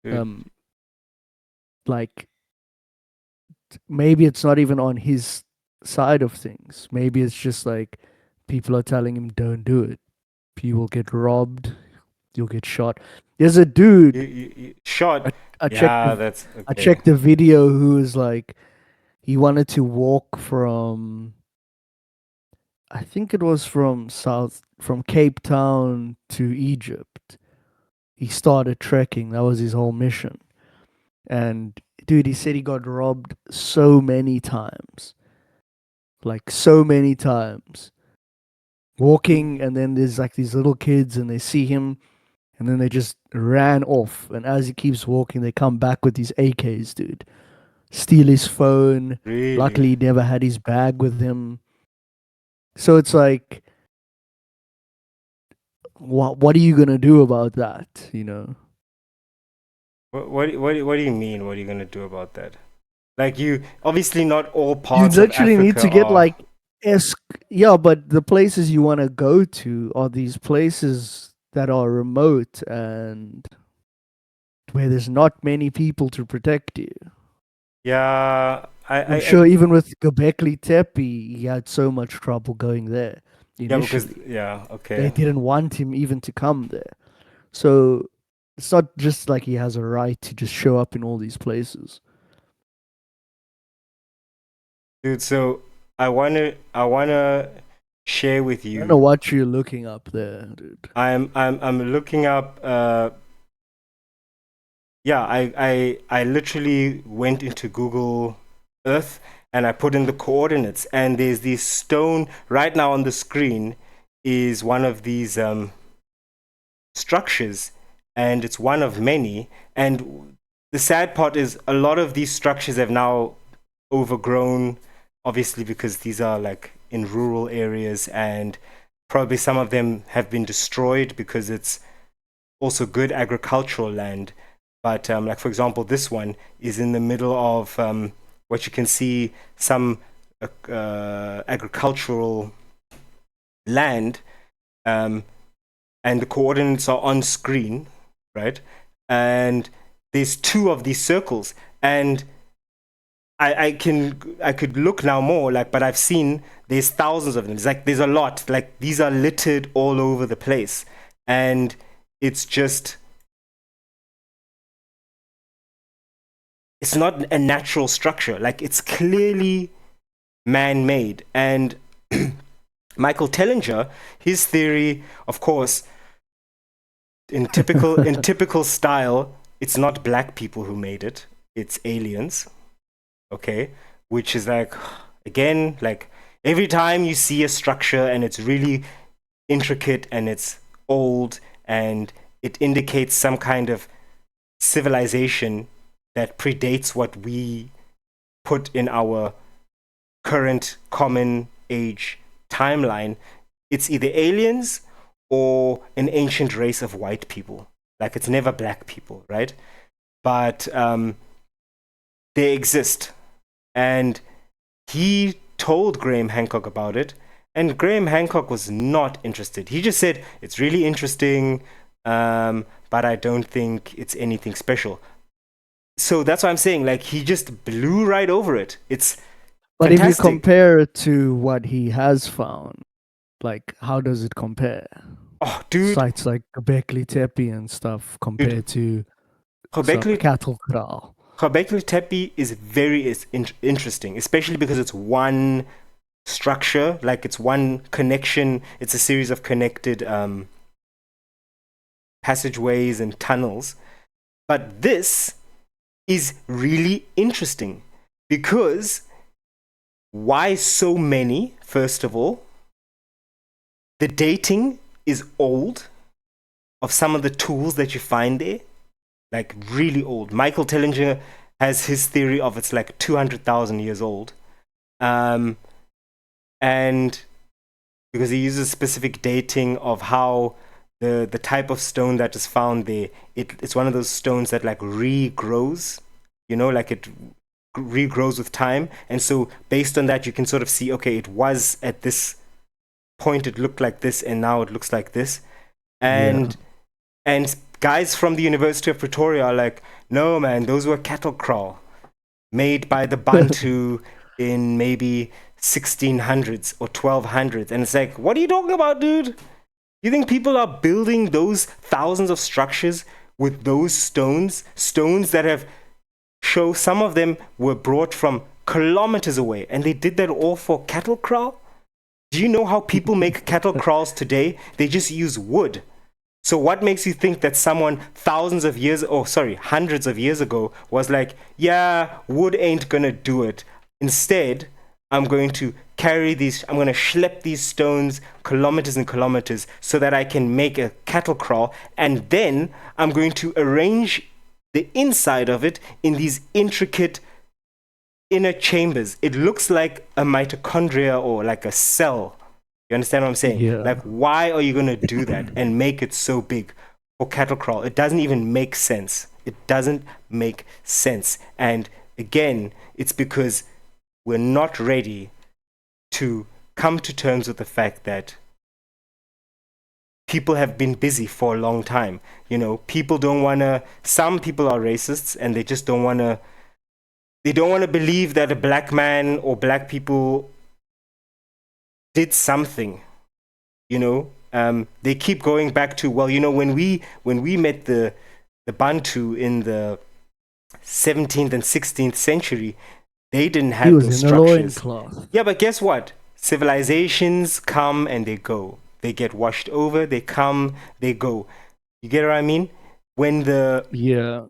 S3: Dude,
S2: like maybe it's not even on his side of things. Maybe it's just like people are telling him don't do it. You will get robbed. You'll get shot. There's a dude.
S3: you shot.
S2: I
S3: Yeah, that's okay.
S2: I checked the video. Who is like he wanted to walk from. I think it was from Cape Town to Egypt. He started trekking. That was his whole mission. And dude, he said he got robbed so many times. Like so many times. Walking, and then there's like these little kids and they see him and then they just ran off. And as he keeps walking, they come back with these AKs, dude. Steal his phone.
S3: Really?
S2: Luckily, he never had his bag with him. So it's like, what are you gonna do about that?
S3: What do you mean? What are you gonna do about that? Like, you obviously not all
S2: You
S3: parts of
S2: literally need
S3: Africa
S2: to get
S3: are.
S2: like yeah, but the places you want to go to are these places that are remote and where there's not many people to protect you.
S3: Yeah,
S2: I'm sure even with Göbekli Tepe, he had so much trouble going there
S3: yeah, because
S2: initially.
S3: yeah,
S2: They
S3: okay.
S2: didn't want him even to come there. So It's not just like he has a right to just show up in all these places.
S3: Dude, so I wanna share with
S2: I don't know
S3: you.
S2: what you're looking up there, dude.
S3: I'm looking up yeah, I literally went into Google Earth and I put in the coordinates, and there's this stone right now on the screen is one of these structures, and it's one of many. And the sad part is a lot of these structures have now overgrown, obviously because these are like in rural areas, and probably some of them have been destroyed because it's also good agricultural land. But like for example, this one is in the middle of what you can see some agricultural land, and the coordinates are on screen, right? And there's two of these circles, and I could look now more, like, but I've seen there's thousands of them. It's like there's a lot. Like these are littered all over the place, and it's just, it's not a natural structure. Like it's clearly man-made. And Michael Tellinger, his theory, of course, in typical style, it's not black people who made it. It's aliens. Okay, which is like, again, like every time you see a structure and it's really intricate and it's old and it indicates some kind of civilization that predates what we put in our current common age timeline, it's either aliens or an ancient race of white people. Like it's never black people, right? But they exist. And he told Graham Hancock about it, and Graham Hancock was not interested. He just said, it's really interesting, but I don't think it's anything special. So that's what I'm saying. Like, he just blew right over it. It's
S2: But if you
S3: fantastic.
S2: compare it to what he has found, like how does it compare?
S3: Oh, dude,
S2: Sites like Göbekli Tepe and stuff compared to
S3: Göbekli
S2: Cattle Kraal.
S3: Göbekli Tepe is very interesting, especially because it's one structure, like it's one connection. It's a series of connected passageways and tunnels. But this is really interesting because why so many? First of all, the dating is old of some of the tools that you find there, like really old. Michael Tellinger has his theory of it's like 200,000 years old. And because he uses specific dating of how the type of stone that is found there, it's one of those stones that like regrows, you know, like it regrows with time. And so based on that, you can sort of see, okay, it was at this point, it looked like this, and now it looks like this. And guys from the University of Pretoria are like, no, man, those were cattle kraal made by the Bantu in maybe 1600s or 1200s. And it's like, what are you talking about, dude? You think people are building those thousands of structures with those stones that have show some of them were brought from kilometers away, and they did that all for cattle kraal? Do you know how people make cattle kraals today? They just use wood. So what makes you think that someone hundreds of years ago was like, yeah, wood ain't gonna do it. Instead, I'm going to schlep these stones kilometers and kilometers so that I can make a cattle kraal, and then I'm going to arrange the inside of it in these intricate inner chambers. It looks like a mitochondria or like a cell. You understand what I'm saying?
S2: Yeah.
S3: Like, why are you going to do that and make it so big for cattle kraal? It doesn't even make sense. It doesn't make sense. And again, it's because we're not ready to come to terms with the fact that people have been busy for a long time. You know, people don't want to, some people are racists and they just don't want to, they don't want to believe that a black man or black people did something, you know. They keep going back to, well, you know, when we met the the Bantu in the 17th and 16th century, they didn't
S2: He
S3: have
S2: was
S3: those
S2: in a
S3: structures.
S2: loincloth.
S3: Yeah, but guess what? Civilizations come and they go. They get washed over, they come, they go. You get what I mean? When the
S2: Yeah,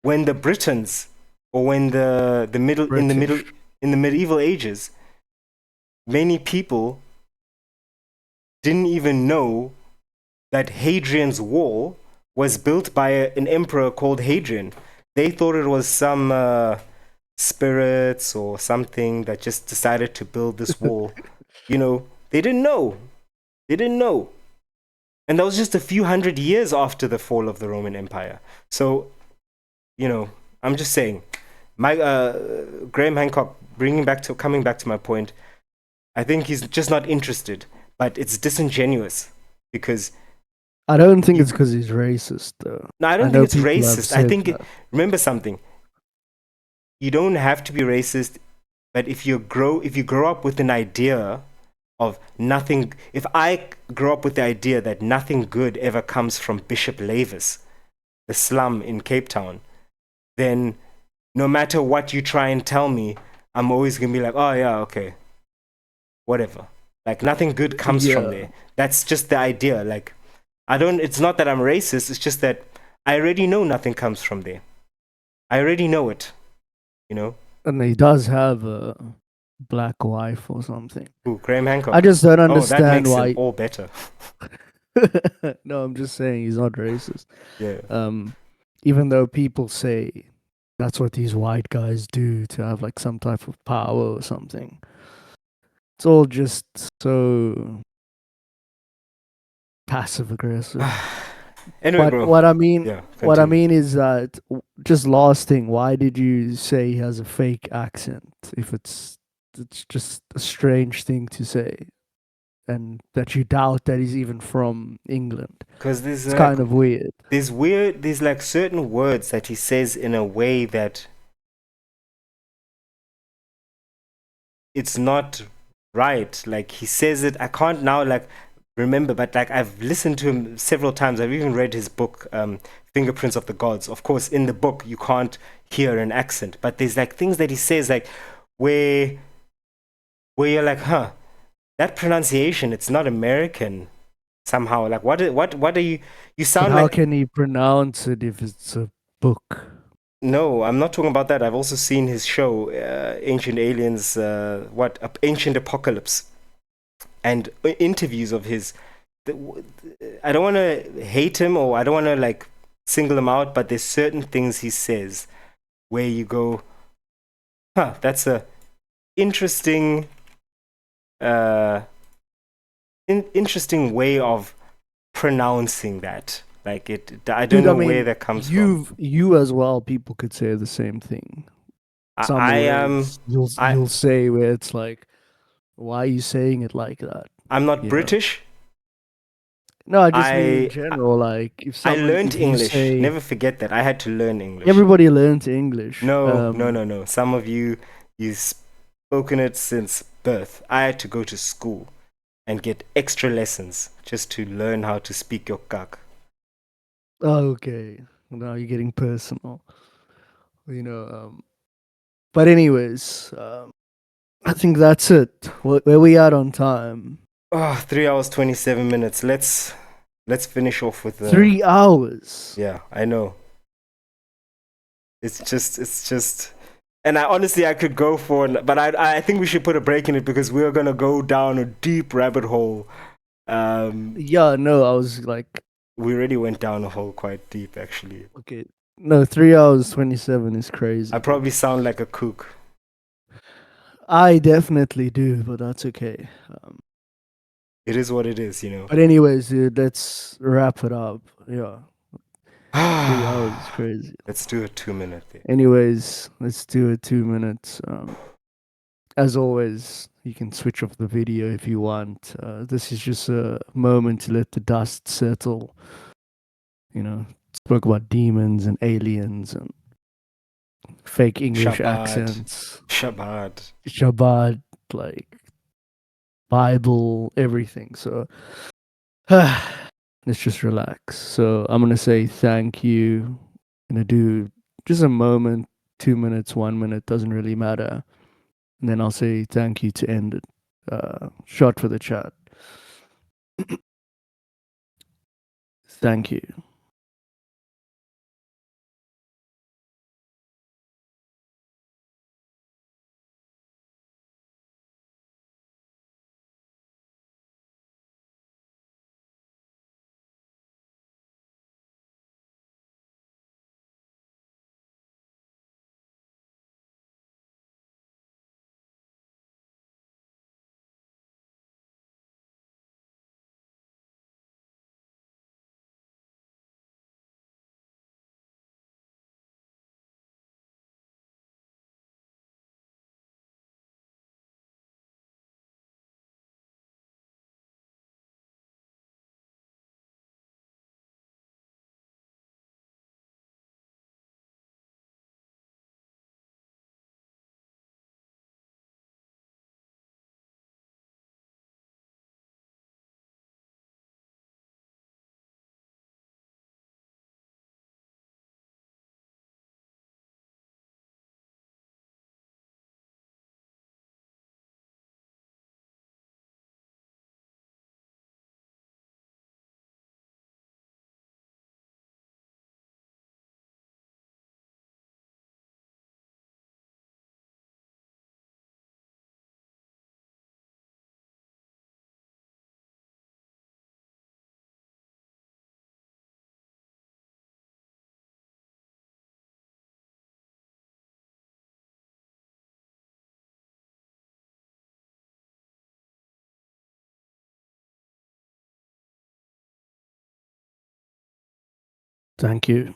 S3: Britons, or when the middle
S2: British.
S3: in the medieval ages, many people didn't even know that Hadrian's Wall was built by an emperor called Hadrian. They thought it was some spirits or something that just decided to build this wall. You know, they didn't know. They didn't know. And that was just a few hundred years after the fall of the Roman Empire. So, you know, I'm just saying, my Graham Hancock, coming back to my point, I think he's just not interested, but it's disingenuous because
S2: I don't think it's because he's racist, though.
S3: no, I don't
S2: know
S3: think it's
S2: people have
S3: racist. I
S2: said
S3: think
S2: that.
S3: remember something. You don't have to be racist, but if you grow up with an idea of nothing, if I grow up with the idea that nothing good ever comes from Bishop Lavis, the slum in Cape Town, then no matter what you try and tell me, I'm always gonna be like, oh yeah, okay, whatever. Like nothing good comes from
S2: Yeah.
S3: there. That's just the idea. Like it's not that I'm racist, it's just that I already know nothing comes from there. I already know it. You know?
S2: And he does have a black wife or something.
S3: Ooh, Graham Hancock.
S2: I just don't
S3: Oh, that
S2: understand
S3: makes
S2: why.
S3: it all better.
S2: No, I'm just saying he's not racist.
S3: Yeah.
S2: Even though people say that's what these white guys do to have like some type of power or something. It's all just so passive aggressive.
S3: Anyway,
S2: But
S3: bro.
S2: what I mean,
S3: Yeah,
S2: what I
S3: continue.
S2: mean is that just last thing. Why did you say he has a fake accent? If it's just a strange thing to say, and that you doubt that he's even from England.
S3: Because there's
S2: It's
S3: like
S2: kind of weird.
S3: there's like certain words that he says in a way that it's not right. Like he says it, I can't now like remember, but like I've listened to him several times. I've even read his book, Fingerprints of the Gods. Of course, in the book you can't hear an accent, but there's like things that he says like where you're like, huh, that pronunciation, it's not American somehow. Like what are you
S2: But
S3: sound
S2: how
S3: like
S2: can he pronounce it if it's a book?
S3: No, I'm not talking about that. I've also seen his show, Ancient Aliens, Ancient Apocalypse, and interviews of his. I don't want to hate him or I don't want to like single him out, but there's certain things he says where you go, huh, that's a interesting, interesting way of pronouncing that. Like I don't
S2: Dude,
S3: know where that comes from.
S2: you as well. People could say the same thing. Some
S3: I am.
S2: words you'll say where it's like, why are you saying it like that?
S3: I'm not
S2: You know?
S3: British.
S2: No, I just mean in general. Like if
S3: I learned
S2: if you
S3: English.
S2: say-
S3: Never forget that. I had to learn English.
S2: Everybody learns English.
S3: No. Some of you've spoken it since birth. I had to go to school and get extra lessons just to learn how to speak your kak.
S2: Oh, okay. Now you're getting personal. You know. But anyways, I think that's it. Where we at on time?
S3: Oh, 3 hours 27 minutes. Let's finish off with
S2: 3 hours.
S3: Yeah, I know. It's just and I could go for but I think we should put a break in it because we're gonna go down a deep rabbit hole.
S2: Yeah, no, I was like,
S3: we already went down a hole quite deep actually.
S2: okay, no, 3 hours 27 is crazy.
S3: I probably sound like a kook.
S2: I definitely do, but that's okay.
S3: It is what it is, you know.
S2: But anyways, dude, let's wrap it up. Yeah, 3 hours is crazy.
S3: Let's do a 2-minute thing.
S2: Anyways, let's do it 2 minutes. As always, you can switch off the video if you want. This is just a moment to let the dust settle. You know, spoke about demons and aliens and fake English accents. Shabbat, like Bible, everything. So let's just relax. So I'm gonna say thank you. Gonna do just a moment, 2 minutes, 1 minute, doesn't really matter. And then I'll say thank you to end it. Shot for the chat. Thank you. Thank you.